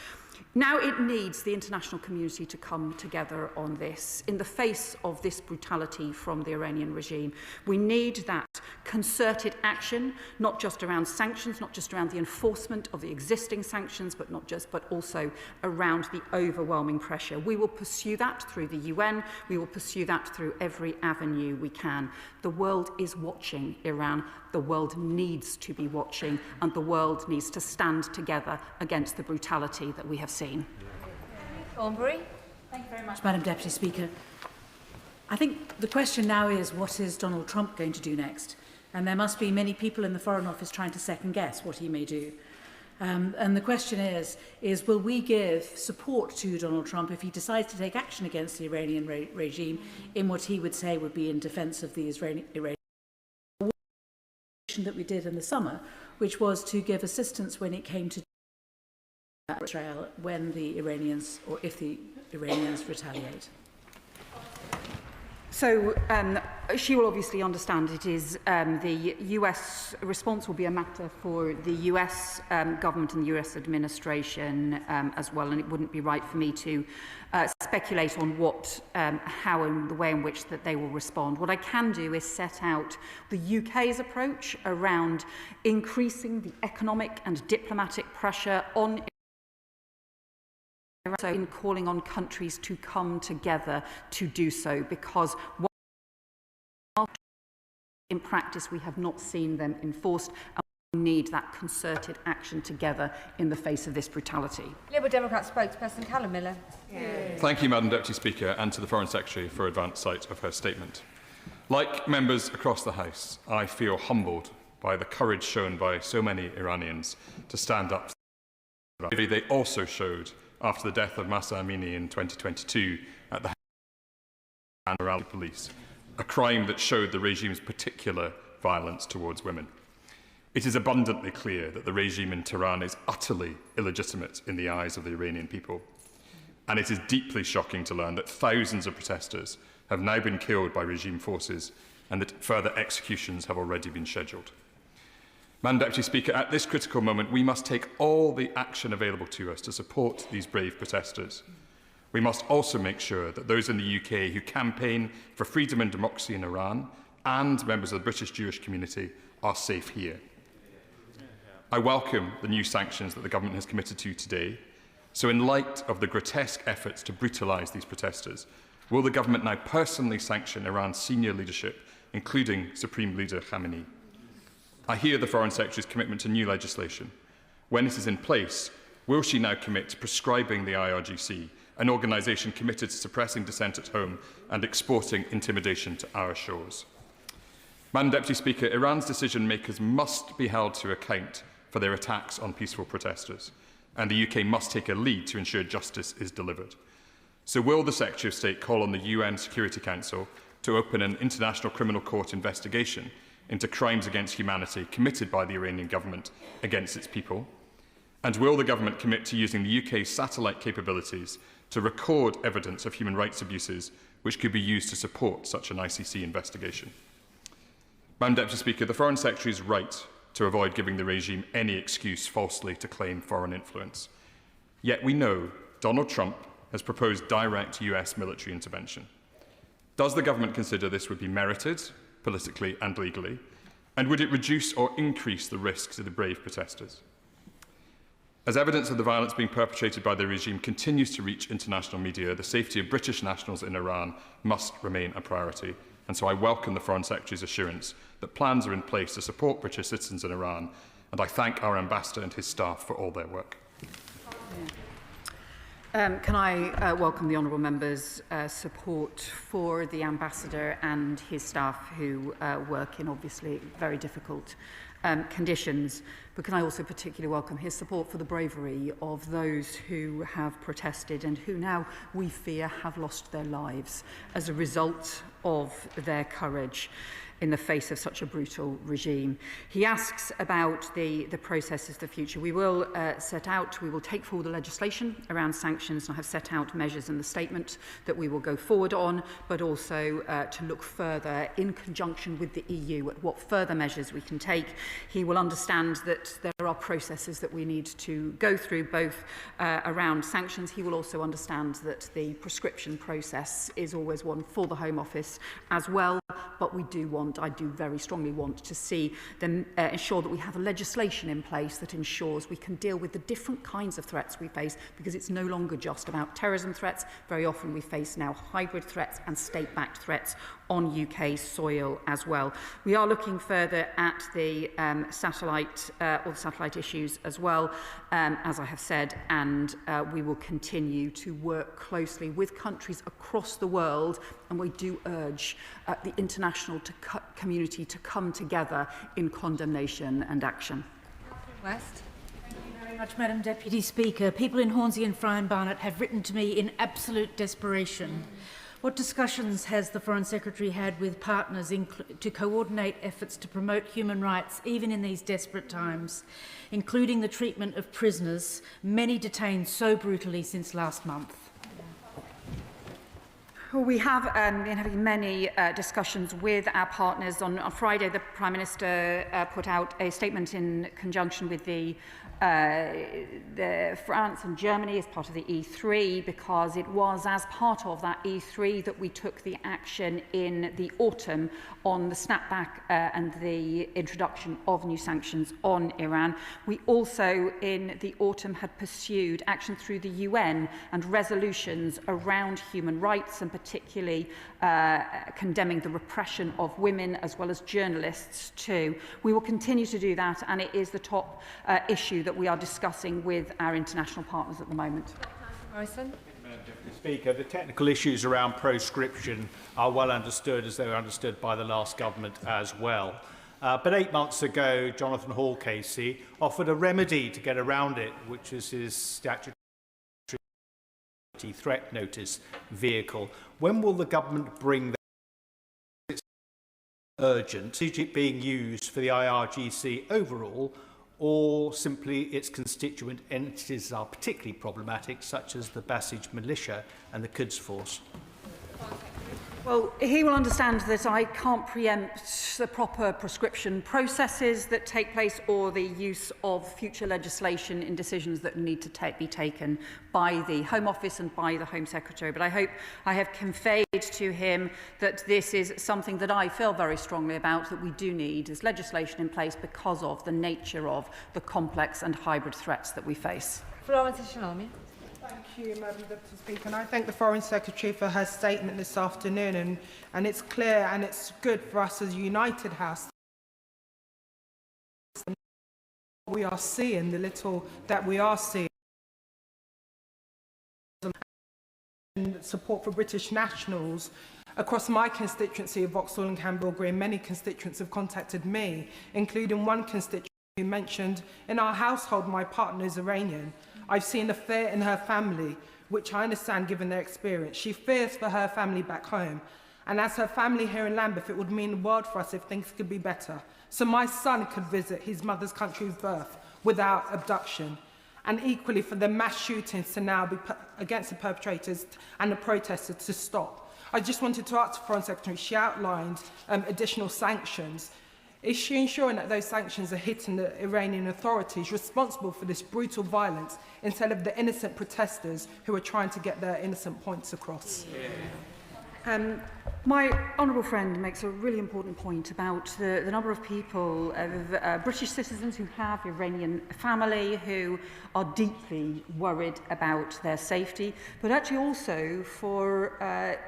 Now it needs the international community to come together on this. In the face of this brutality from the Iranian regime, we need that concerted action, not just around sanctions, not just around the enforcement of the existing sanctions, but also around the overwhelming pressure. We will pursue that through the UN. We will pursue that through every avenue we can. The world is watching Iran. The world needs to be watching, and the world needs to stand together against the brutality that we have seen. Thornbury. Thank you very much, Madam Deputy Speaker. I think the question now is, what is Donald Trump going to do next? And there must be many people in the Foreign Office trying to second guess what he may do. And the question is will we give support to Donald Trump if he decides to take action against the Iranian regime in what he would say would be in defence of the Iranian that we did in the summer, which was to give assistance when it came to Israel when the Iranians, or if the Iranians retaliate. So she will obviously understand it is the US response will be a matter for the US government and the US administration as well, and it wouldn't be right for me to speculate on what, how and the way in which that they will respond. What I can do is set out the UK's approach around increasing the economic and diplomatic pressure on so in calling on countries to come together to do so, because in practice we have not seen them enforced, and we need that concerted action together in the face of this brutality. Liberal Democrat spokesperson Callum Miller. Thank you, Madam Deputy Speaker, and to the Foreign Secretary for advance sight of her statement. Like members across the House, I feel humbled by the courage shown by so many Iranians to stand up. They also showed after the death of Mahsa Amini in 2022 at the hands of police, a crime that showed the regime's particular violence towards women. It is abundantly clear that the regime in Tehran is utterly illegitimate in the eyes of the Iranian people. And it is deeply shocking to learn that thousands of protesters have now been killed by regime forces and that further executions have already been scheduled. Madam Deputy Speaker, at this critical moment, we must take all the action available to us to support these brave protesters. We must also make sure that those in the UK who campaign for freedom and democracy in Iran and members of the British Jewish community are safe here. I welcome the new sanctions that the government has committed to today. So in light of the grotesque efforts to brutalise these protesters, will the government now personally sanction Iran's senior leadership, including Supreme Leader Khamenei? I hear the Foreign Secretary's commitment to new legislation. When it is in place, will she now commit to prescribing the IRGC, an organisation committed to suppressing dissent at home and exporting intimidation to our shores? Madam Deputy Speaker, Iran's decision-makers must be held to account for their attacks on peaceful protesters, and the UK must take a lead to ensure justice is delivered. So will the Secretary of State call on the UN Security Council to open an International Criminal Court investigation into crimes against humanity committed by the Iranian government against its people? And will the government commit to using the UK's satellite capabilities to record evidence of human rights abuses which could be used to support such an ICC investigation? Madam Deputy Speaker, the Foreign Secretary is right to avoid giving the regime any excuse falsely to claim foreign influence. Yet we know Donald Trump has proposed direct US military intervention. Does the government consider this would be merited, politically and legally? And would it reduce or increase the risk to the brave protesters? As evidence of the violence being perpetrated by the regime continues to reach international media, the safety of British nationals in Iran must remain a priority. And so I welcome the Foreign Secretary's assurance that plans are in place to support British citizens in Iran, and I thank our ambassador and his staff for all their work. Can I welcome the honourable member's support for the ambassador and his staff who work in obviously very difficult conditions, but can I also particularly welcome his support for the bravery of those who have protested and who now, we fear, have lost their lives as a result of their courage in the face of such a brutal regime. He asks about the processes of the future. We will we will take forward the legislation around sanctions, and I have set out measures in the statement that we will go forward on, but also to look further in conjunction with the EU at what further measures we can take. He will understand that there are processes that we need to go through, both around sanctions. He will also understand that the prescription process is always one for the Home Office as well, but I do very strongly want to see them ensure that we have a legislation in place that ensures we can deal with the different kinds of threats we face, because it's no longer just about terrorism threats. Very often we face now hybrid threats and state-backed threats on UK soil as well. We are looking further at the satellite issues as well, as I have said, and we will continue to work closely with countries across the world, and we do urge the international community to come together in condemnation and action. West. Thank you very much, Madam Deputy Speaker. People in Hornsey and Fry and Barnet have written to me in absolute desperation. What discussions has the Foreign Secretary had with partners to coordinate efforts to promote human rights, even in these desperate times, including the treatment of prisoners, many detained so brutally since last month? Well, we have been having many discussions with our partners. On Friday, the Prime Minister put out a statement in conjunction with the France and Germany as part of the E3, because it was as part of that E3 that we took the action in the autumn on the snapback and the introduction of new sanctions on Iran. We also, in the autumn, had pursued action through the UN and resolutions around human rights, and particularly condemning the repression of women as well as journalists too. We will continue to do that, and it is the top issue that we are discussing with our international partners at the moment. Morrison. Madam Deputy Speaker, the technical issues around proscription are well understood, as they were understood by the last government as well. But 8 months ago, Jonathan Hall Casey offered a remedy to get around it, which is his statutory threat notice vehicle. When will the government bring that? It's urgent. Is it being used for the IRGC overall, or simply its constituent entities are particularly problematic, such as the Basij militia and the Quds Force? Well, he will understand that I can't preempt the proper prescription processes that take place or the use of future legislation in decisions that need to be taken by the Home Office and by the Home Secretary. But I hope I have conveyed to him that this is something that I feel very strongly about, that we do need is legislation in place because of the nature of the complex and hybrid threats that we face. Florence Shalami. Thank you, Madam Deputy Speaker, and I thank the Foreign Secretary for her statement this afternoon, and it's clear and it's good for us as a united house. We are seeing the little that we are seeing, and support for British nationals. Across my constituency of Vauxhall and Campbell Green, many constituents have contacted me, including one constituent who mentioned, in our household, my partner is Iranian. I've seen a fear in her family, which I understand given their experience. She fears for her family back home. And as her family here in Lambeth, it would mean the world for us if things could be better. So my son could visit his mother's country of birth without abduction. and equally for the mass shootings to now be against the perpetrators and the protesters to stop. I just wanted to ask the Foreign Secretary, she outlined additional sanctions. Is she ensuring that those sanctions are hitting the Iranian authorities responsible for this brutal violence instead of the innocent protesters who are trying to get their innocent points across? My honourable friend makes a really important point about the number of people, British citizens who have Iranian family, who are deeply worried about their safety, but actually also for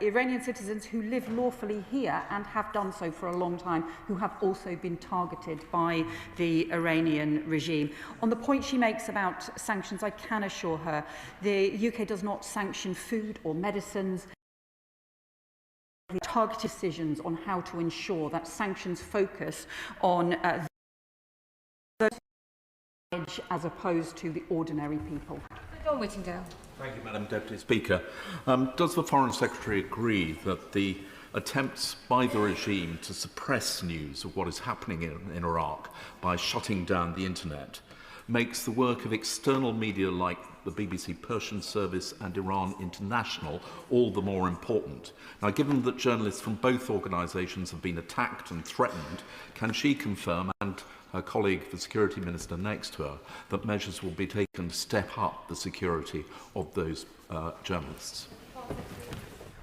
Iranian citizens who live lawfully here and have done so for a long time, who have also been targeted by the Iranian regime. On the point she makes about sanctions, I can assure her the UK does not sanction food or medicines. Targeted decisions on how to ensure that sanctions focus on those as opposed to the ordinary people. John Whittingdale. Thank you, Madam Deputy Speaker. Does the Foreign Secretary agree that the attempts by the regime to suppress news of what is happening in Iraq by shutting down the internet makes the work of external media like the BBC Persian Service and Iran International all the more important? Now, given that journalists from both organisations have been attacked and threatened, can she confirm, and her colleague, the Security Minister next to her, that measures will be taken to step up the security of those journalists?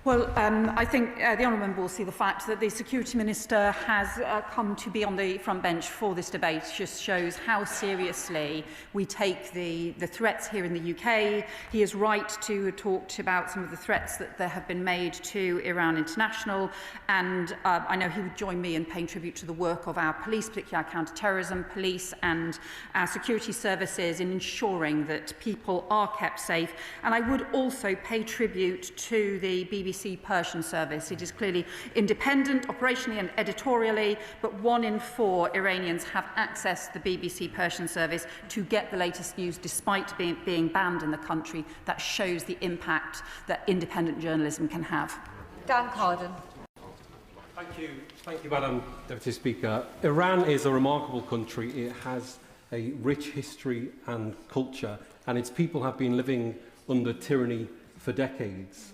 Well, I think the honourable member will see the fact that the Security Minister has come to be on the front bench for this debate just shows how seriously we take the threats here in the UK. He is right to have talked about some of the threats that there have been made to Iran International, and I know he would join me in paying tribute to the work of our police, particularly our counter-terrorism police and our security services in ensuring that people are kept safe. And I would also pay tribute to the BBC Persian Service. It is clearly independent, operationally and editorially, but 1 in 4 Iranians have accessed the BBC Persian Service to get the latest news despite being banned in the country. That shows the impact that independent journalism can have. Dan Carden. Thank you, Madam Deputy Speaker. Iran is a remarkable country. It has a rich history and culture, and its people have been living under tyranny for decades.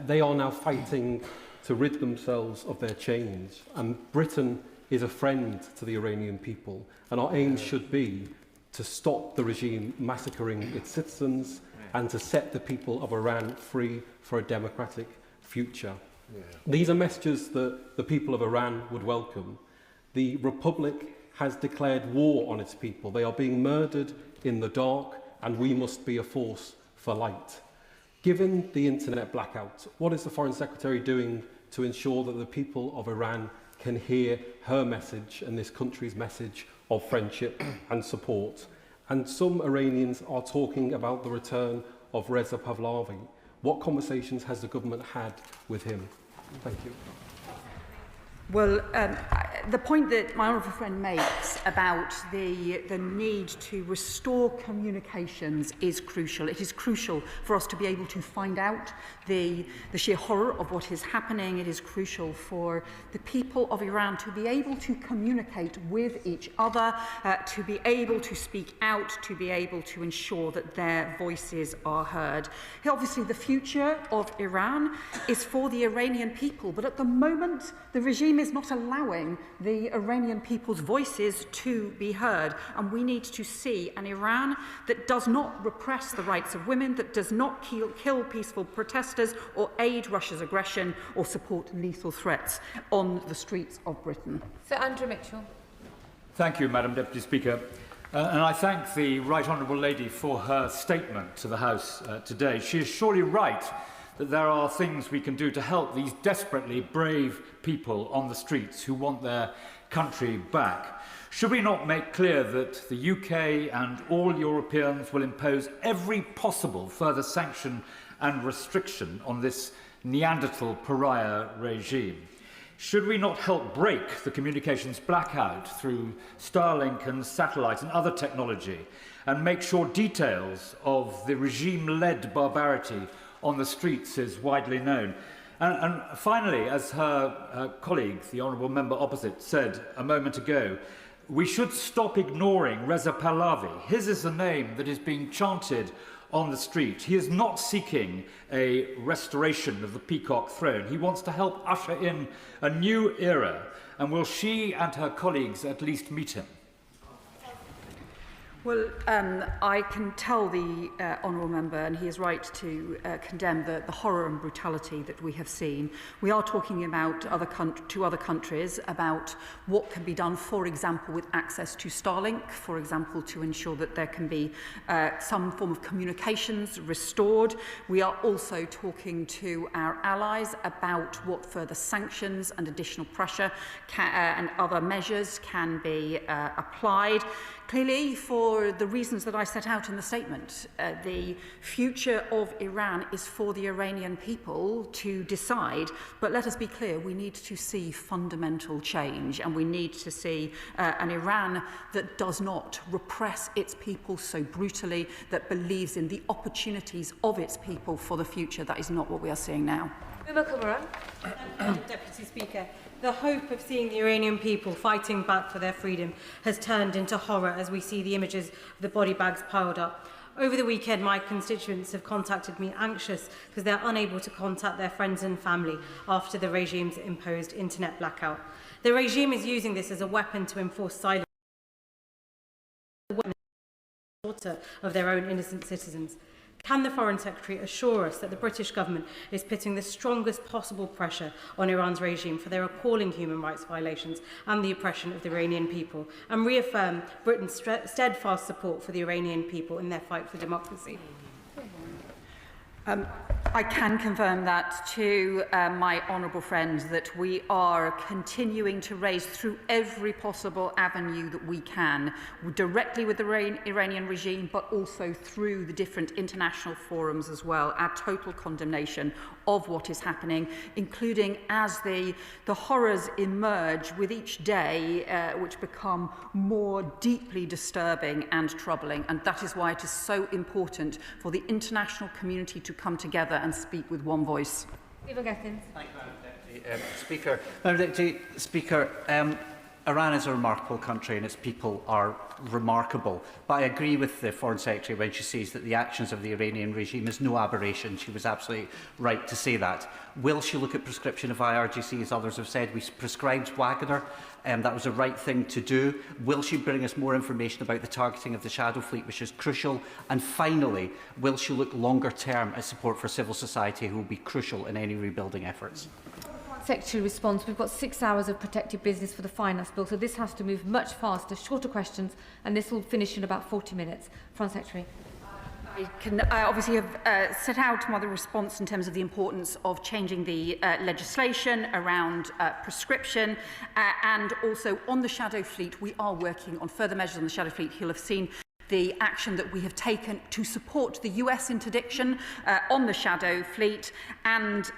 They are now fighting to rid themselves of their chains, and Britain is a friend to the Iranian people, and our aim should be to stop the regime massacring its citizens and to set the people of Iran free for a democratic future. These are messages that the people of Iran would welcome. The Republic has declared war on its people. They are being murdered in the dark, and we must be a force for light. Given the internet blackout, what is the Foreign Secretary doing to ensure that the people of Iran can hear her message and this country's message of friendship and support? And some Iranians are talking about the return of Reza Pahlavi. What conversations has the government had with him? Thank you. Well, the point that my honourable friend makes about the need to restore communications is crucial. It is crucial for us to be able to find out the sheer horror of what is happening. It is crucial for the people of Iran to be able to communicate with each other, to be able to speak out, to be able to ensure that their voices are heard. Obviously, the future of Iran is for the Iranian people, but at the moment, the regime is not allowing the Iranian people's voices to be heard, and we need to see an Iran that does not repress the rights of women, that does not kill peaceful protesters or aid Russia's aggression or support lethal threats on the streets of Britain. Sir Andrew Mitchell. Thank you, Madam Deputy Speaker. And I thank the Right Honourable Lady for her statement to the House today. She is surely right that there are things we can do to help these desperately brave people on the streets who want their country back. Should we not make clear that the UK and all Europeans will impose every possible further sanction and restriction on this Neanderthal pariah regime? Should we not help break the communications blackout through Starlink and satellite and other technology and make sure details of the regime-led barbarity on the streets is widely known? And finally, as her colleague, the honourable member opposite, said a moment ago, we should stop ignoring Reza Pahlavi. His is the name that is being chanted on the street. He is not seeking a restoration of the peacock throne. He wants to help usher in a new era. And will she and her colleagues at least meet him? Well, I can tell the honourable member, and he is right to condemn the horror and brutality that we have seen. We are talking about other countries about what can be done, for example, with access to Starlink, for example, to ensure that there can be some form of communications restored. We are also talking to our allies about what further sanctions and additional pressure and other measures can be applied. Clearly, for the reasons that I set out in the statement, the future of Iran is for the Iranian people to decide. But let us be clear, we need to see fundamental change, and we need to see an Iran that does not repress its people so brutally, that believes in the opportunities of its people for the future. That is not what we are seeing now. Deputy Speaker, the hope of seeing the Iranian people fighting back for their freedom has turned into horror as we see the images of the body bags piled up. Over the weekend, my constituents have contacted me anxious because they're unable to contact their friends and family after the regime's imposed internet blackout. The regime is using this as a weapon to enforce silence of their own innocent citizens. Can the Foreign Secretary assure us that the British government is putting the strongest possible pressure on Iran's regime for their appalling human rights violations and the oppression of the Iranian people, and reaffirm Britain's steadfast support for the Iranian people in their fight for democracy? I can confirm that to my honourable friend, that we are continuing to raise through every possible avenue that we can, directly with the Iranian regime, but also through the different international forums as well, our total condemnation of what is happening, including as the horrors emerge with each day, which become more deeply disturbing and troubling. And that is why it is so important for the international community to come together and speak with one voice. Thank you, Madam Deputy Speaker. Madam Deputy Speaker, Iran is a remarkable country and its people are remarkable. But I agree with the Foreign Secretary when she says that the actions of the Iranian regime is no aberration. She was absolutely right to say that. Will she look at prescription of IRGC, as others have said? We prescribed Wagner. That was the right thing to do. Will she bring us more information about the targeting of the shadow fleet, which is crucial? And finally, will she look longer term at support for civil society, who will be crucial in any rebuilding efforts? Secretary response. We've got 6 hours of protected business for the finance bill, so this has to move much faster, shorter questions, and this will finish in about 40 minutes. Foreign Secretary. I can obviously have set out my response in terms of the importance of changing the legislation around prescription, and also on the shadow fleet. We are working on further measures on the shadow fleet. You'll have seen the action that we have taken to support the US interdiction on the shadow fleet, and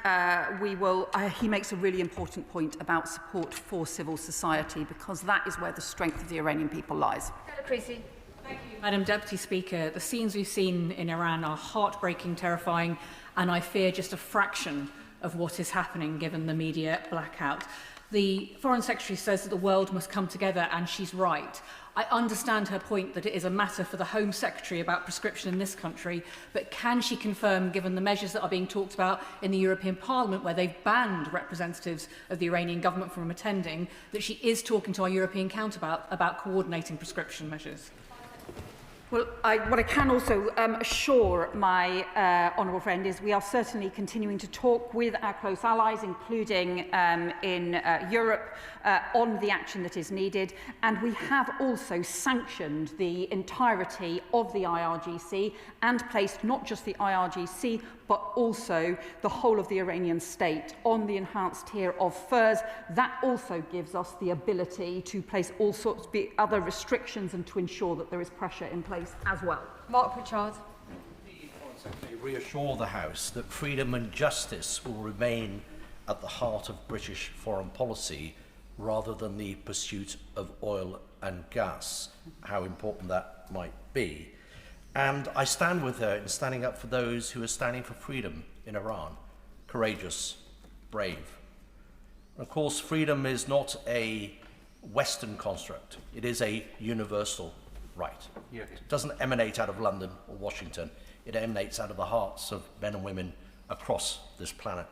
we will, he makes a really important point about support for civil society, because that is where the strength of the Iranian people lies. Thank you. Madam Deputy Speaker, the scenes we've seen in Iran are heartbreaking, terrifying, and I fear just a fraction of what is happening given the media blackout. The Foreign Secretary says that the world must come together, and she's right. I understand her point that it is a matter for the Home Secretary about prescription in this country, but can she confirm, given the measures that are being talked about in the European Parliament, where they've banned representatives of the Iranian government from attending, that she is talking to our European counterpart about coordinating prescription measures? Well, what I can also assure my honourable friend is we are certainly continuing to talk with our close allies, including in Europe, on the action that is needed. And we have also sanctioned the entirety of the IRGC and placed not just the IRGC, but also the whole of the Iranian state on the enhanced tier of FIRS. That also gives us the ability to place all sorts of other restrictions and to ensure that there is pressure in place as well. Mark Pritchard. Reassure the House that freedom and justice will remain at the heart of British foreign policy rather than the pursuit of oil and gas, how important that might be. And I stand with her in standing up for those who are standing for freedom in Iran. Courageous, brave. And of course, freedom is not a Western construct. It is a universal right. Yeah. It doesn't emanate out of London or Washington. It emanates out of the hearts of men and women across this planet.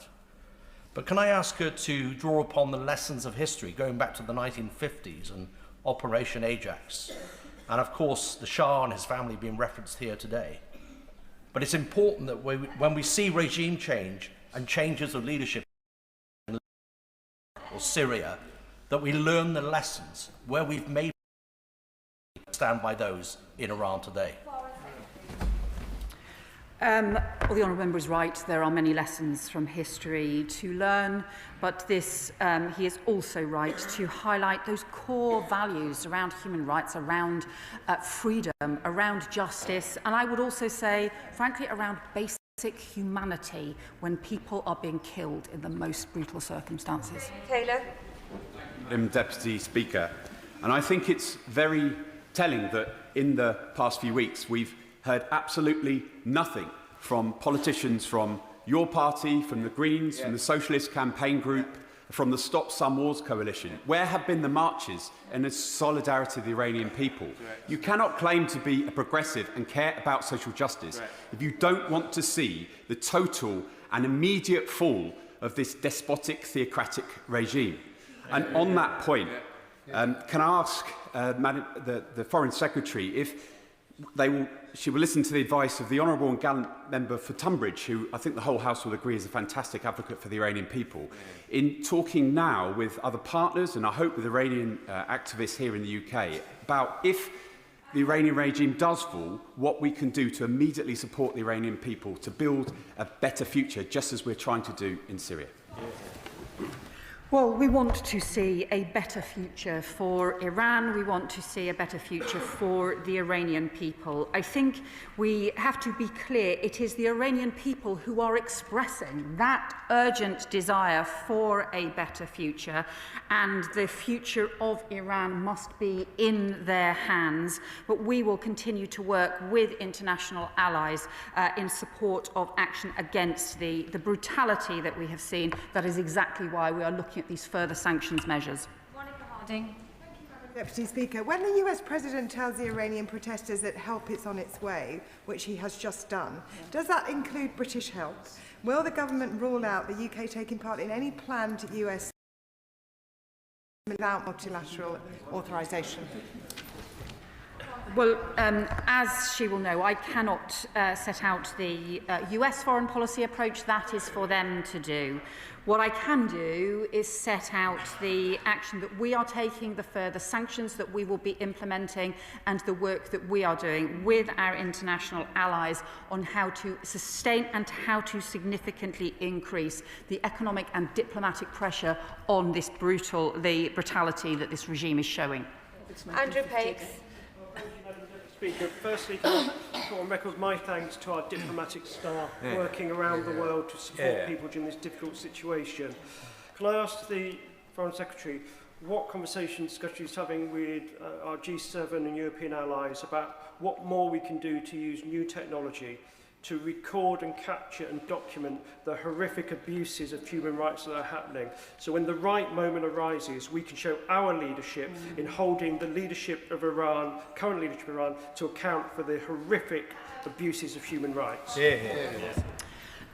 But can I ask her to draw upon the lessons of history going back to the 1950s and Operation Ajax, and of course the Shah and his family being referenced here today. But it's important that when we see regime change and changes of leadership in or Syria, that we learn the lessons where we've made stand by those in Iran today. Well, the honourable member is right. There are many lessons from history to learn, but he is also right to highlight those core values around human rights, around freedom, around justice, and I would also say, frankly, around basic humanity when people are being killed in the most brutal circumstances. Taylor. Madam Deputy Speaker, and I think it's very telling that in the past few weeks we've heard absolutely nothing from politicians from your party, from the Greens, from the Socialist Campaign Group, from the Stop Some Wars coalition. Where have been the marches and the solidarity of the Iranian people? You cannot claim to be a progressive and care about social justice if you don't want to see the total and immediate fall of this despotic, theocratic regime. And on that point, can I ask the Foreign Secretary if she will listen to the advice of the honourable and gallant member for Tunbridge, who I think the whole House will agree is a fantastic advocate for the Iranian people, in talking now with other partners, and I hope with Iranian activists here in the UK, about if the Iranian regime does fall, what we can do to immediately support the Iranian people to build a better future, just as we're trying to do in Syria. Well, we want to see a better future for Iran. We want to see a better future for the Iranian people. I think we have to be clear. It is the Iranian people who are expressing that urgent desire for a better future, and the future of Iran must be in their hands. But we will continue to work with international allies in support of action against the brutality that we have seen. That is exactly why we are looking at these further sanctions measures. Deputy Speaker, when the US President tells the Iranian protesters that help is on its way, which he has just done, does that include British help? Will the government rule out the UK taking part in any planned US without multilateral authorisation? Well, as she will know, I cannot set out the US foreign policy approach. That is for them to do. What I can do is set out the action that we are taking, the further sanctions that we will be implementing, and the work that we are doing with our international allies on how to sustain and how to significantly increase the economic and diplomatic pressure on this brutality that this regime is showing. Andrew Pakes. Speaker, firstly, can I put on record my thanks to our diplomatic staff working around the world to support people during this difficult situation. Can I ask the Foreign Secretary what conversations Secretary is having with our G7 and European allies about what more we can do to use new technology to record and capture and document the horrific abuses of human rights that are happening. So when the right moment arises, we can show our leadership in holding the leadership of Iran, current leadership of Iran, to account for the horrific abuses of human rights.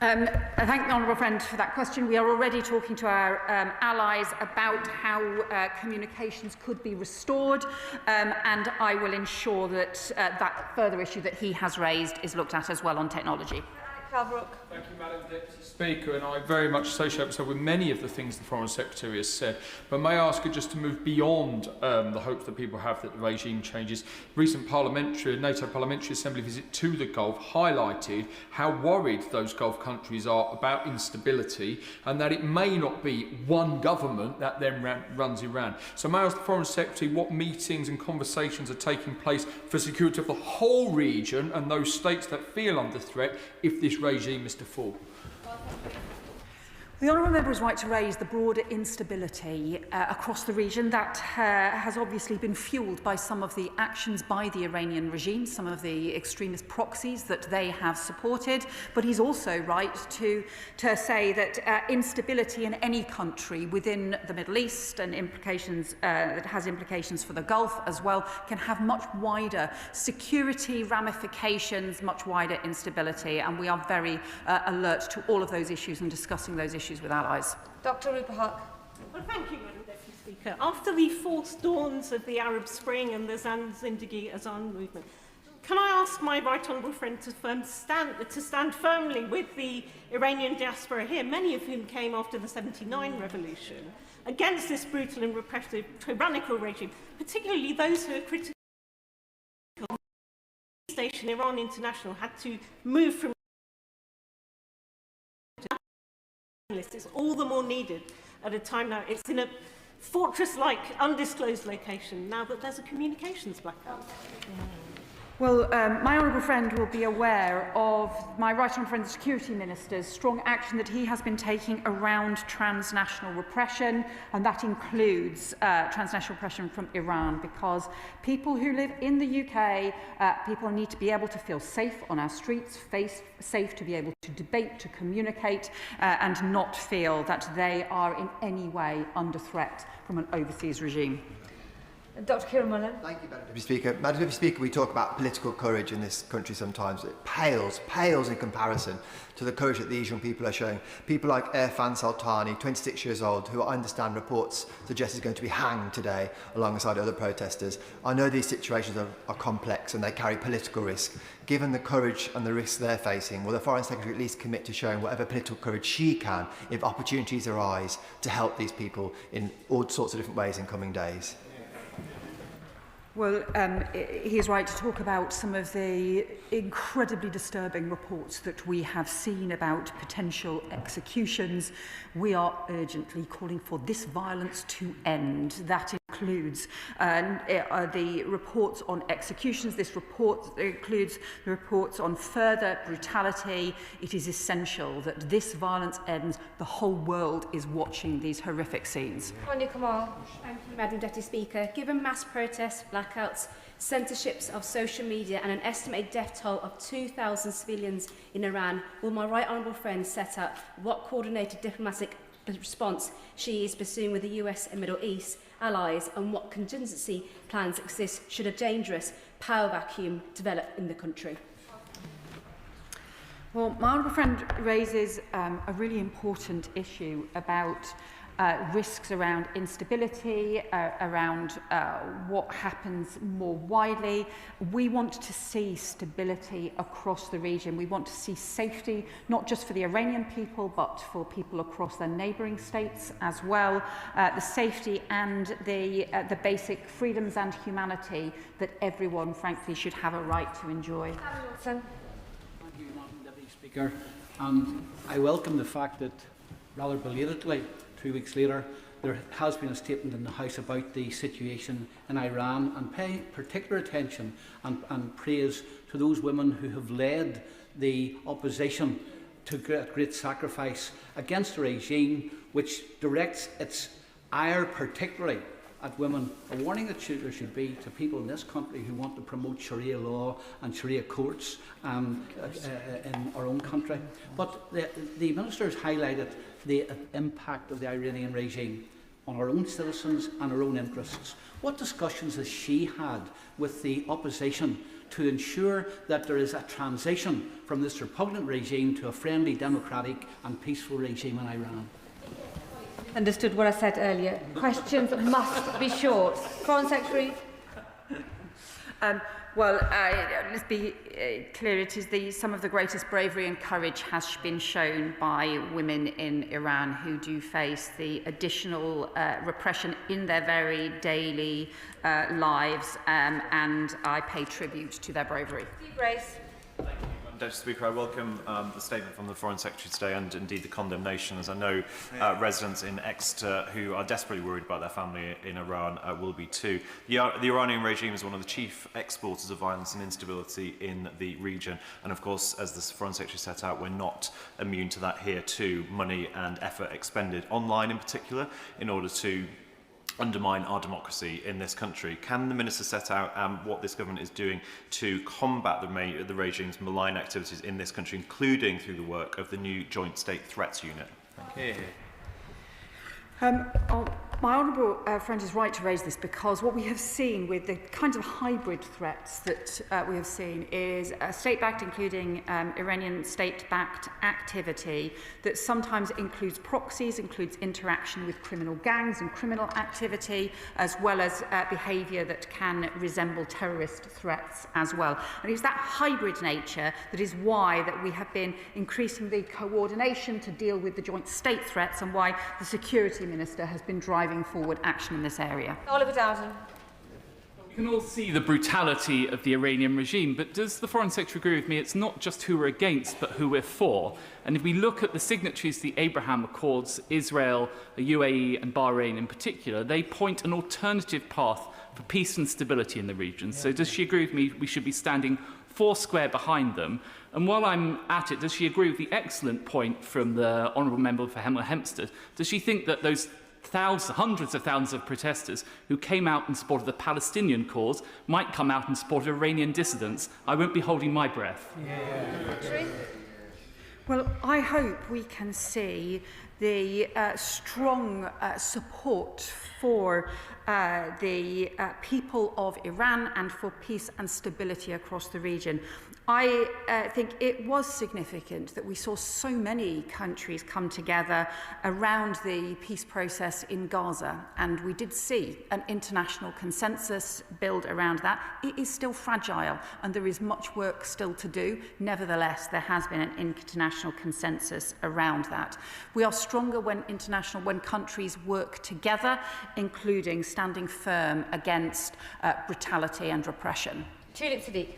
I thank the honourable friend for that question. We are already talking to our allies about how communications could be restored, and I will ensure that that further issue that he has raised is looked at as well on technology. Thank you, Madam Deputy Speaker, and I very much associate myself with many of the things the Foreign Secretary has said, but may I ask her just to move beyond the hopes that people have that the regime changes. Recent NATO Parliamentary Assembly visit to the Gulf highlighted how worried those Gulf countries are about instability, and that it may not be one government that then runs Iran. So may I ask the Foreign Secretary what meetings and conversations are taking place for security of the whole region and those states that feel under threat if this regime is to fall? The honourable member is right to raise the broader instability across the region that has obviously been fuelled by some of the actions by the Iranian regime, some of the extremist proxies that they have supported. But he's also right to say that instability in any country within the Middle East and that has implications for the Gulf as well can have much wider security ramifications, much wider instability. And we are very alert to all of those issues and discussing those issues with allies. Dr. Ruperhart. Well, thank you, Madam Deputy Speaker. After the false dawns of the Arab Spring and the Zindagi Azan movement, can I ask my right honourable friend to stand firmly with the Iranian diaspora here, many of whom came after the 79 revolution, against this brutal and repressive tyrannical regime, particularly those who are critical? The station Iran International had to move from. It's all the more needed at a time now. It's in a fortress-like, undisclosed location now that there's a communications blackout. Well, my honourable friend will be aware of my right honourable friend, the Security Minister's strong action that he has been taking around transnational repression, and that includes transnational repression from Iran, because people who live in the UK, people need to be able to feel safe on our streets, safe to be able to debate, to communicate, and not feel that they are in any way under threat from an overseas regime. Dr. Kieran Mullen. Thank you, Madam Deputy Speaker. Madam Deputy Speaker, we talk about political courage in this country sometimes. It pales in comparison to the courage that these young people are showing. People like Irfan Sultani, 26 years old, who I understand reports suggest is going to be hanged today alongside other protesters. I know these situations are complex and they carry political risk. Given the courage and the risks they're facing, will the Foreign Secretary at least commit to showing whatever political courage she can if opportunities arise to help these people in all sorts of different ways in coming days? Well, he is right to talk about some of the incredibly disturbing reports that we have seen about potential executions. We are urgently calling for this violence to end. That includes the reports on executions. This report includes the reports on further brutality. It is essential that this violence ends. The whole world is watching these horrific scenes. Thank you, Madam Deputy Speaker. Given mass protests, blackouts, censorships of social media and an estimated death toll of 2,000 civilians in Iran, will my right honourable friend set out what coordinated diplomatic response she is pursuing with the US and Middle East allies, and what contingency plans exist should a dangerous power vacuum develop in the country? Well, my honourable friend raises a really important issue about risks around instability, around what happens more widely. We want to see stability across the region. We want to see safety, not just for the Iranian people, but for people across their neighbouring states as well. The safety and the basic freedoms and humanity that everyone, frankly, should have a right to enjoy. Thank you, Madam Deputy Speaker. And I welcome the fact that, rather belatedly, 2 weeks later, there has been a statement in the House about the situation in Iran, and pay particular attention and praise to those women who have led the opposition to great sacrifice against a regime which directs its ire particularly at women. A warning that there should be to people in this country who want to promote Sharia law and Sharia courts in our own country. But the Minister has highlighted the impact of the Iranian regime on our own citizens and our own interests. What discussions has she had with the opposition to ensure that there is a transition from this repugnant regime to a friendly, democratic and peaceful regime in Iran? Understood what I said earlier. Questions must be short. Foreign Secretary. Let's be clear, it is some of the greatest bravery and courage has been shown by women in Iran who do face the additional repression in their very daily lives, and I pay tribute to their bravery. Grace. Deputy Speaker, I welcome the statement from the Foreign Secretary today and indeed the condemnation, as I know residents in Exeter who are desperately worried about their family in Iran will be too. The Iranian regime is one of the chief exporters of violence and instability in the region, and of course, as the Foreign Secretary set out, we're not immune to that here too. Money and effort expended online in particular in order to undermine our democracy in this country. Can the Minister set out what this government is doing to combat the regime's malign activities in this country, including through the work of the new Joint State Threats Unit? Thank you. My honourable friend is right to raise this, because what we have seen with the kinds of hybrid threats that we have seen is state-backed, including Iranian state-backed activity that sometimes includes proxies, includes interaction with criminal gangs and criminal activity, as well as behaviour that can resemble terrorist threats as well. And it's that hybrid nature that is why that we have been increasing the coordination to deal with the joint state threats, and why the Security Minister has been driving forward action in this area. Oliver Dowden. We can all see the brutality of the Iranian regime, but does the Foreign Secretary agree with me it's not just who we're against, but who we're for? And if we look at the signatories to the Abraham Accords, Israel, the UAE and Bahrain in particular, they point an alternative path for peace and stability in the region. So does she agree with me we should be standing foursquare behind them? And while I'm at it, does she agree with the excellent point from the Honourable Member for Hemel Hempstead? Does she think that those hundreds of thousands of protesters who came out in support of the Palestinian cause might come out in support of Iranian dissidents? I won't be holding my breath. Well, I hope we can see the strong support for the people of Iran and for peace and stability across the region. I think it was significant that we saw so many countries come together around the peace process in Gaza, and we did see an international consensus build around that. It is still fragile, and there is much work still to do. Nevertheless, there has been an international consensus around that. We are stronger when countries work together, including standing firm against brutality and repression. Tulip Sadiq.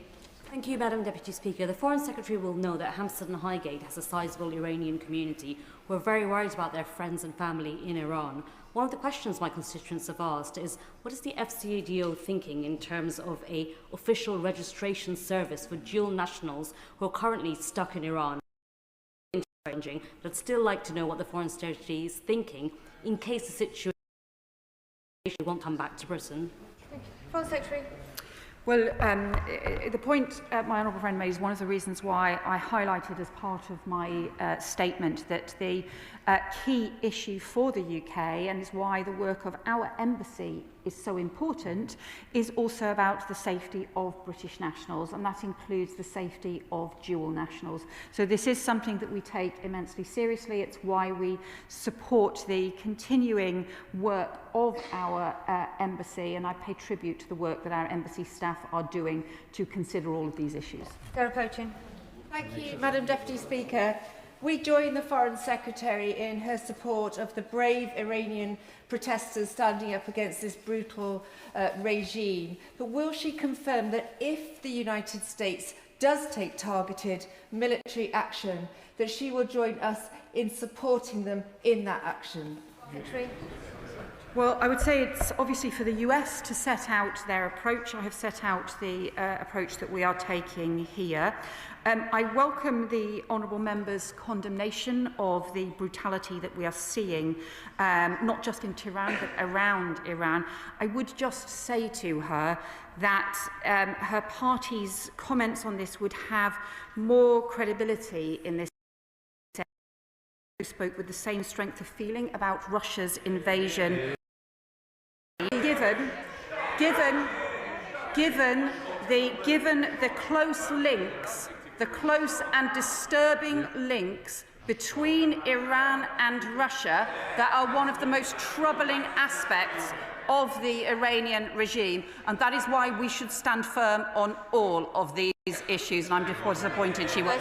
Thank you, Madam Deputy Speaker. The Foreign Secretary will know that Hampstead and Highgate has a sizable Iranian community who are very worried about their friends and family in Iran. One of the questions my constituents have asked is, what is the FCADO thinking in terms of an official registration service for dual nationals who are currently stuck in Iran? But still like to know what the Foreign Secretary is thinking in case the situation won't come back to Britain. Foreign Secretary. Well, the point my honourable friend made is one of the reasons why I highlighted as part of my statement that the key issue for the UK, and is why the work of our embassy is so important, is also about the safety of British nationals, and that includes the safety of dual nationals. So this is something that we take immensely seriously. It's why we support the continuing work of our embassy, and I pay tribute to the work that our embassy staff are doing to consider all of these issues. Sarah Pochin. Thank you, Madam Deputy Speaker. We join the Foreign Secretary in her support of the brave Iranian protesters standing up against this brutal regime. But will she confirm that if the United States does take targeted military action, that she will join us in supporting them in that action? Secretary. Well, I would say it's obviously for the US to set out their approach. I have set out the approach that we are taking here. I welcome the honourable member's condemnation of the brutality that we are seeing, not just in Tehran, but around Iran. I would just say to her that her party's comments on this would have more credibility in this. Spoke with the same strength of feeling about Russia's invasion. Given the close links, the close and disturbing links between Iran and Russia that are one of the most troubling aspects of the Iranian regime, and that is why we should stand firm on all of these issues, and I'm disappointed she was.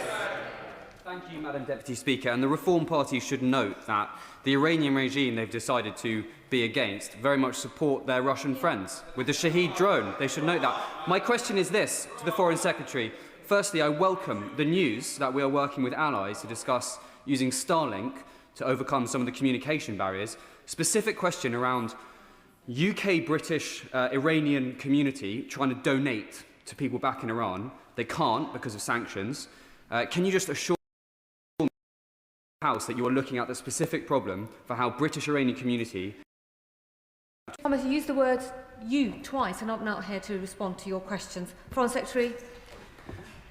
Thank you, Madam Deputy Speaker. And the Reform Party should note that the Iranian regime they've decided to be against very much support their Russian friends with the Shahed drone. They should note that. My question is this to the Foreign Secretary. Firstly, I welcome the news that we are working with allies to discuss using Starlink to overcome some of the communication barriers. Specific question around UK, British, Iranian community trying to donate to people back in Iran. They can't because of sanctions. Can you just assure the House that you are looking at the specific problem for how British Iranian community... Thomas, you used the words "you" twice, and I'm not here to respond to your questions. Foreign Secretary.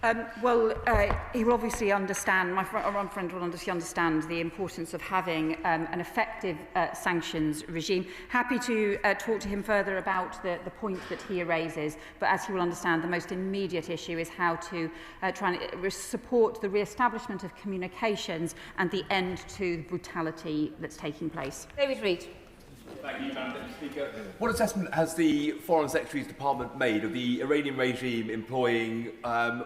He will obviously understand, my friend will obviously understand the importance of having an effective sanctions regime. Happy to talk to him further about the point that he raises, but as he will understand, the most immediate issue is how to try and support the re-establishment of communications and the end to the brutality that's taking place. David Reid. Thank you, Madam Deputy Speaker. What assessment has the Foreign Secretary's Department made of the Iranian regime employing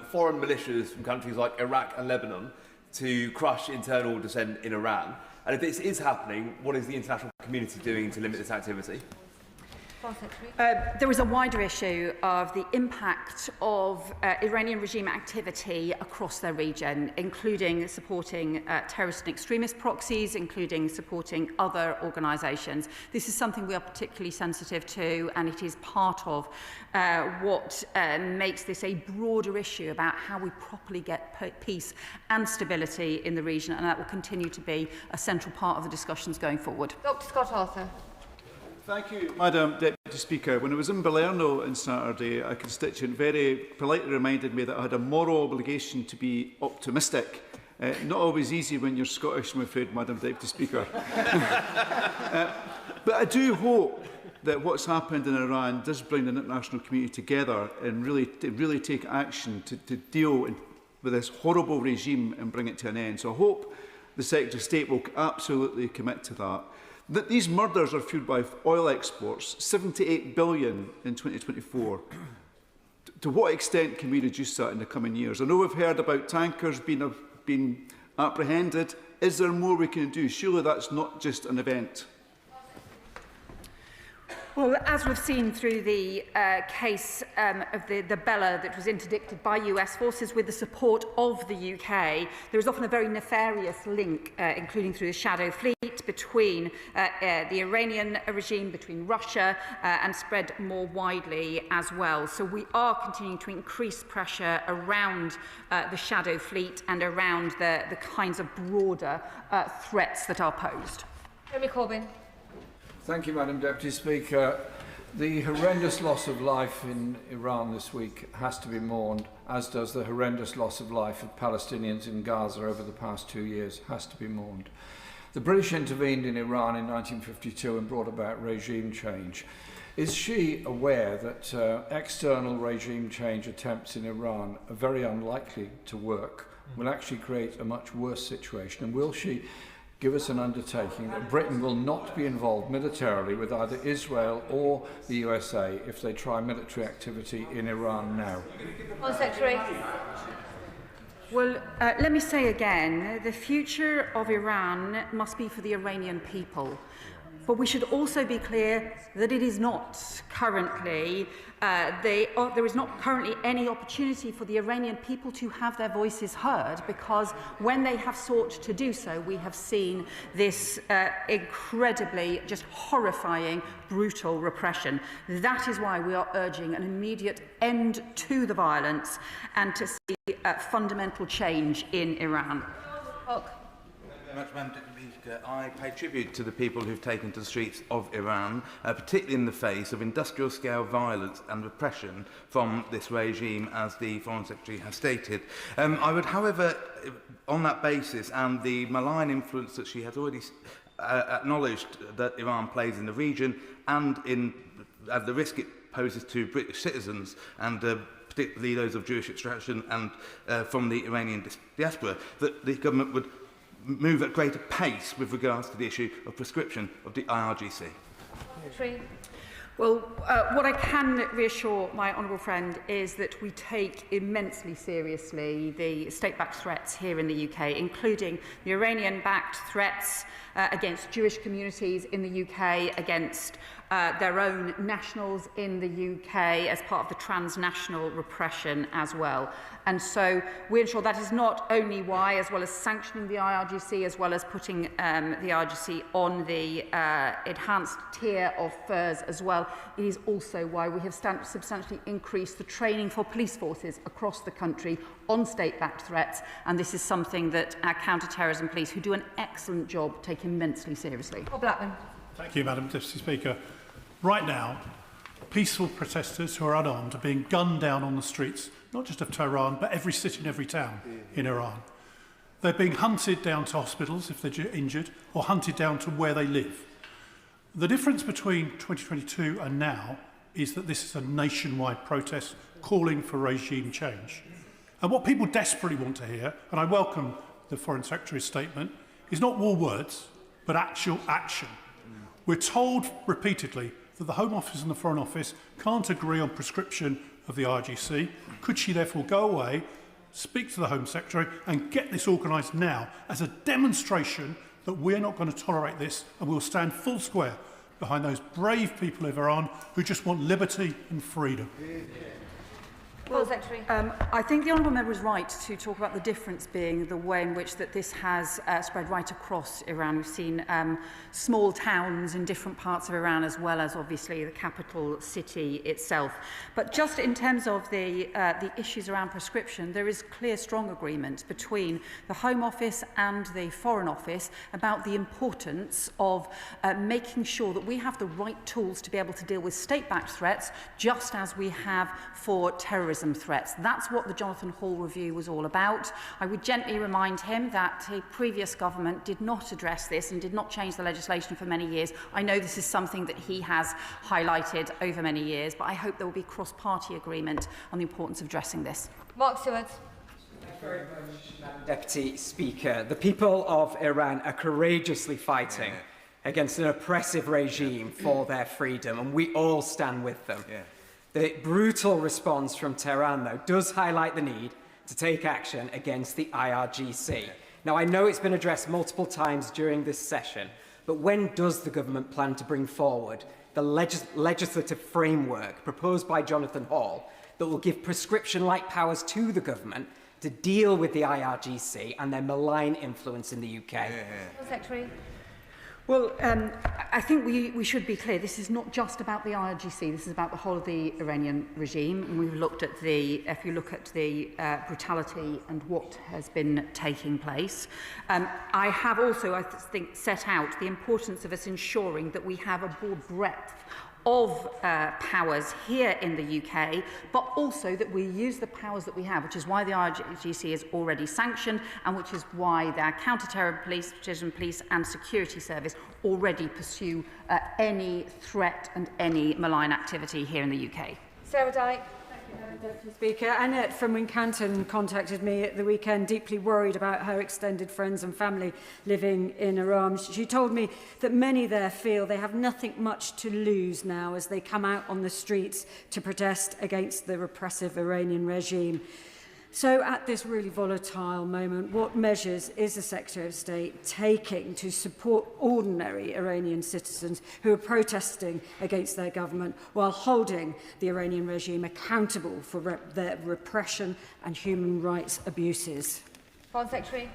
foreign militias from countries like Iraq and Lebanon to crush internal dissent in Iran? And if this is happening, what is the international community doing to limit this activity? There is a wider issue of the impact of Iranian regime activity across their region, including supporting terrorist and extremist proxies, including supporting other organisations. This is something we are particularly sensitive to, and it is part of what makes this a broader issue about how we properly get peace and stability in the region, and that will continue to be a central part of the discussions going forward. Dr. Scott Arthur. Thank you, Madam Deputy Speaker. When I was in Balerno on Saturday, a constituent very politely reminded me that I had a moral obligation to be optimistic. Not always easy when you're Scottish, I'm afraid, Madam Deputy Speaker. But I do hope that what's happened in Iran does bring the international community together and really take action to deal with this horrible regime and bring it to an end. So I hope the Secretary of State will absolutely commit to that. That these murders are fueled by oil exports, 78 billion in 2024. To what extent can we reduce that in the coming years? I know we've heard about tankers being apprehended. Is there more we can do? Surely that's not just an event. Well, as we've seen through the case of the Bella that was interdicted by US forces with the support of the UK, there is often a very nefarious link, including through the shadow fleet, between the Iranian regime, between Russia, and spread more widely as well. So we are continuing to increase pressure around the shadow fleet and around the kinds of broader threats that are posed. Jeremy Corbyn. Thank you, Madam Deputy Speaker. The horrendous loss of life in Iran this week has to be mourned, as does the horrendous loss of life of Palestinians in Gaza over the past 2 years has to be mourned. The British intervened in Iran in 1952 and brought about regime change. Is she aware that external regime change attempts in Iran are very unlikely to work, will actually create a much worse situation, and will she give us an undertaking that Britain will not be involved militarily with either Israel or the USA if they try military activity in Iran now? Secretary. Well, let me say again, the future of Iran must be for the Iranian people. But we should also be clear that it is not currently, there is not currently any opportunity for the Iranian people to have their voices heard, because when they have sought to do so, we have seen this incredibly, just horrifying, brutal repression. That is why we are urging an immediate end to the violence and to see fundamental change in Iran. Madam Deputy Speaker, I pay tribute to the people who've taken to the streets of Iran, particularly in the face of industrial-scale violence and repression from this regime, as the Foreign Secretary has stated. I would, however, on that basis and the malign influence that she has already acknowledged that Iran plays in the region and in the risk it poses to British citizens and particularly those of Jewish extraction and from the Iranian diaspora, that the government would move at greater pace with regards to the issue of prescription of the IRGC. Well, what I can reassure my honourable friend is that we take immensely seriously the state-backed threats here in the UK, including the Iranian-backed threats against Jewish communities in the UK, against their own nationals in the UK as part of the transnational repression as well. And so we ensure that is not only why, as well as sanctioning the IRGC, as well as putting the IRGC on the enhanced tier of FERS as well, it is also why we have substantially increased the training for police forces across the country on state-backed threats, and this is something that our counter-terrorism police, who do an excellent job, take immensely seriously. Paul Blackman. Thank you, Madam Deputy Speaker. Right now, peaceful protesters who are unarmed are being gunned down on the streets, not just of Tehran, but every city and every town in Iran. They're being hunted down to hospitals if they're injured, or hunted down to where they live. The difference between 2022 and now is that this is a nationwide protest calling for regime change. And what people desperately want to hear, and I welcome the Foreign Secretary's statement, is not more words, but actual action. We're told repeatedly that the Home Office and the Foreign Office can't agree on prescription of the IRGC. Could she therefore go away, speak to the Home Secretary and get this organised now as a demonstration that we're not going to tolerate this, and we'll stand full square behind those brave people of Iran who just want liberty and freedom. Well, Secretary. I think the Honourable Member is right to talk about the difference being the way in which that this has spread right across Iran. We've seen small towns in different parts of Iran, as well as obviously the capital city itself. But just in terms of the issues around prescription, there is clear, strong agreement between the Home Office and the Foreign Office about the importance of making sure that we have the right tools to be able to deal with state-backed threats, just as we have for terrorism threats. That's what the Jonathan Hall review was all about. I would gently remind him that a previous government did not address this and did not change the legislation for many years. I know this is something that he has highlighted over many years, but I hope there will be cross-party agreement on the importance of addressing this. Mark Stewart. Thank you very much, Madam Deputy Speaker. The people of Iran are courageously fighting against an oppressive regime for their freedom, and we all stand with them. The brutal response from Tehran, though, does highlight the need to take action against the IRGC. Now, I know it's been addressed multiple times during this session, but when does the government plan to bring forward the legislative framework proposed by Jonathan Hall that will give prescription-like powers to the government to deal with the IRGC and their malign influence in the UK? Secretary. Well, I think we should be clear. This is not just about the IRGC. This is about the whole of the Iranian regime. And we've looked at if you look at the brutality and what has been taking place. I have also, I think, set out the importance of us ensuring that we have a broad breadth of powers here in the UK, but also that we use the powers that we have, which is why the IRGC is already sanctioned, and which is why their counter-terror police and security service already pursue any threat and any malign activity here in the UK. Sarah Dyke. Deputy Speaker, Annette from Wincanton contacted me at the weekend, deeply worried about her extended friends and family living in Iran. She told me that many there feel they have nothing much to lose now as they come out on the streets to protest against the repressive Iranian regime. So at this really volatile moment, what measures is the Secretary of State taking to support ordinary Iranian citizens who are protesting against their government while holding the Iranian regime accountable for their repression and human rights abuses? Foreign Secretary.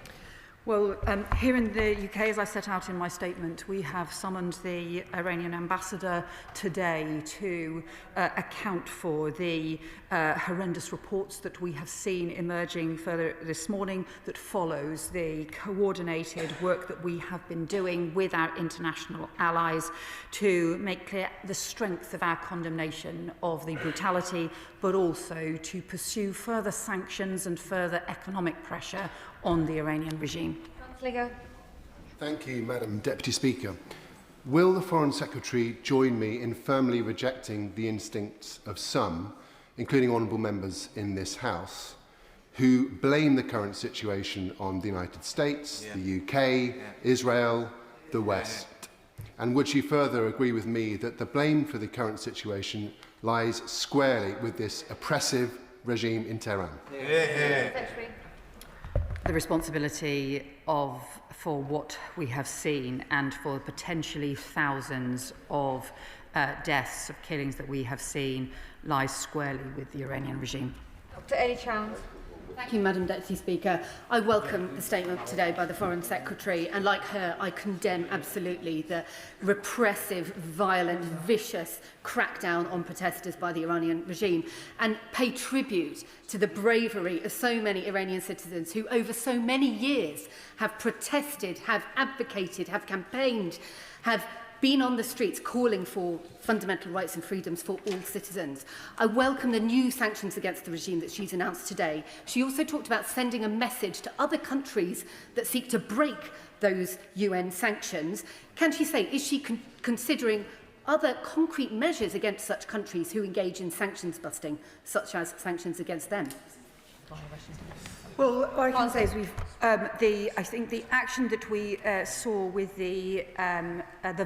Well, here in the UK, as I set out in my statement, we have summoned the Iranian ambassador today to account for the horrendous reports that we have seen emerging further this morning that follows the coordinated work that we have been doing with our international allies to make clear the strength of our condemnation of the brutality, but also to pursue further sanctions and further economic pressure on the Iranian regime. Thank you, Madam Deputy Speaker. Will the Foreign Secretary join me in firmly rejecting the instincts of some, including honourable members in this House, who blame the current situation on the United States, the UK, Israel, the West? And would she further agree with me that the blame for the current situation lies squarely with this oppressive regime in Tehran? The responsibility for what we have seen and for potentially thousands of deaths, of killings that we have seen, lies squarely with the Iranian regime. Dr. Ellie Chowns. Thank you, Madam Deputy Speaker. I welcome the statement today by the Foreign Secretary, and like her, I condemn absolutely the repressive, violent, vicious crackdown on protesters by the Iranian regime, and pay tribute to the bravery of so many Iranian citizens who over so many years have protested, have advocated, have campaigned, have been on the streets calling for fundamental rights and freedoms for all citizens. I welcome the new sanctions against the regime that she's announced today. She also talked about sending a message to other countries that seek to break those UN sanctions. Can she say, is she considering other concrete measures against such countries who engage in sanctions busting, such as sanctions against them? Well, what I can say is I think the action that we saw with the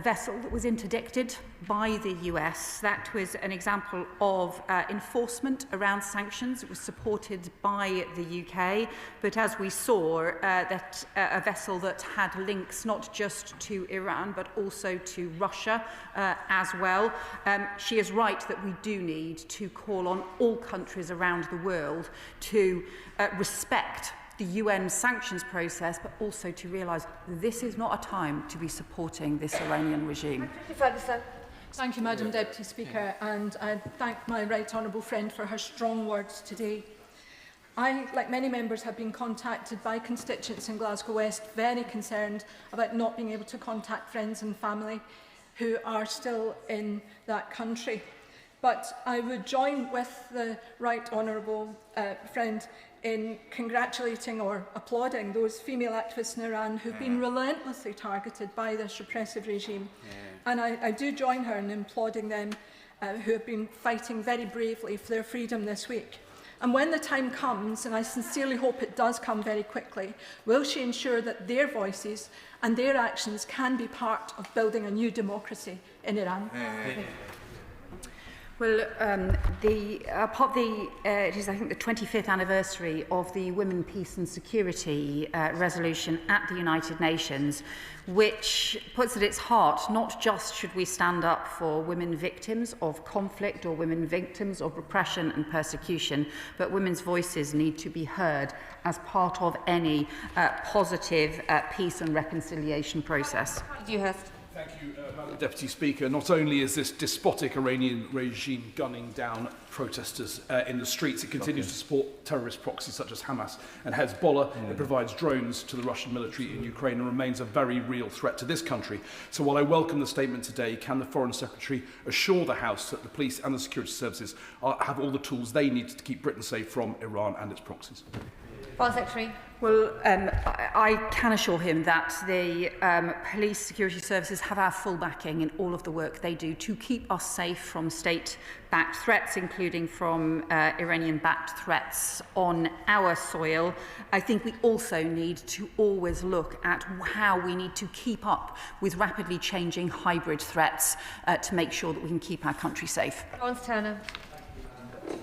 vessel that was interdicted by the US, that was an example of enforcement around sanctions. It was supported by the UK, but as we saw, that a vessel that had links not just to Iran, but also to Russia as well. She is right that we do need to call on all countries around the world to respect the UN sanctions process, but also to realise this is not a time to be supporting this Iranian regime. Thank you, Madam Deputy Speaker, and I thank my right honourable friend for her strong words today. I, like many members, have been contacted by constituents in Glasgow West very concerned about not being able to contact friends and family who are still in that country. But I would join with the right honourable friend in congratulating or applauding those female activists in Iran who've been relentlessly targeted by this repressive regime. And I do join her in applauding them who have been fighting very bravely for their freedom this week. And when the time comes, and I sincerely hope it does come very quickly, will she ensure that their voices and their actions can be part of building a new democracy in Iran? Well, it is, I think, the 25th anniversary of the Women, Peace and Security resolution at the United Nations, which puts at its heart not just should we stand up for women victims of conflict or women victims of repression and persecution, but women's voices need to be heard as part of any positive peace and reconciliation process. Thank you, Madam Deputy Speaker. Not only is this despotic Iranian regime gunning down protesters in the streets, it continues to support terrorist proxies such as Hamas and Hezbollah. It provides drones to the Russian military in Ukraine and remains a very real threat to this country. So while I welcome the statement today, can the Foreign Secretary assure the House that the police and the security services have all the tools they need to keep Britain safe from Iran and its proxies? Foreign Secretary. Well, I can assure him that the police security services have our full backing in all of the work they do to keep us safe from state-backed threats, including from Iranian-backed threats on our soil. I think we also need to always look at how we need to keep up with rapidly changing hybrid threats to make sure that we can keep our country safe. Lawrence Turner.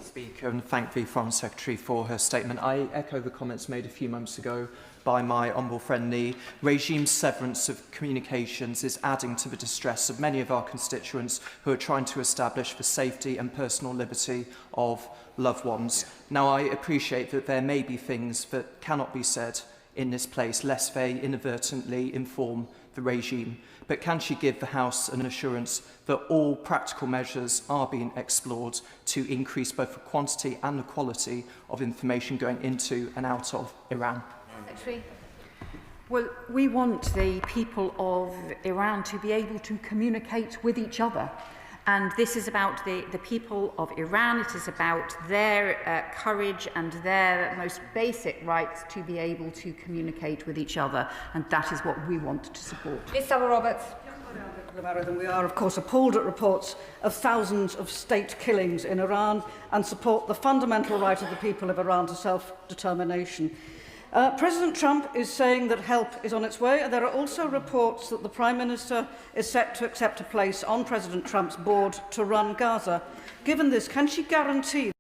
Speaker, and thank the Foreign Secretary for her statement. I echo the comments made a few months ago by my honourable friend. The regime severance of communications is adding to the distress of many of our constituents who are trying to establish the safety and personal liberty of loved ones. Now, I appreciate that there may be things that cannot be said in this place, lest they inadvertently inform the regime. But can she give the House an assurance that all practical measures are being explored to increase both the quantity and the quality of information going into and out of Iran? Secretary. Well, we want the people of Iran to be able to communicate with each other. And this is about the people of Iran. It is about their courage and their most basic rights to be able to communicate with each other. And that is what we want to support. Ms. Sally Roberts. Than we are, of course, appalled at reports of thousands of state killings in Iran and support the fundamental right of the people of Iran to self-determination. President Trump is saying that help is on its way. There are also reports that the Prime Minister is set to accept a place on President Trump's board to run Gaza. Given this, can she guarantee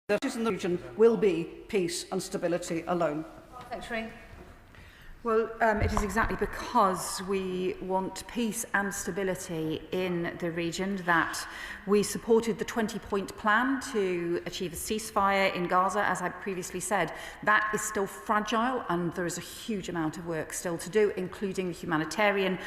that in the region will be peace and stability alone? Secretary. Well, it is exactly because we want peace and stability in the region that we supported the 20-point plan to achieve a ceasefire in Gaza. As I previously said, that is still fragile and there is a huge amount of work still to do, including the humanitarian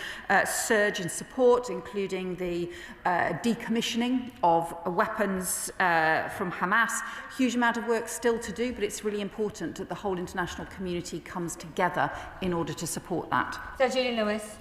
surge in support, including the decommissioning of weapons from Hamas. Huge amount of work still to do, but it's really important that the whole international community comes together in order to support that. Sir Julian Lewis.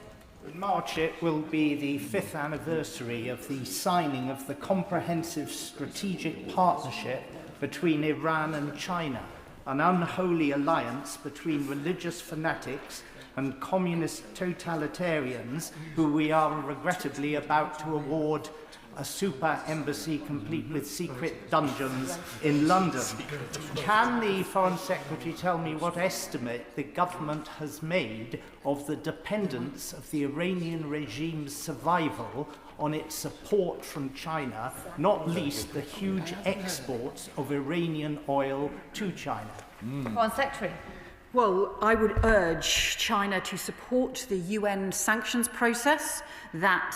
In March it will be the 5th anniversary of the signing of the Comprehensive Strategic Partnership between Iran and China, an unholy alliance between religious fanatics and communist totalitarians who we are regrettably about to award a super embassy complete with secret dungeons in London. Can the Foreign Secretary tell me what estimate the government has made of the dependence of the Iranian regime's survival on its support from China, not least the huge exports of Iranian oil to China? Foreign Secretary. Well, I would urge China to support the UN sanctions process that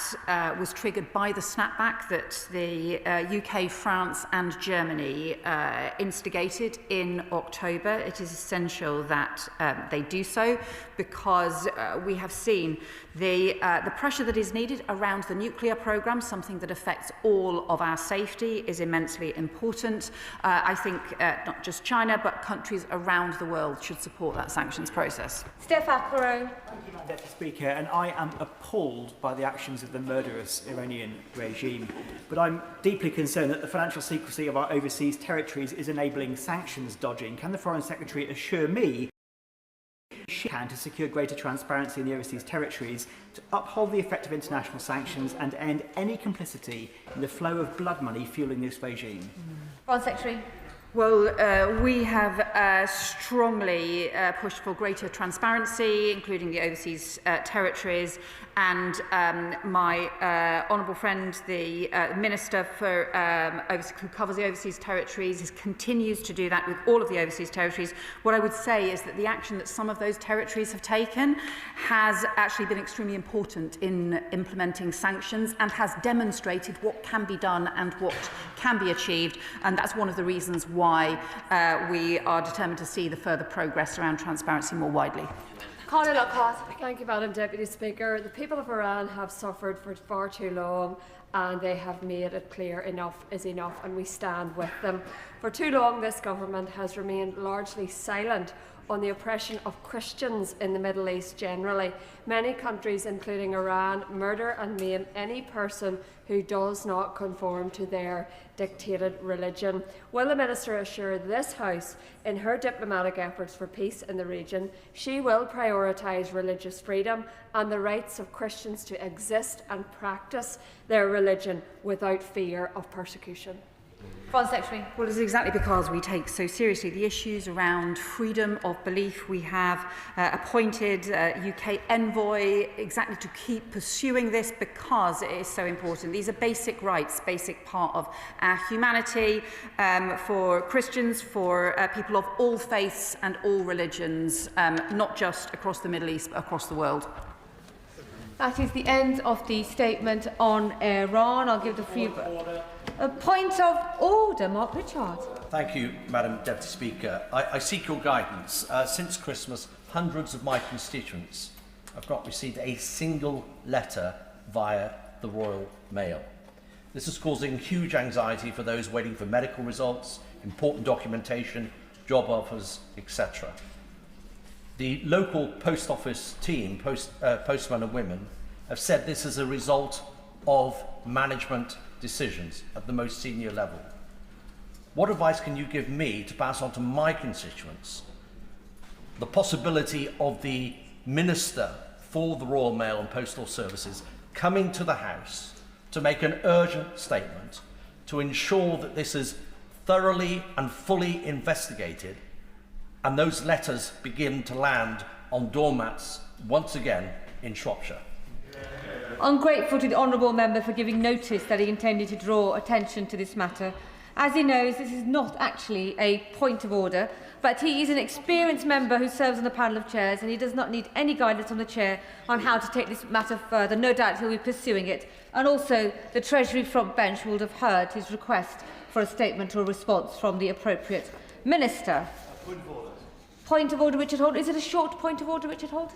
was triggered by the snapback that the UK, France and Germany instigated in October. It is essential that they do so because we have seen the pressure that is needed around the nuclear programme, something that affects all of our safety, is immensely important. I think not just China, but countries around the world should support that sanctions process. Steph Ackrow. Thank you, Madam Deputy Speaker, and I am appalled by the actions of the murderous Iranian regime. But I'm deeply concerned that the financial secrecy of our overseas territories is enabling sanctions dodging. Can the Foreign Secretary assure me she can to secure greater transparency in the overseas territories, to uphold the effect of international sanctions and end any complicity in the flow of blood money fueling this regime? Foreign Secretary. Well, we have strongly pushed for greater transparency, including the overseas territories, and my honourable friend, the Minister for who covers the overseas territories, continues to do that with all of the overseas territories. What I would say is that the action that some of those territories have taken has actually been extremely important in implementing sanctions and has demonstrated what can be done and what can be achieved, and that's one of the reasons why we are determined to see the further progress around transparency more widely. Conor Lockhart. Thank you, Madam Deputy Speaker. The people of Iran have suffered for far too long and they have made it clear enough is enough, and we stand with them. For too long, this government has remained largely silent on the oppression of Christians in the Middle East generally. Many countries, including Iran, murder and maim any person who does not conform to their dictated religion. Will the Minister assure this House, in her diplomatic efforts for peace in the region, she will prioritise religious freedom and the rights of Christians to exist and practice their religion without fear of persecution? Foreign Secretary. Well, it's exactly because we take so seriously the issues around freedom of belief. We have appointed UK envoy exactly to keep pursuing this because it is so important. These are basic rights, basic part of our humanity for Christians, for people of all faiths and all religions, not just across the Middle East, but across the world. That is the end of the statement on Iran. I'll give the few... A point of order, Mark Richard. Thank you, Madam Deputy Speaker. I seek your guidance. Since Christmas, hundreds of my constituents have not received a single letter via the Royal Mail. This is causing huge anxiety for those waiting for medical results, important documentation, job offers, etc. The local post office team, postmen and women, have said this is a result of management decisions at the most senior level. What advice can you give me to pass on to my constituents the possibility of the Minister for the Royal Mail and Postal Services coming to the House to make an urgent statement to ensure that this is thoroughly and fully investigated and those letters begin to land on doormats once again in Shropshire? I'm grateful to the honourable member for giving notice that he intended to draw attention to this matter. As he knows, this is not actually a point of order, but he is an experienced member who serves on the panel of chairs, and he does not need any guidance from the chair on how to take this matter further. No doubt he'll be pursuing it. And also, the Treasury front bench would have heard his request for a statement or response from the appropriate minister. Point of order, Richard Holden. Is it a short point of order, Richard Holden?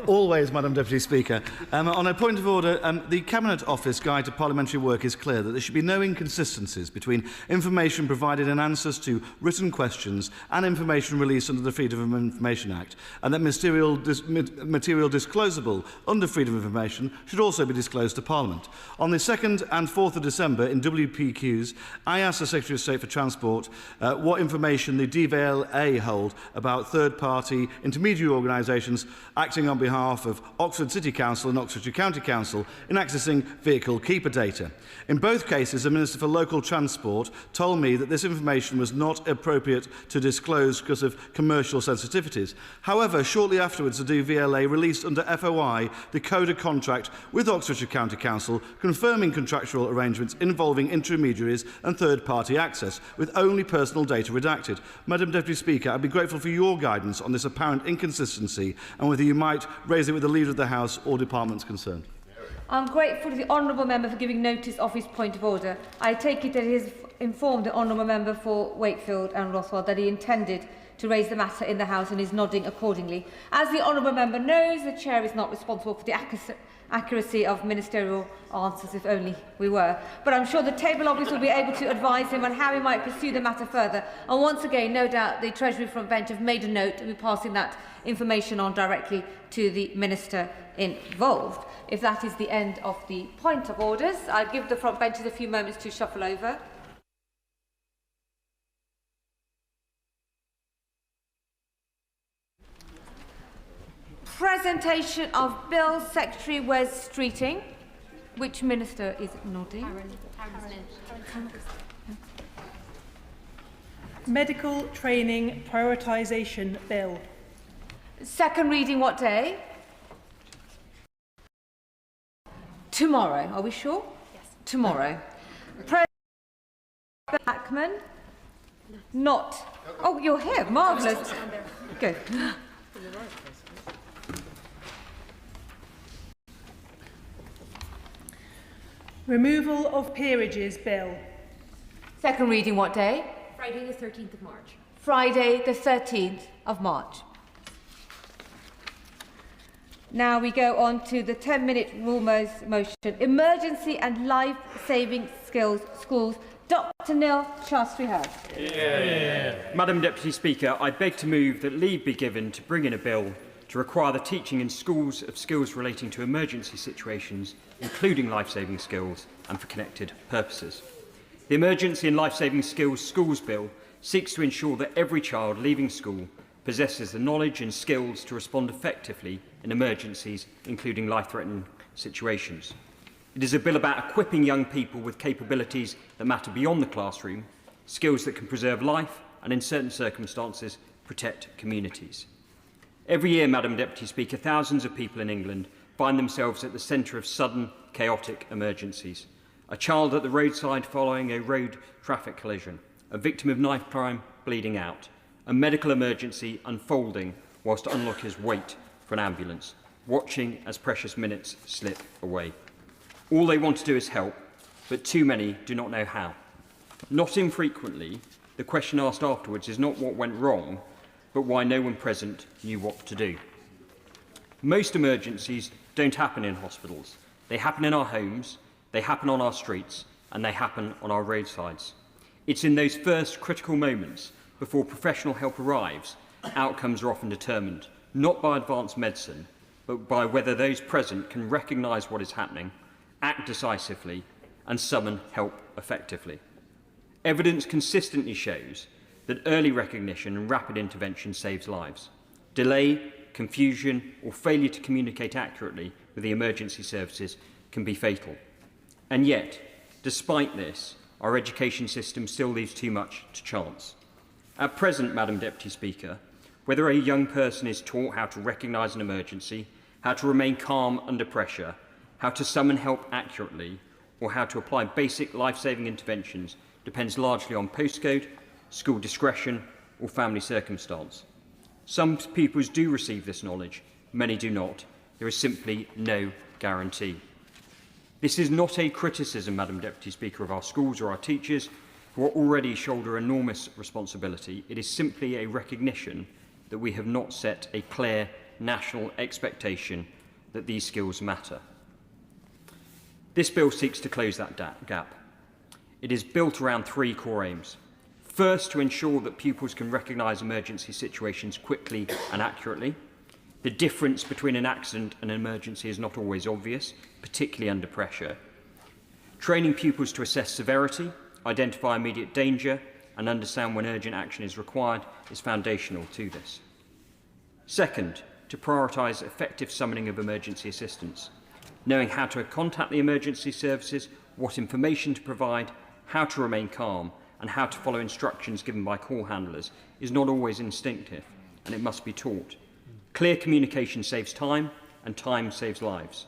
Always, Madam Deputy Speaker. On a point of order, the Cabinet Office Guide to Parliamentary Work is clear that there should be no inconsistencies between information provided in answers to written questions and information released under the Freedom of Information Act, and that material disclosable under Freedom of Information should also be disclosed to Parliament. On the 2nd and 4th of December in WPQs, I asked the Secretary of State for Transport what information the DVLA hold about third-party intermediary organisations acting on behalf of Oxford City Council and Oxfordshire County Council in accessing vehicle keeper data. In both cases, the Minister for Local Transport told me that this information was not appropriate to disclose because of commercial sensitivities. However, shortly afterwards, the DVLA released under FOI the CODA contract with Oxfordshire County Council confirming contractual arrangements involving intermediaries and third-party access, with only personal data redacted. Madam Deputy Speaker, I'd be grateful for your guidance on this apparent inconsistency and whether you might raise it with the Leader of the House or departments concerned. I'm grateful to the honourable member for giving notice of his point of order. I take it that he has informed the honourable member for Wakefield and Rothwell that he intended to raise the matter in the House and is nodding accordingly. As the honourable member knows, the Chair is not responsible for the accuracy of ministerial answers, if only we were. But I'm sure the table office will be able to advise him on how he might pursue the matter further. And once again, no doubt the Treasury front bench have made a note and will be passing that information on directly to the minister involved. If that is the end of the point of orders, I'll give the front benches a few moments to shuffle over. Presentation of Bill, Secretary Wes Streeting. Which minister is nodding? Medical Training Prioritisation Bill. Second reading what day? Tomorrow. Are we sure? Yes. Tomorrow. President Blackman? Not. Oh, you're here. Marvellous. Good. Removal of Peerages Bill. Second reading what day? Friday the 13th of March. Friday the 13th of March. Now we go on to the 10-minute rule motion. Emergency and life-saving skills schools. Dr. Neil Shastri-House. Madam Deputy Speaker, I beg to move that leave be given to bring in a bill to require the teaching in schools of skills relating to emergency situations, including life-saving skills, and for connected purposes. The Emergency and Life-Saving Skills Schools Bill seeks to ensure that every child leaving school possesses the knowledge and skills to respond effectively in emergencies, including life-threatening situations. It is a bill about equipping young people with capabilities that matter beyond the classroom, skills that can preserve life and, in certain circumstances, protect communities. Every year, Madam Deputy Speaker, thousands of people in England find themselves at the centre of sudden, chaotic emergencies. A child at the roadside following a road traffic collision, a victim of knife crime bleeding out, a medical emergency unfolding whilst onlookers wait for an ambulance, watching as precious minutes slip away. All they want to do is help, but too many do not know how. Not infrequently, the question asked afterwards is not what went wrong, but why no one present knew what to do. Most emergencies don't happen in hospitals. They happen in our homes, they happen on our streets, and they happen on our roadsides. It's in those first critical moments, before professional help arrives, outcomes are often determined, not by advanced medicine, but by whether those present can recognise what is happening, act decisively, and summon help effectively. Evidence consistently shows that early recognition and rapid intervention saves lives. Delay, confusion, or failure to communicate accurately with the emergency services can be fatal. And yet, despite this, our education system still leaves too much to chance. At present, Madam Deputy Speaker, whether a young person is taught how to recognise an emergency, how to remain calm under pressure, how to summon help accurately, or how to apply basic life-saving interventions depends largely on postcode, school discretion, or family circumstance. Some pupils do receive this knowledge, many do not. There is simply no guarantee. This is not a criticism, Madam Deputy Speaker, of our schools or our teachers, who already shoulder enormous responsibility. It is simply a recognition that we have not set a clear national expectation that these skills matter. This bill seeks to close that gap. It is built around three core aims. First, to ensure that pupils can recognise emergency situations quickly and accurately. The difference between an accident and an emergency is not always obvious, particularly under pressure. Training pupils to assess severity, identify immediate danger, and understand when urgent action is required is foundational to this. Second, to prioritise effective summoning of emergency assistance. Knowing how to contact the emergency services, what information to provide, how to remain calm, and how to follow instructions given by call handlers is not always instinctive, and it must be taught. Clear communication saves time, and time saves lives.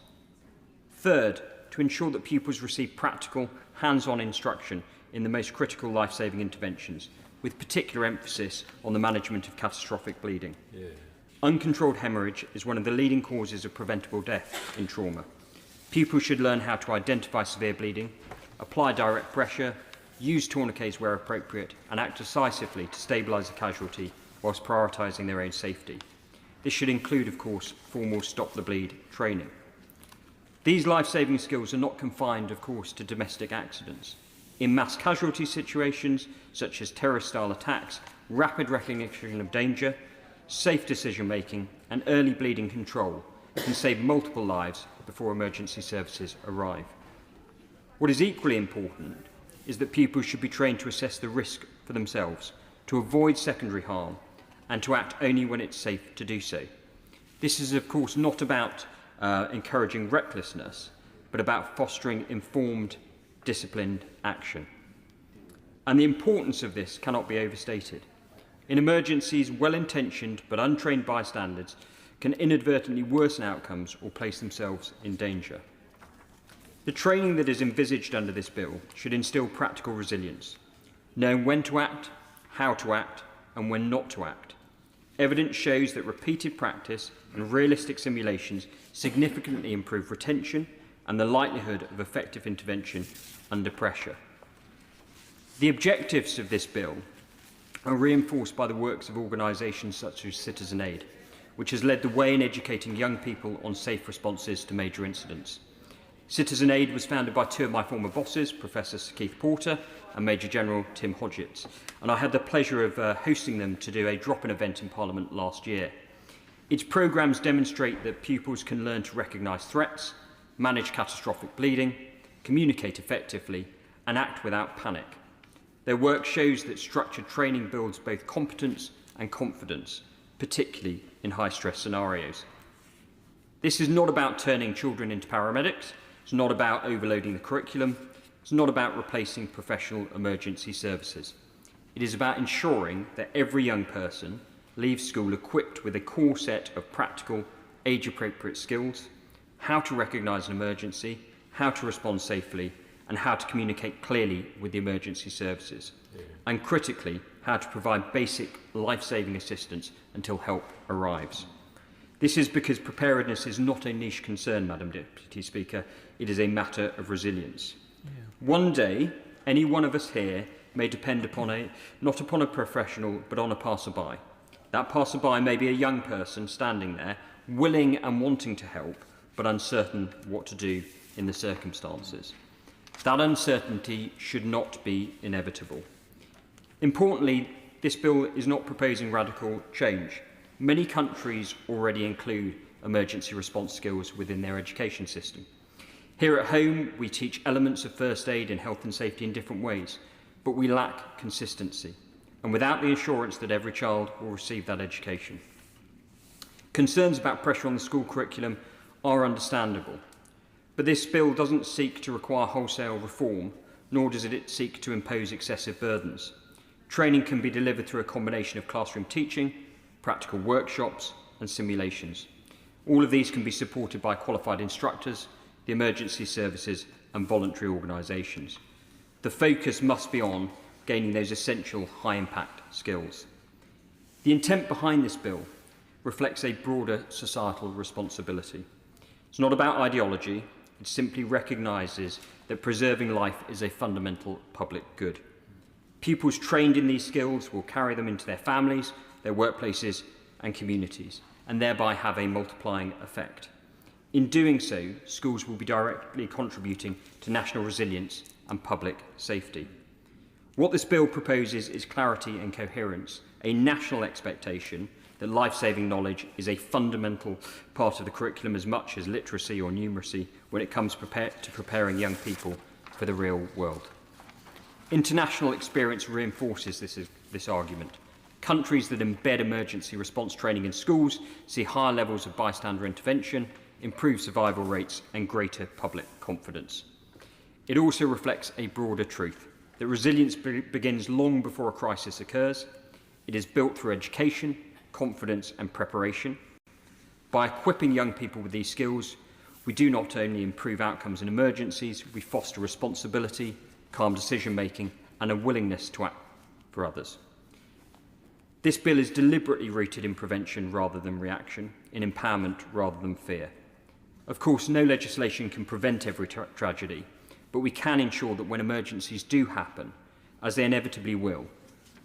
Third, to ensure that pupils receive practical, hands-on instruction in the most critical life-saving interventions, with particular emphasis on the management of catastrophic bleeding. Uncontrolled hemorrhage is one of the leading causes of preventable death in trauma. Pupils should learn how to identify severe bleeding, apply direct pressure, use tourniquets where appropriate, and act decisively to stabilise the casualty whilst prioritising their own safety. This should include, of course, formal stop the bleed training. These life-saving skills are not confined, of course, to domestic accidents. In mass casualty situations, such as terrorist-style attacks, rapid recognition of danger, safe decision-making, and early bleeding control can save multiple lives before emergency services arrive. What is equally important is that pupils should be trained to assess the risk for themselves, to avoid secondary harm, and to act only when it's safe to do so. This is, of course, not about encouraging recklessness, but about fostering informed, disciplined action. And the importance of this cannot be overstated. In emergencies, well-intentioned but untrained bystanders can inadvertently worsen outcomes or place themselves in danger. The training that is envisaged under this bill should instil practical resilience, knowing when to act, how to act, and when not to act. Evidence shows that repeated practice and realistic simulations significantly improve retention and the likelihood of effective intervention under pressure. The objectives of this bill are reinforced by the works of organisations such as Citizen Aid, which has led the way in educating young people on safe responses to major incidents. Citizen Aid was founded by two of my former bosses, Professor Sir Keith Porter and Major General Tim Hodgetts, and I had the pleasure of hosting them to do a drop-in event in Parliament last year. Its programmes demonstrate that pupils can learn to recognise threats, manage catastrophic bleeding, communicate effectively, and act without panic. Their work shows that structured training builds both competence and confidence, particularly in high-stress scenarios. This is not about turning children into paramedics. It's not about overloading the curriculum. It's not about replacing professional emergency services. It is about ensuring that every young person leaves school equipped with a core set of practical, age-appropriate skills, how to recognise an emergency, how to respond safely, and how to communicate clearly with the emergency services. And critically, how to provide basic life-saving assistance until help arrives. This is because preparedness is not a niche concern, Madam Deputy Speaker. It is a matter of resilience. One day, any one of us here may depend upon not upon a professional, but on a passerby. That passerby may be a young person standing there, willing and wanting to help, but uncertain what to do in the circumstances. That uncertainty should not be inevitable. Importantly, this bill is not proposing radical change. Many countries already include emergency response skills within their education system. Here at home, we teach elements of first aid and health and safety in different ways, but we lack consistency, and without the assurance that every child will receive that education. Concerns about pressure on the school curriculum are understandable, but this bill doesn't seek to require wholesale reform, nor does it seek to impose excessive burdens. Training can be delivered through a combination of classroom teaching, practical workshops and simulations. All of these can be supported by qualified instructors, the emergency services and voluntary organisations. The focus must be on gaining those essential high-impact skills. The intent behind this bill reflects a broader societal responsibility. It's not about ideology, it simply recognises that preserving life is a fundamental public good. Pupils trained in these skills will carry them into their families, their workplaces and communities, and thereby have a multiplying effect. In doing so, schools will be directly contributing to national resilience and public safety. What this bill proposes is clarity and coherence, a national expectation that life-saving knowledge is a fundamental part of the curriculum as much as literacy or numeracy when it comes to preparing young people for the real world. International experience reinforces this argument. Countries that embed emergency response training in schools see higher levels of bystander intervention, improved survival rates and greater public confidence. It also reflects a broader truth, that resilience begins long before a crisis occurs. It is built through education, confidence and preparation. By equipping young people with these skills, we do not only improve outcomes in emergencies, we foster responsibility, calm decision-making and a willingness to act for others. This bill is deliberately rooted in prevention rather than reaction, in empowerment rather than fear. Of course, no legislation can prevent every tragedy, but we can ensure that when emergencies do happen, as they inevitably will,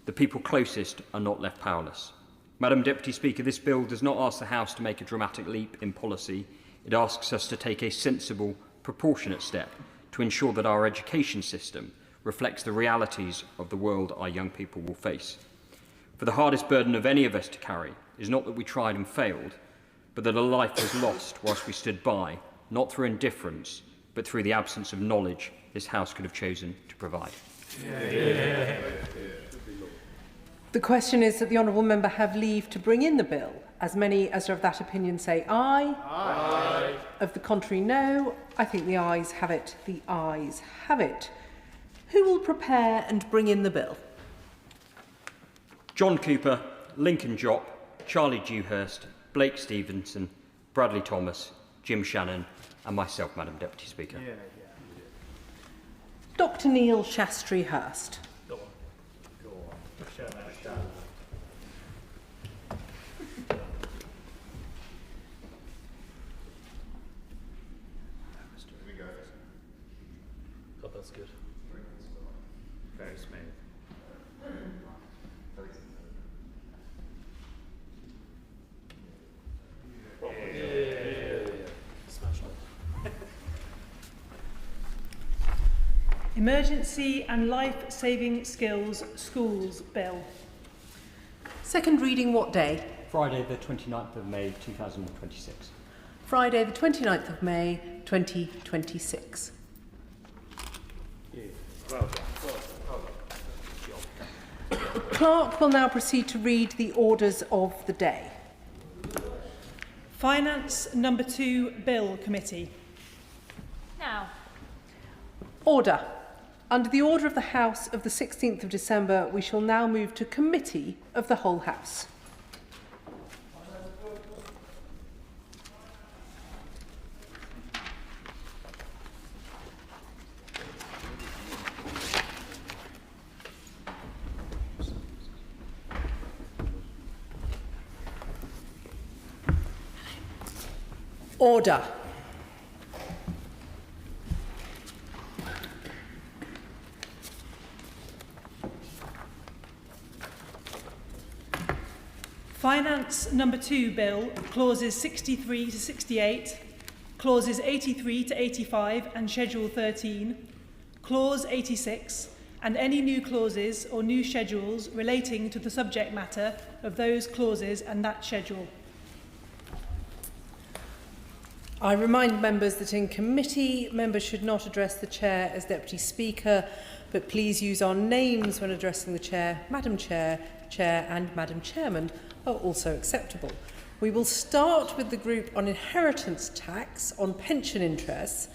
the people closest are not left powerless. Madam Deputy Speaker, this bill does not ask the House to make a dramatic leap in policy. It asks us to take a sensible, proportionate step to ensure that our education system reflects the realities of the world our young people will face. For the hardest burden of any of us to carry is not that we tried and failed, but that a life was lost whilst we stood by, not through indifference, but through the absence of knowledge this House could have chosen to provide. Yeah. The question is that the honourable member have leave to bring in the bill. As many as are of that opinion say aye. Aye. Of the contrary, no. I think the ayes have it. The ayes have it. Who will prepare and bring in the bill? John Cooper, Lincoln Jopp, Charlie Dewhurst, Blake Stevenson, Bradley Thomas, Jim Shannon and myself, Madam Deputy Speaker. Dr Neil Shastri Hurst. Go on. Show that down. Here we go. God, that's good. Very smooth. Emergency and Life-Saving Skills Schools Bill. Second reading what day? Friday the 29th of May 2026. Friday the 29th of May 2026. Well done. Clerk will now proceed to read the orders of the day. Finance number 2 Bill Committee. Now. Order. Under the order of the House of the 16th of December, we shall now move to Committee of the Whole House. Order. Finance number 2 Bill, clauses 63 to 68, clauses 83 to 85 and Schedule 13, clause 86, and any new clauses or new schedules relating to the subject matter of those clauses and that schedule. I remind members that in committee, members should not address the Chair as Deputy Speaker, but please use our names when addressing the Chair. Madam Chair, Chair and Madam Chairman are also acceptable. We will start with the group on inheritance tax on pension interests,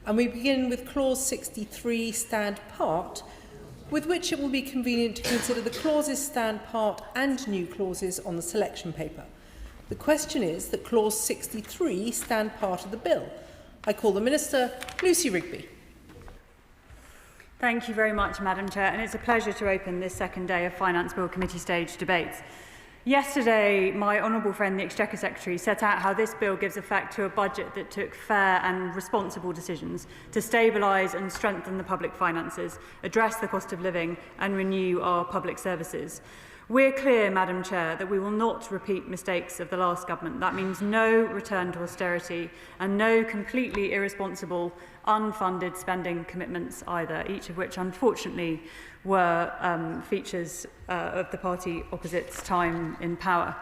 and we begin with clause 63 stand part, with which it will be convenient to consider the clauses stand part and new clauses on the selection paper. The question is that clause 63 stand part of the bill. I call the Minister, Lucy Rigby. Thank you very much, Madam Chair, and it's a pleasure to open this second day of Finance Bill Committee stage debates. Yesterday, my honourable friend, the Exchequer Secretary, set out how this bill gives effect to a budget that took fair and responsible decisions to stabilise and strengthen the public finances, address the cost of living and renew our public services. We're clear, Madam Chair, that we will not repeat mistakes of the last government. That means no return to austerity and no completely irresponsible, unfunded spending commitments either, each of which, unfortunately, were features of the party opposite's time in power.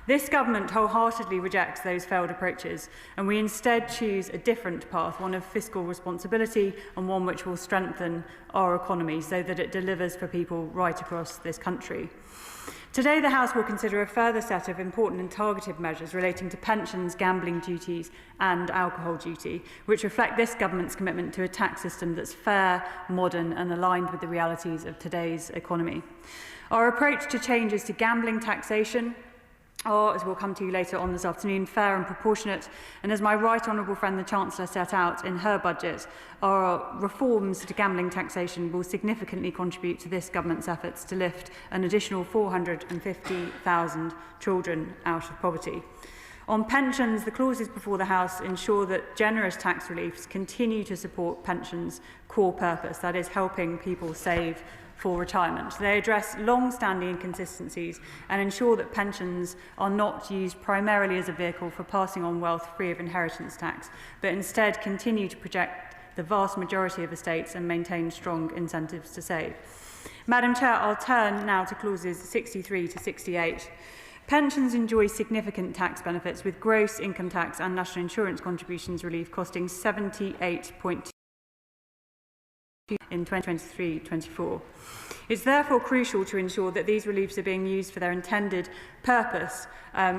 This government wholeheartedly rejects those failed approaches, and we instead choose a different path, one of fiscal responsibility and one which will strengthen our economy so that it delivers for people right across this country. Today, the House will consider a further set of important and targeted measures relating to pensions, gambling duties and alcohol duty, which reflect this government's commitment to a tax system that's fair, modern and aligned with the realities of today's economy. Our approach to changes to gambling taxation are, as we'll come to later on this afternoon, fair and proportionate, and as my right honourable friend the Chancellor set out in her budget, our reforms to gambling taxation will significantly contribute to this government's efforts to lift an additional 450,000 children out of poverty. On pensions, the clauses before the House ensure that generous tax reliefs continue to support pensions' core purpose, that is, helping people save for retirement. They address long-standing inconsistencies and ensure that pensions are not used primarily as a vehicle for passing on wealth free of inheritance tax, but instead continue to protect the vast majority of estates and maintain strong incentives to save. Madam Chair, I'll turn now to clauses 63 to 68. Pensions enjoy significant tax benefits, with gross income tax and national insurance contributions relief costing 78.2 in 2023-24. It's therefore crucial to ensure that these reliefs are being used for their intended purpose,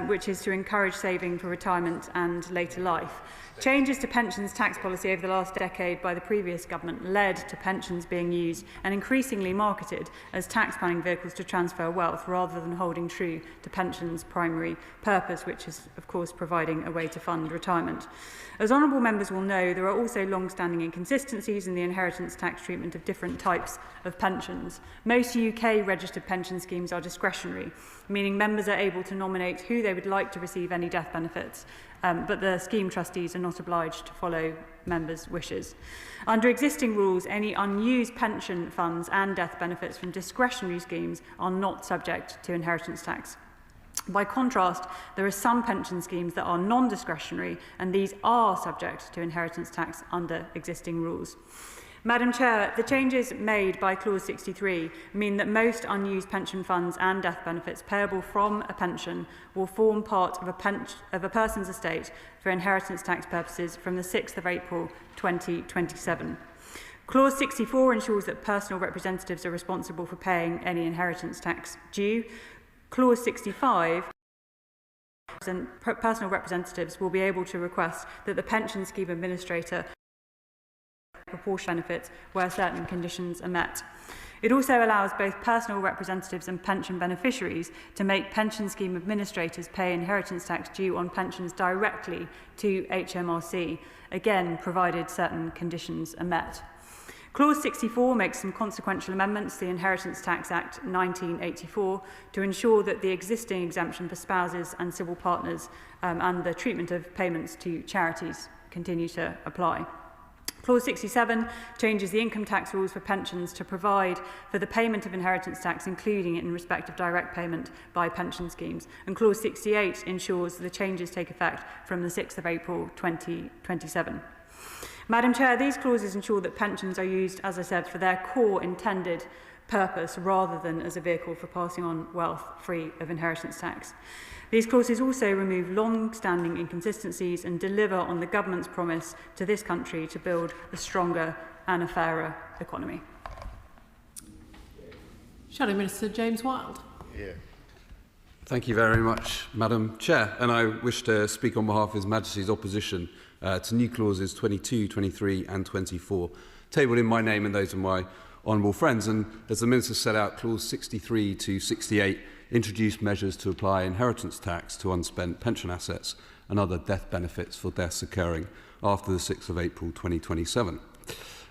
which is to encourage saving for retirement and later life. Changes to pensions tax policy over the last decade by the previous government led to pensions being used and increasingly marketed as tax planning vehicles to transfer wealth rather than holding true to pensions' primary purpose, which is, of course, providing a way to fund retirement. As honourable members will know, there are also long-standing inconsistencies in the inheritance tax treatment of different types of pensions. Most UK registered pension schemes are discretionary, meaning members are able to nominate who they would like to receive any death benefits, but the scheme trustees are not obliged to follow members' wishes. Under existing rules, any unused pension funds and death benefits from discretionary schemes are not subject to inheritance tax. By contrast, there are some pension schemes that are non-discretionary, and these are subject to inheritance tax under existing rules. Madam Chair, the changes made by Clause 63 mean that most unused pension funds and death benefits payable from a pension will form part of a person's estate for inheritance tax purposes from the 6th of April 2027. Clause 64 ensures that personal representatives are responsible for paying any inheritance tax due. Clause 65 personal representatives will be able to request that the pension scheme administrator proportion benefits where certain conditions are met. It also allows both personal representatives and pension beneficiaries to make pension scheme administrators pay inheritance tax due on pensions directly to HMRC, again provided certain conditions are met. Clause 64 makes some consequential amendments to the Inheritance Tax Act 1984 to ensure that the existing exemption for spouses and civil partners and the treatment of payments to charities continue to apply. Clause 67 changes the income tax rules for pensions to provide for the payment of inheritance tax, including in respect of direct payment by pension schemes. And Clause 68 ensures the changes take effect from the 6th of April 2027. Madam Chair, these clauses ensure that pensions are used, as I said, for their core intended purpose rather than as a vehicle for passing on wealth free of inheritance tax. These clauses also remove long-standing inconsistencies and deliver on the government's promise to this country to build a stronger and a fairer economy. Shadow Minister James Wilde. Yeah. Thank you very much, Madam Chair. And I wish to speak on behalf of His Majesty's opposition to new clauses 22, 23 and 24, tabled in my name and those of my honourable friends. And as the Minister set out, clause 63 to 68 introduced measures to apply inheritance tax to unspent pension assets and other death benefits for deaths occurring after the 6th of April 2027.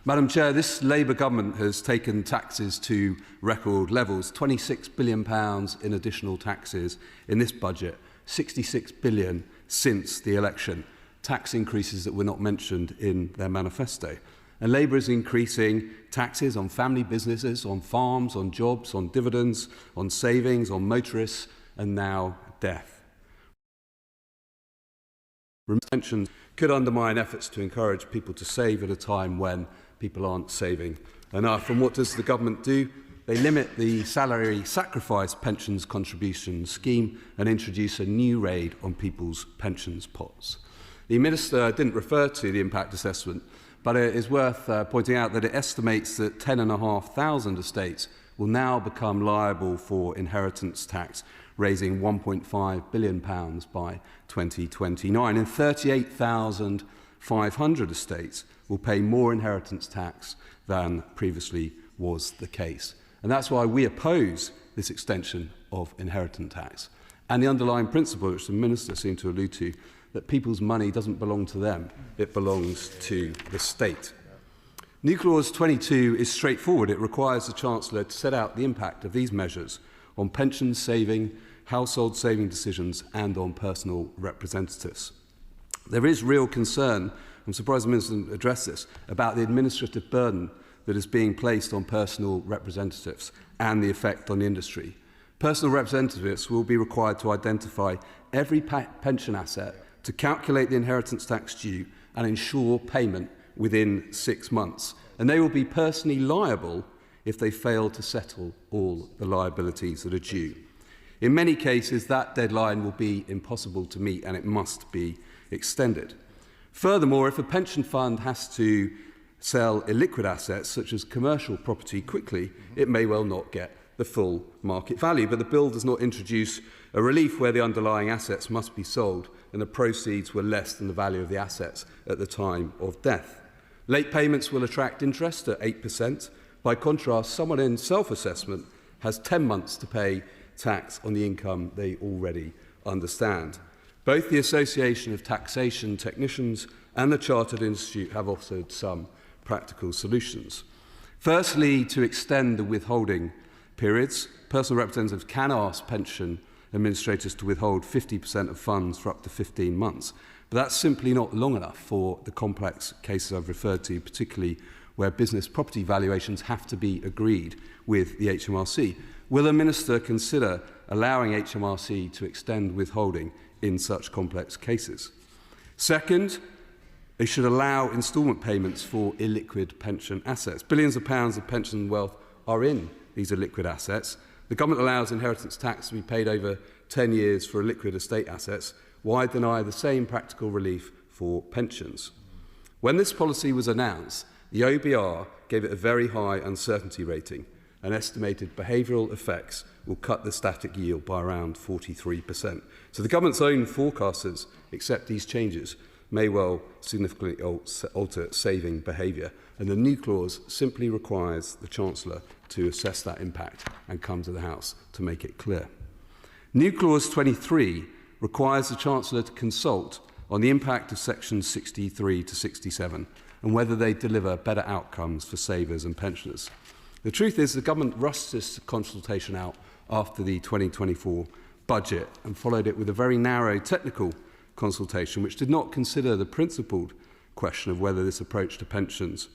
Madam Chair, this Labour government has taken taxes to record levels, £26 billion in additional taxes in this budget, £66 billion since the election, tax increases that were not mentioned in their manifesto. And Labour is increasing taxes on family businesses, on farms, on jobs, on dividends, on savings, on motorists, and now death. Pensions could undermine efforts to encourage people to save at a time when people aren't saving enough. And what does the government do? They limit the salary sacrifice pensions contribution scheme and introduce a new raid on people's pensions pots. The Minister didn't refer to the impact assessment, but it is worth pointing out that it estimates that 10,500 estates will now become liable for inheritance tax, raising £1.5 billion by 2029, and 38,500 estates will pay more inheritance tax than previously was the case. And that's why we oppose this extension of inheritance tax. And the underlying principle, which the Minister seemed to allude to, that people's money doesn't belong to them, it belongs to the state. New Clause 22 is straightforward. It requires the Chancellor to set out the impact of these measures on pension saving, household saving decisions and on personal representatives. There is real concern, I'm surprised the Minister didn't address this, about the administrative burden that is being placed on personal representatives and the effect on the industry. Personal representatives will be required to identify every pension asset, to calculate the inheritance tax due and ensure payment within 6 months. And they will be personally liable if they fail to settle all the liabilities that are due. In many cases, that deadline will be impossible to meet and it must be extended. Furthermore, if a pension fund has to sell illiquid assets, such as commercial property, quickly, it may well not get the full market value. But the bill does not introduce a relief where the underlying assets must be sold and the proceeds were less than the value of the assets at the time of death. Late payments will attract interest at 8%. By contrast, someone in self-assessment has 10 months to pay tax on the income they already understand. Both the Association of Taxation Technicians and the Chartered Institute have offered some practical solutions. Firstly, to extend the withholding periods, personal representatives can ask pension administrators to withhold 50% of funds for up to 15 months. But that's simply not long enough for the complex cases I've referred to, particularly where business property valuations have to be agreed with the HMRC. Will the Minister consider allowing HMRC to extend withholding in such complex cases? Second, they should allow instalment payments for illiquid pension assets. Billions of pounds of pension wealth are in these illiquid assets. The government allows inheritance tax to be paid over 10 years for illiquid estate assets. Why deny the same practical relief for pensions? When this policy was announced, the OBR gave it a very high uncertainty rating, and estimated behavioural effects will cut the static yield by around 43%. So the government's own forecasters accept these changes may well significantly alter saving behaviour, and the new clause simply requires the Chancellor to assess that impact and come to the House to make it clear. New clause 23 requires the Chancellor to consult on the impact of sections 63 to 67 and whether they deliver better outcomes for savers and pensioners. The truth is the government rushed this consultation out after the 2024 budget and followed it with a very narrow technical consultation which did not consider the principled question of whether this approach to pensions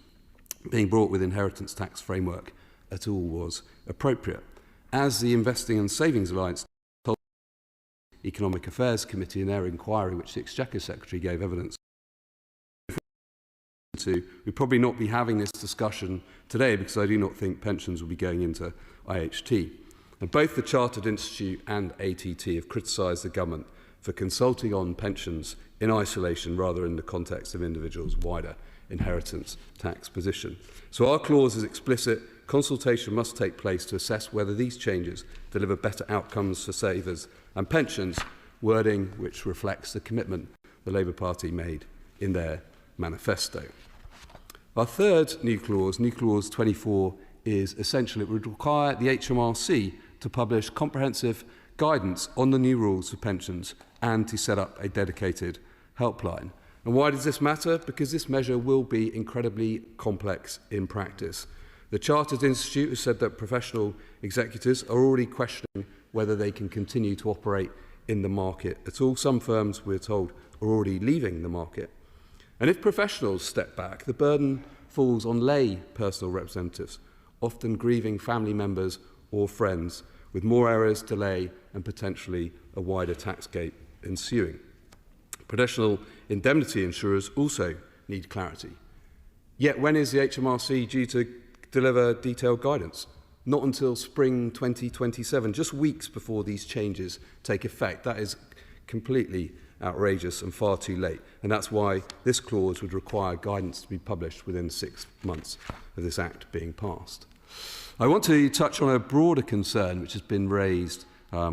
being brought with inheritance tax framework at all was appropriate. As the Investing and Savings Alliance told the Economic Affairs Committee in their inquiry, which the Exchequer Secretary gave evidence to, we'd probably not be having this discussion today because I do not think pensions will be going into IHT. And both the Chartered Institute and ATT have criticised the government for consulting on pensions in isolation rather in the context of individuals' wider inheritance tax position. So our clause is explicit. Consultation must take place to assess whether these changes deliver better outcomes for savers and pensions, wording which reflects the commitment the Labour Party made in their manifesto. Our third new clause 24, is essential. It would require the HMRC to publish comprehensive guidance on the new rules for pensions and to set up a dedicated helpline. And why does this matter? Because this measure will be incredibly complex in practice. The Chartered Institute has said that professional executors are already questioning whether they can continue to operate in the market at all. Some firms, we're told, are already leaving the market. And if professionals step back, the burden falls on lay personal representatives, often grieving family members or friends, with more errors, delay and potentially a wider tax gate ensuing. Professional indemnity insurers also need clarity. Yet when is the HMRC due to deliver detailed guidance? Not until spring 2027, just weeks before these changes take effect. That is completely outrageous and far too late. And that's why this clause would require guidance to be published within 6 months of this Act being passed. I want to touch on a broader concern which has been raised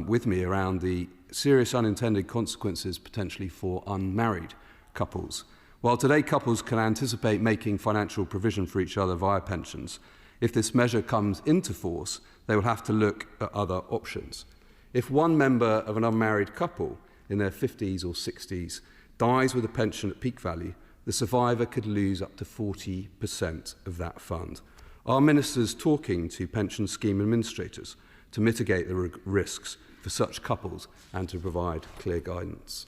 with me around the serious unintended consequences potentially for unmarried couples. While today couples can anticipate making financial provision for each other via pensions, if this measure comes into force, they will have to look at other options. If one member of an unmarried couple in their 50s or 60s dies with a pension at peak value, the survivor could lose up to 40% of that fund. Are ministers talking to pension scheme administrators to mitigate the risks for such couples and to provide clear guidance?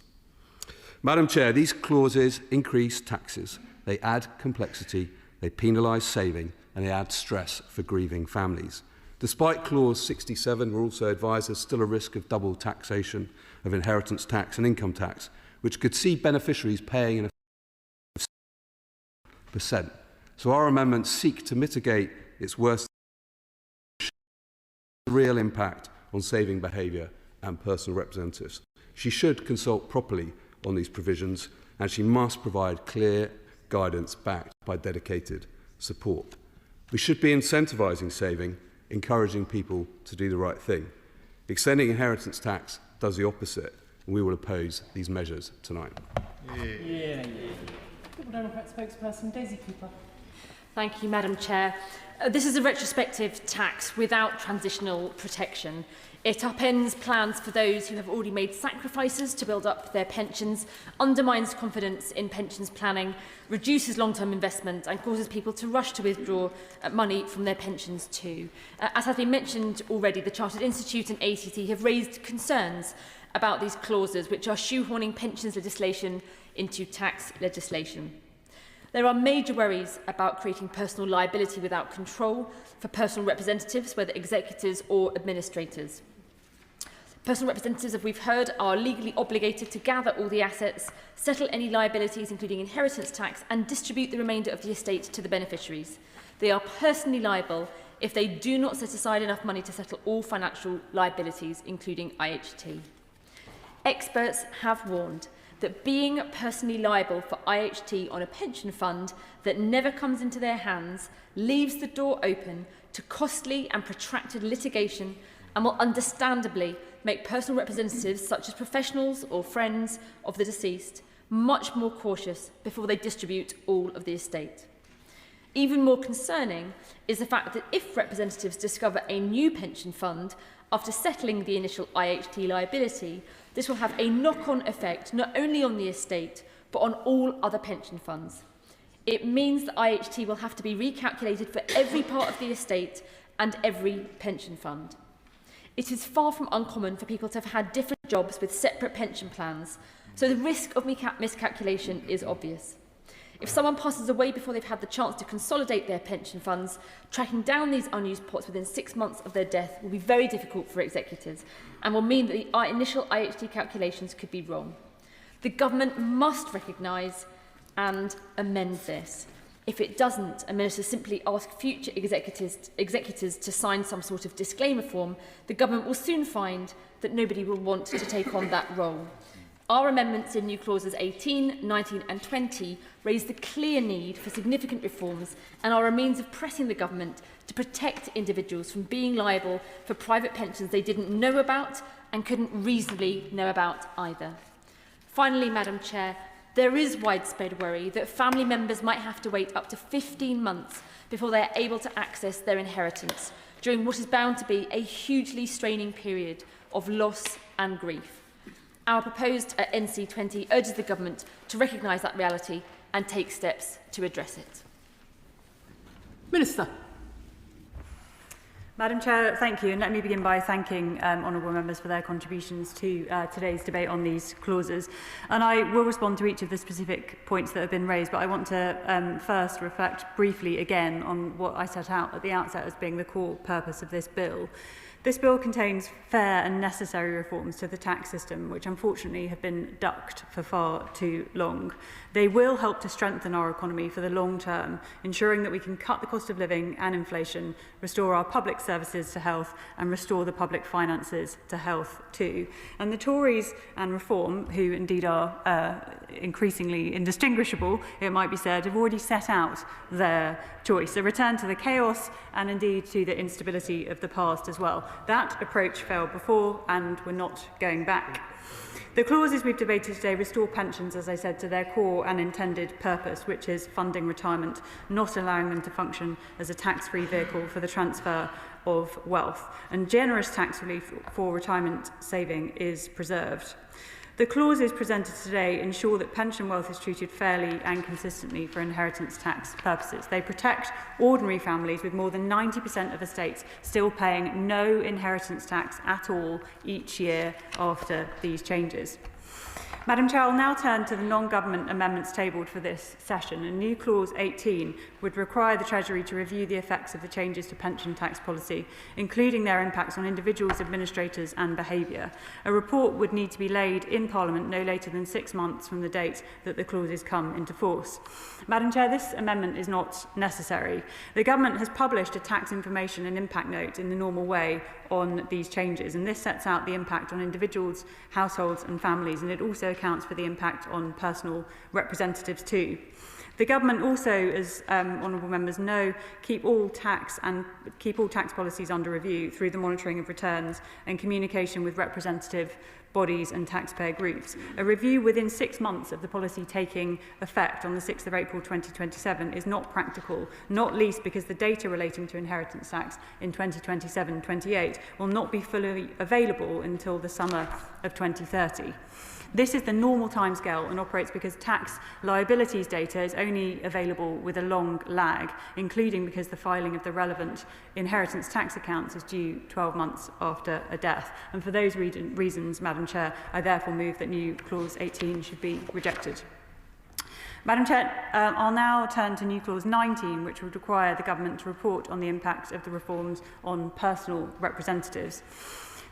Madam Chair, these clauses increase taxes, they add complexity, they penalise saving, and they add stress for grieving families. Despite Clause 67, we're also advised there's still a risk of double taxation of inheritance tax and income tax, which could see beneficiaries paying an %. So our amendments seek to mitigate its worst real impact on saving behaviour and personal representatives. She should consult properly on these provisions, and she must provide clear guidance backed by dedicated support. We should be incentivising saving, encouraging people to do the right thing. Extending inheritance tax does the opposite, and we will oppose these measures tonight. Liberal Democrat spokesperson Daisy Cooper. Thank you, Madam Chair. This is a retrospective tax without transitional protection. It upends plans for those who have already made sacrifices to build up their pensions, undermines confidence in pensions planning, reduces long-term investment and causes people to rush to withdraw money from their pensions too. As has been mentioned already, the Chartered Institute and ACT have raised concerns about these clauses which are shoehorning pensions legislation into tax legislation. There are major worries about creating personal liability without control for personal representatives, whether executors or administrators. Personal representatives, as we've heard, are legally obligated to gather all the assets, settle any liabilities, including inheritance tax, and distribute the remainder of the estate to the beneficiaries. They are personally liable if they do not set aside enough money to settle all financial liabilities, including IHT. Experts have warned that being personally liable for IHT on a pension fund that never comes into their hands leaves the door open to costly and protracted litigation and will understandably make personal representatives, such as professionals or friends of the deceased, much more cautious before they distribute all of the estate. Even more concerning is the fact that if representatives discover a new pension fund after settling the initial IHT liability, this will have a knock-on effect not only on the estate, but on all other pension funds. It means that IHT will have to be recalculated for every part of the estate and every pension fund. It is far from uncommon for people to have had different jobs with separate pension plans, so the risk of miscalculation is obvious. If someone passes away before they've had the chance to consolidate their pension funds, tracking down these unused pots within 6 months of their death will be very difficult for executors and will mean that the initial IHT calculations could be wrong. The government must recognise and amend this. If it doesn't, a minister simply ask future executors to sign some sort of disclaimer form, the government will soon find that nobody will want to take on that role. Our amendments in new clauses 18, 19 and 20 raise the clear need for significant reforms and are a means of pressing the government to protect individuals from being liable for private pensions they didn't know about and couldn't reasonably know about either. Finally, Madam Chair, there is widespread worry that family members might have to wait up to 15 months before they are able to access their inheritance during what is bound to be a hugely straining period of loss and grief. Our proposed NC20 urges the Government to recognise that reality and take steps to address it. Minister. Madam Chair, thank you. And let me begin by thanking honourable members for their contributions to today's debate on these clauses. And I will respond to each of the specific points that have been raised, but I want to first reflect briefly again on what I set out at the outset as being the core purpose of this bill. This bill contains fair and necessary reforms to the tax system, which unfortunately have been ducked for far too long. They will help to strengthen our economy for the long term, ensuring that we can cut the cost of living and inflation, restore our public services to health, and restore the public finances to health too. And the Tories and Reform, who indeed are increasingly indistinguishable, it might be said, have already set out their choice, a return to the chaos and indeed to the instability of the past as well. That approach failed before, and we're not going back. The clauses we've debated today restore pensions, as I said, to their core and intended purpose, which is funding retirement, not allowing them to function as a tax-free vehicle for the transfer of wealth. And generous tax relief for retirement saving is preserved. The clauses presented today ensure that pension wealth is treated fairly and consistently for inheritance tax purposes. They protect ordinary families with more than 90% of estates still paying no inheritance tax at all each year after these changes. Madam Chair, I'll now turn to the non-government amendments tabled for this session. And new Clause 18 would require the Treasury to review the effects of the changes to pension tax policy, including their impacts on individuals, administrators and behaviour. A report would need to be laid in Parliament no later than 6 months from the date that the clauses come into force. Madam Chair, this amendment is not necessary. The Government has published a tax information and impact note in the normal way on these changes, and this sets out the impact on individuals, households and families, and it also accounts for the impact on personal representatives too. The Government also, as honourable members know, keep all tax policies under review through the monitoring of returns and communication with representative bodies and taxpayer groups. A review within 6 months of the policy taking effect on the 6th of April 2027 is not practical, not least because the data relating to inheritance tax in 2027-28 will not be fully available until the summer of 2030. This is the normal timescale and operates because tax liabilities data is only available with a long lag, including because the filing of the relevant inheritance tax accounts is due 12 months after a death. And for those reasons, Madam Chair, I therefore move that new Clause 18 should be rejected. Madam Chair, I'll now turn to new Clause 19, which would require the Government to report on the impact of the reforms on personal representatives.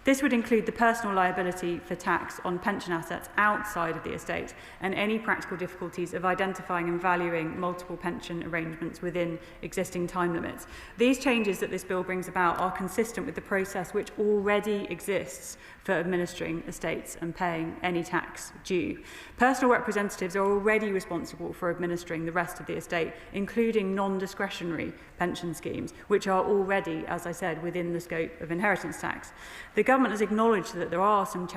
This would include the personal liability for tax on pension assets outside of the estate and any practical difficulties of identifying and valuing multiple pension arrangements within existing time limits. These changes that this bill brings about are consistent with the process which already exists for administering estates and paying any tax due. Personal representatives are already responsible for administering the rest of the estate, including non-discretionary pension schemes, which are already, as I said, within the scope of inheritance tax. The Government has acknowledged that there are some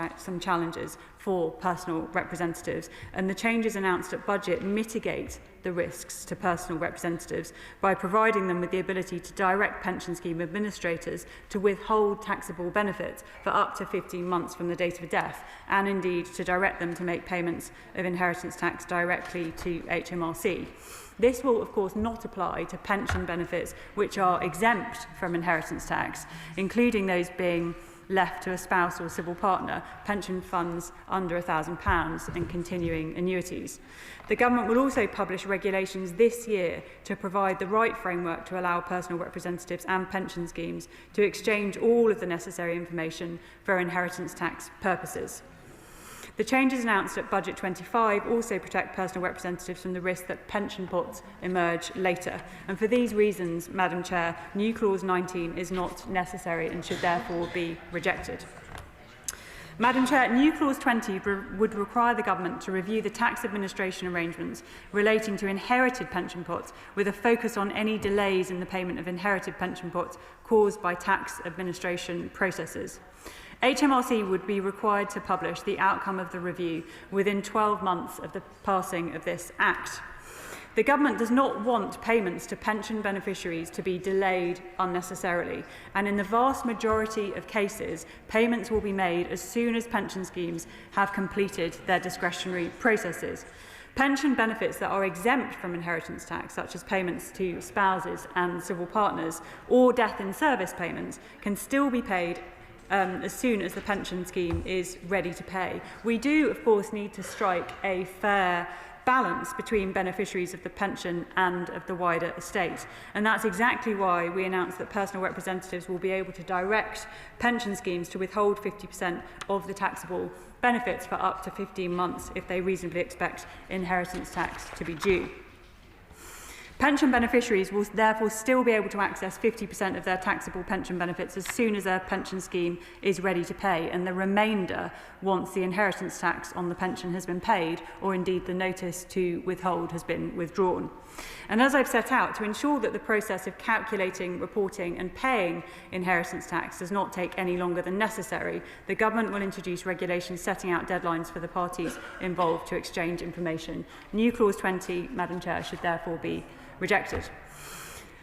challenges for personal representatives, and the changes announced at budget mitigate the risks to personal representatives by providing them with the ability to direct pension scheme administrators to withhold taxable benefits for up to 15 months from the date of death, and indeed to direct them to make payments of inheritance tax directly to HMRC. This will, of course, not apply to pension benefits which are exempt from inheritance tax, including those being left to a spouse or civil partner, pension funds under £1,000 and continuing annuities. The Government will also publish regulations this year to provide the right framework to allow personal representatives and pension schemes to exchange all of the necessary information for inheritance tax purposes. The changes announced at Budget 25 also protect personal representatives from the risk that pension pots emerge later. And for these reasons, Madam Chair, new Clause 19 is not necessary and should therefore be rejected. Madam Chair, new Clause 20 would require the Government to review the tax administration arrangements relating to inherited pension pots with a focus on any delays in the payment of inherited pension pots caused by tax administration processes. HMRC would be required to publish the outcome of the review within 12 months of the passing of this Act. The government does not want payments to pension beneficiaries to be delayed unnecessarily, and in the vast majority of cases, payments will be made as soon as pension schemes have completed their discretionary processes. Pension benefits that are exempt from inheritance tax, such as payments to spouses and civil partners, or death in service payments, can still be paid as soon as the pension scheme is ready to pay. We do, of course, need to strike a fair balance between beneficiaries of the pension and of the wider estate. And that's exactly why we announced that personal representatives will be able to direct pension schemes to withhold 50% of the taxable benefits for up to 15 months if they reasonably expect inheritance tax to be due. Pension beneficiaries will therefore still be able to access 50% of their taxable pension benefits as soon as their pension scheme is ready to pay, and the remainder once the inheritance tax on the pension has been paid, or indeed the notice to withhold has been withdrawn. And as I've set out, to ensure that the process of calculating, reporting and paying inheritance tax does not take any longer than necessary, the government will introduce regulations setting out deadlines for the parties involved to exchange information. New Clause 20, Madam Chair, should therefore be rejected.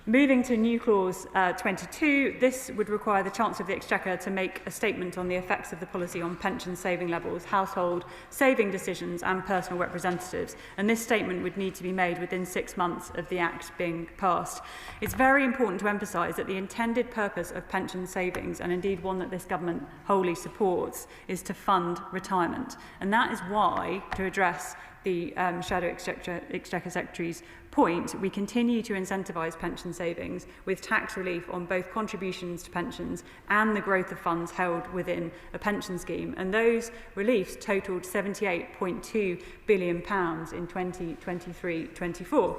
Moving to new clause 22, this would require the Chancellor of the Exchequer to make a statement on the effects of the policy on pension saving levels, household saving decisions and personal representatives, and this statement would need to be made within 6 months of the Act being passed. It's very important to emphasise that the intended purpose of pension savings, and indeed one that this government wholly supports, is to fund retirement, and that is why, to address the Shadow Exchequer Secretary's point, we continue to incentivise pension savings with tax relief on both contributions to pensions and the growth of funds held within a pension scheme. And those reliefs totalled £78.2 billion in 2023-24.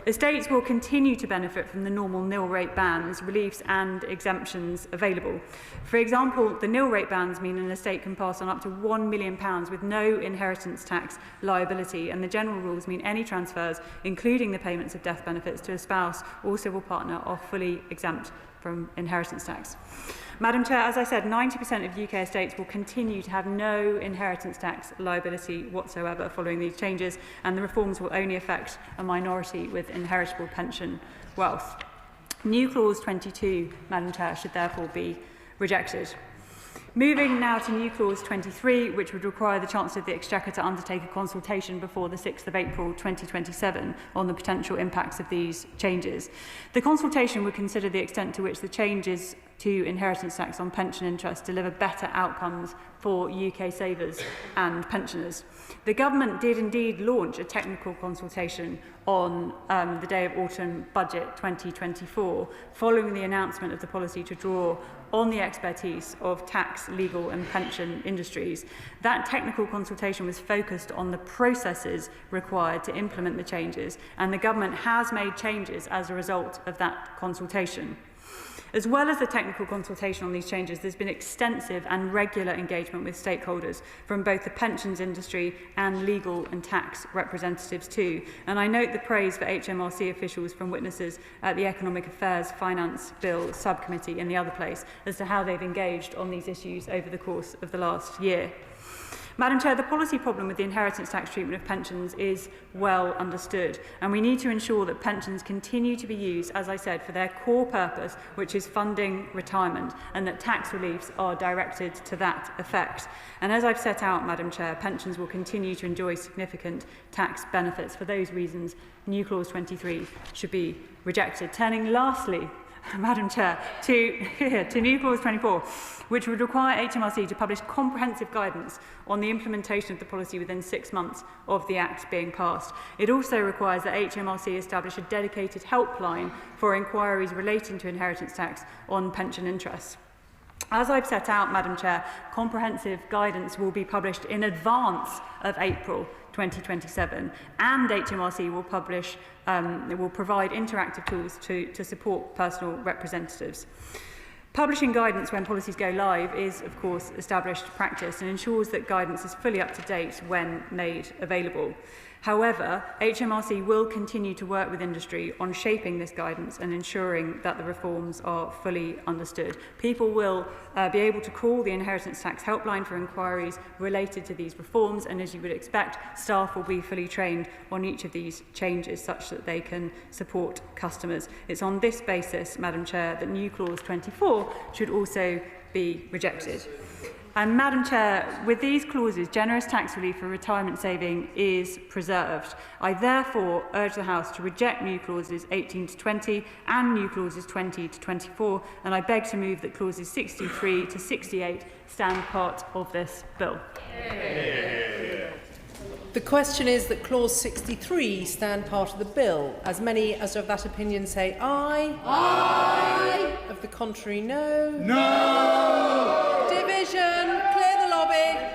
Estates will continue to benefit from the normal nil rate bands, reliefs and exemptions available. For example, the nil rate bands mean an estate can pass on up to £1 million with no inheritance tax liability, and the general rules mean any transfers, including the payments of death benefits to a spouse or civil partner, are fully exempt from inheritance tax. Madam Chair, as I said, 90% of UK estates will continue to have no inheritance tax liability whatsoever following these changes, and the reforms will only affect a minority with inheritable pension wealth. New Clause 22, Madam Chair, should therefore be rejected. Moving now to new clause 23, which would require the Chancellor of the Exchequer to undertake a consultation before the 6th of April 2027 on the potential impacts of these changes. The consultation would consider the extent to which the changes to inheritance tax on pension interest deliver better outcomes for UK savers and pensioners. The government did indeed launch a technical consultation on the day of autumn budget 2024, following the announcement of the policy to draw on the expertise of tax, legal and pension industries. That technical consultation was focused on the processes required to implement the changes, and the government has made changes as a result of that consultation. As well as the technical consultation on these changes, there's been extensive and regular engagement with stakeholders from both the pensions industry and legal and tax representatives too. And I note the praise for HMRC officials from witnesses at the Economic Affairs Finance Bill Subcommittee in the other place as to how they've engaged on these issues over the course of the last year. Madam Chair, the policy problem with the inheritance tax treatment of pensions is well understood, and we need to ensure that pensions continue to be used, as I said, for their core purpose, which is funding retirement, and that tax reliefs are directed to that effect. And as I've set out, Madam Chair, pensions will continue to enjoy significant tax benefits. For those reasons, new clause 23 should be rejected. Turning lastly, Madam Chair, to new clause 24, which would require HMRC to publish comprehensive guidance on the implementation of the policy within 6 months of the Act being passed. It also requires that HMRC establish a dedicated helpline for inquiries relating to inheritance tax on pension interests. As I've set out, Madam Chair, comprehensive guidance will be published in advance of April 2027, and HMRC will provide interactive tools to support personal representatives. Publishing guidance when policies go live is, of course, established practice and ensures that guidance is fully up to date when made available. However, HMRC will continue to work with industry on shaping this guidance and ensuring that the reforms are fully understood. People will be able to call the inheritance tax helpline for inquiries related to these reforms, and as you would expect, staff will be fully trained on each of these changes such that they can support customers. It's on this basis, Madam Chair, that new clause 24 should also be rejected. And Madam Chair, with these clauses, generous tax relief for retirement saving is preserved. I therefore urge the House to reject new clauses 18 to 20 and new clauses 20 to 24, and I beg to move that clauses 63 to 68 stand part of this bill. The question is that clause 63 stand part of the bill. As many as are of that opinion say aye. Aye. Of the contrary, no. No. Division. Clear the lobby.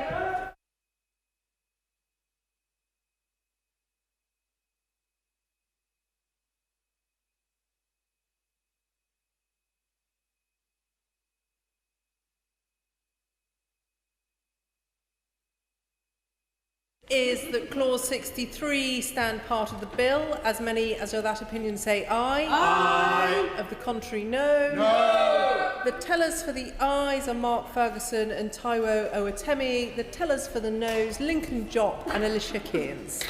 Is that clause 63 stand part of the bill. As many as are of that opinion say aye. Aye. Of the contrary, no. No. The tellers for the ayes are Mark Ferguson and Taiwo Owatemi. The tellers for the noes, Lincoln Jopp and Alicia Kearns.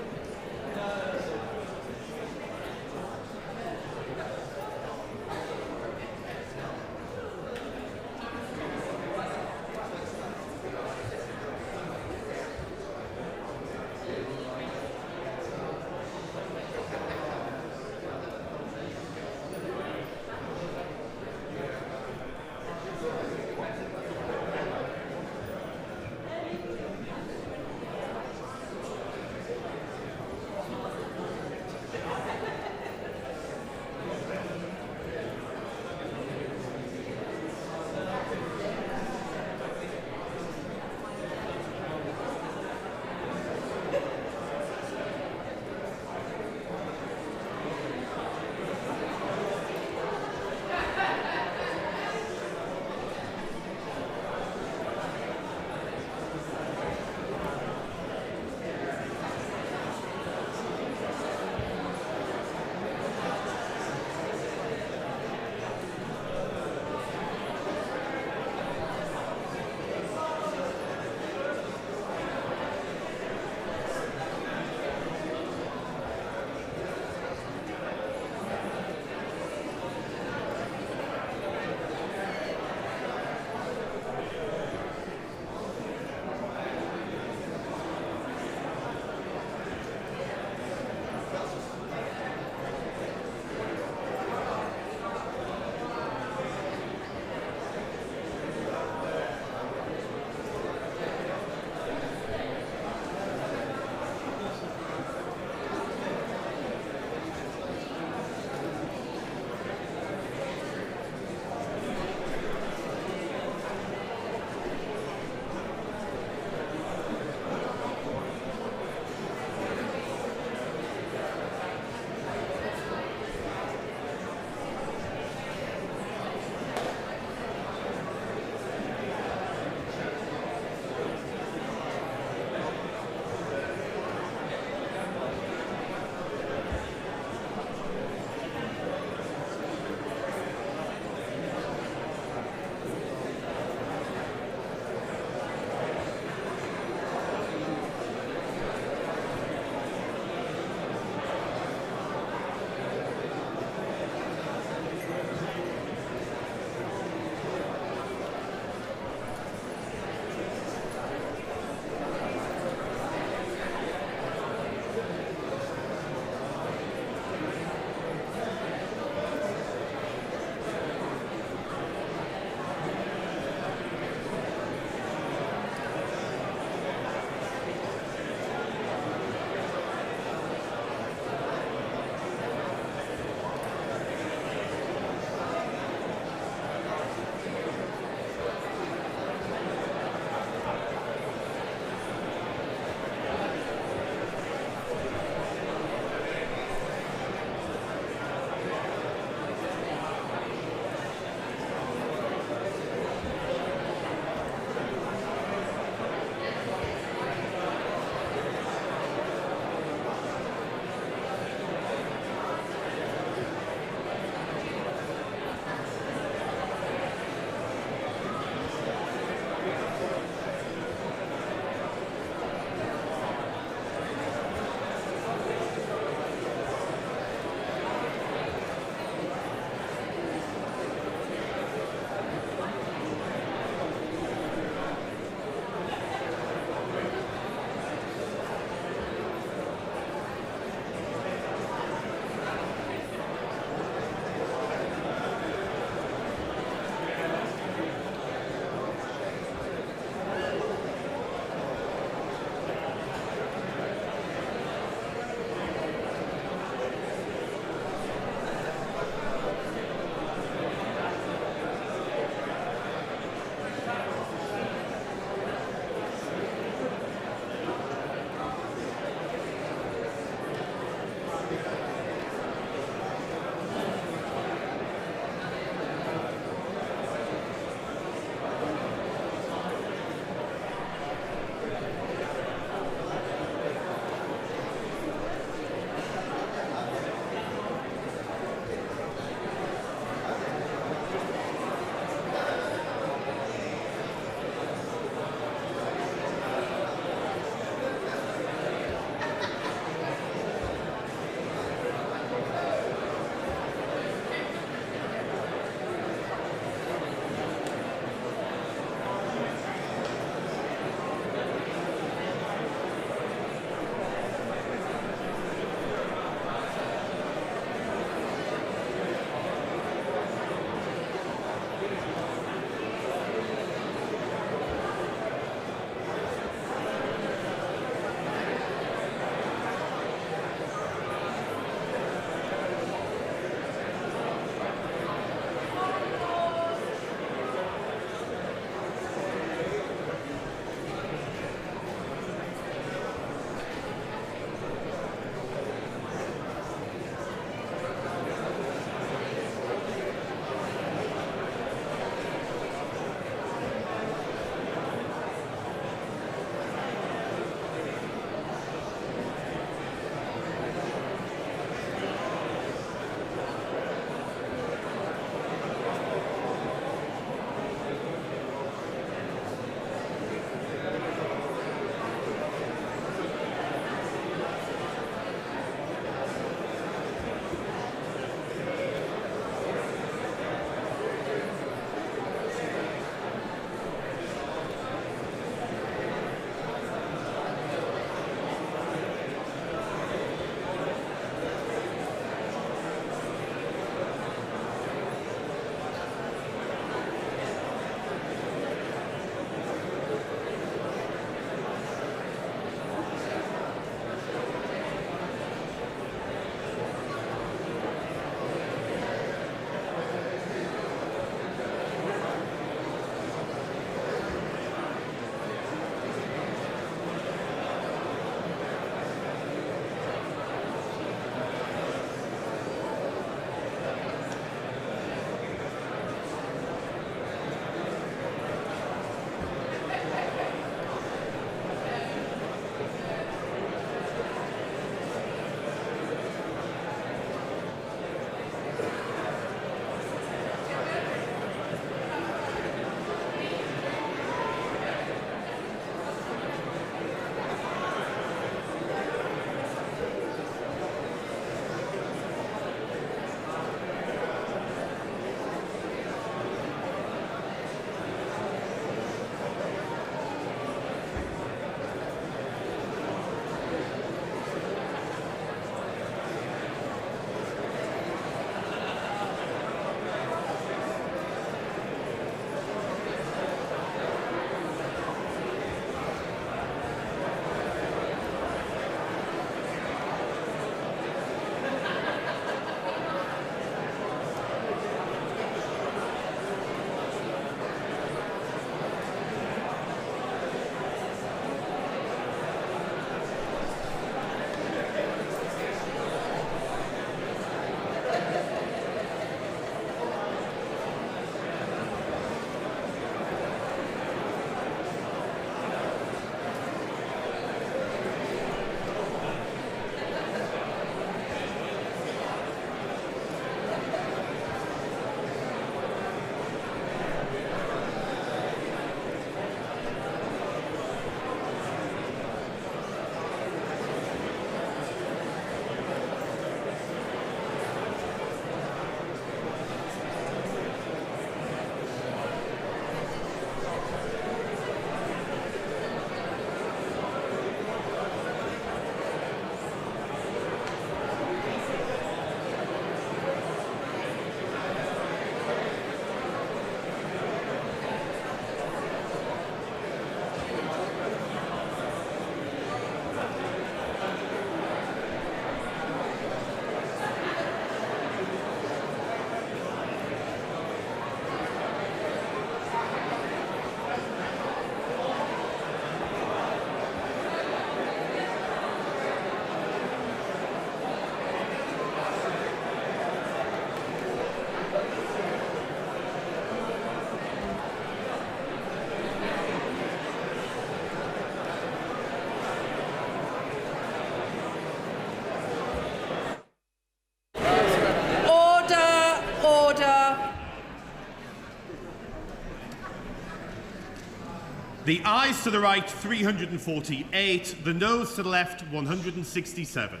The ayes to the right, 348. The noes to the left, 167.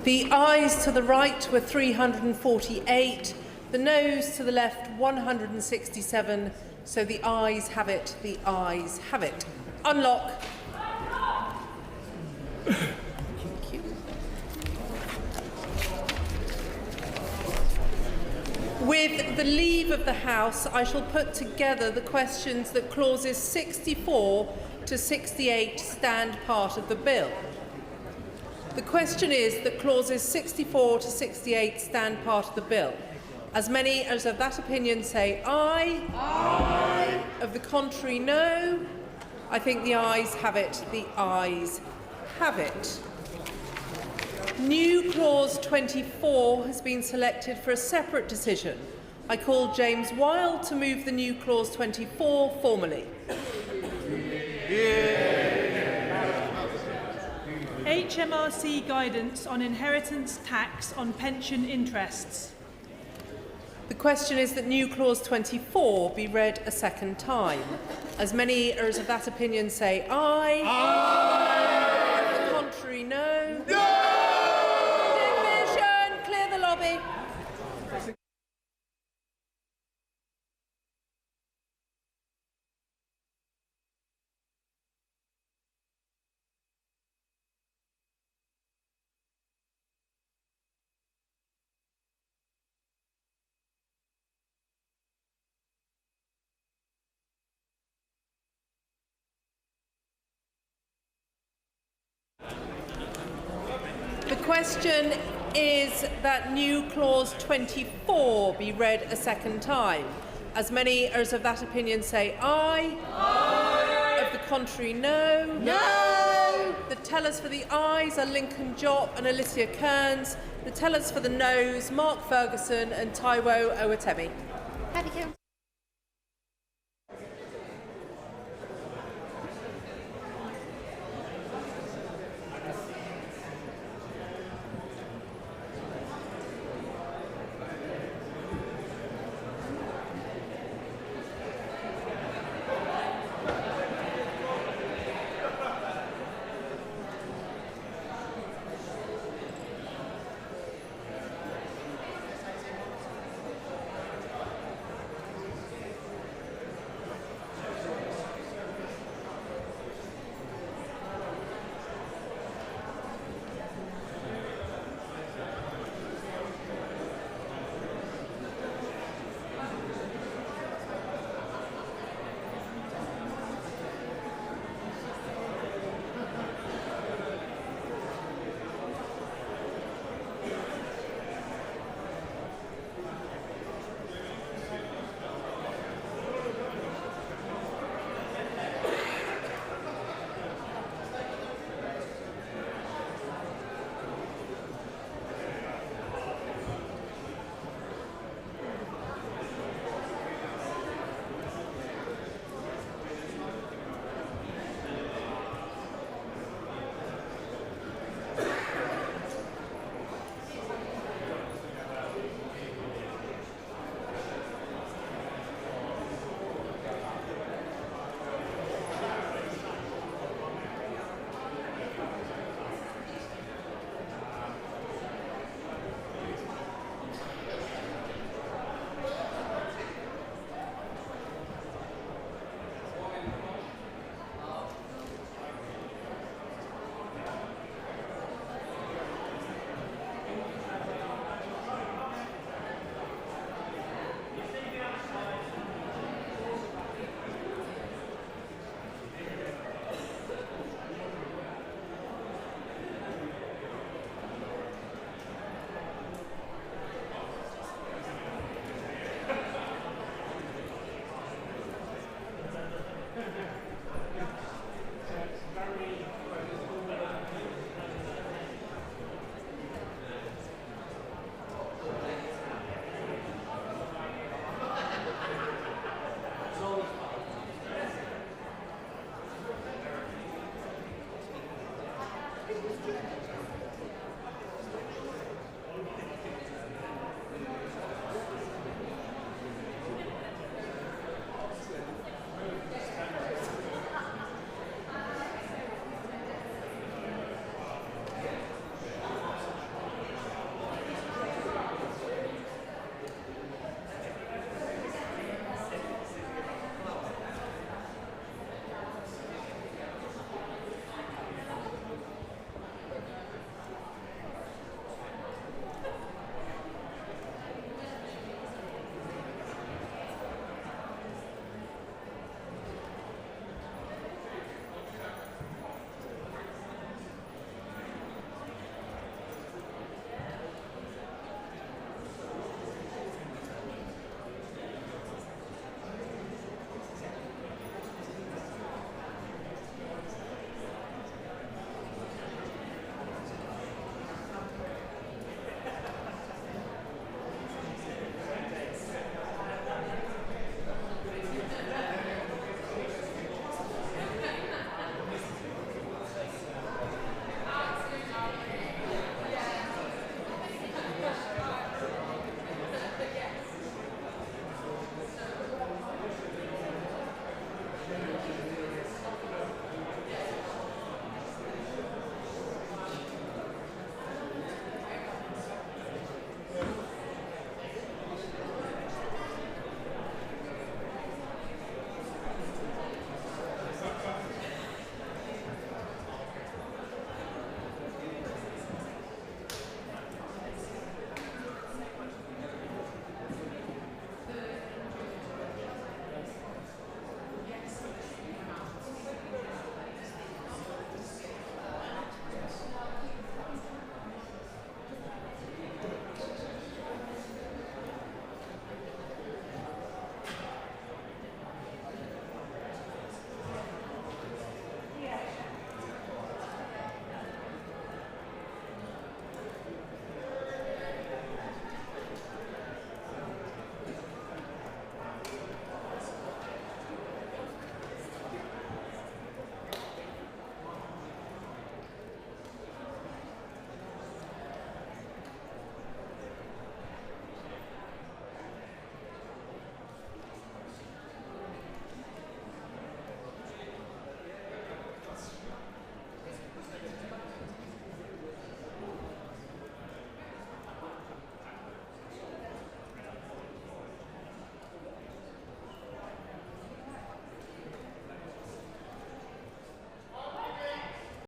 The ayes to the right were 348. The noes to the left, 167. So the ayes have it. The ayes have it. Unlock. Thank you. With the leave of the House, I shall put together the questions that clauses 64 to 68 stand part of the bill. The question is that clauses 64 to 68 stand part of the bill. As many as of that opinion say aye. Aye. Of the contrary, no. I think the ayes have it. The ayes have it. New clause 24 has been selected for a separate decision. I call James Wilde to move the new clause 24 formally. HMRC guidance on inheritance tax on pension interests. The question is that new clause 24 be read a second time. As many as of that opinion say aye. Aye. The contrary, no. No! Division! Clear the lobby. The question is that new clause 24 be read a second time. As many as of that opinion say aye. Aye. Of the contrary, no. No. The tellers for the ayes are Lincoln Jopp and Alicia Kearns. The tellers for the noes, Mark Ferguson and Taiwo Owatemi. Happy count.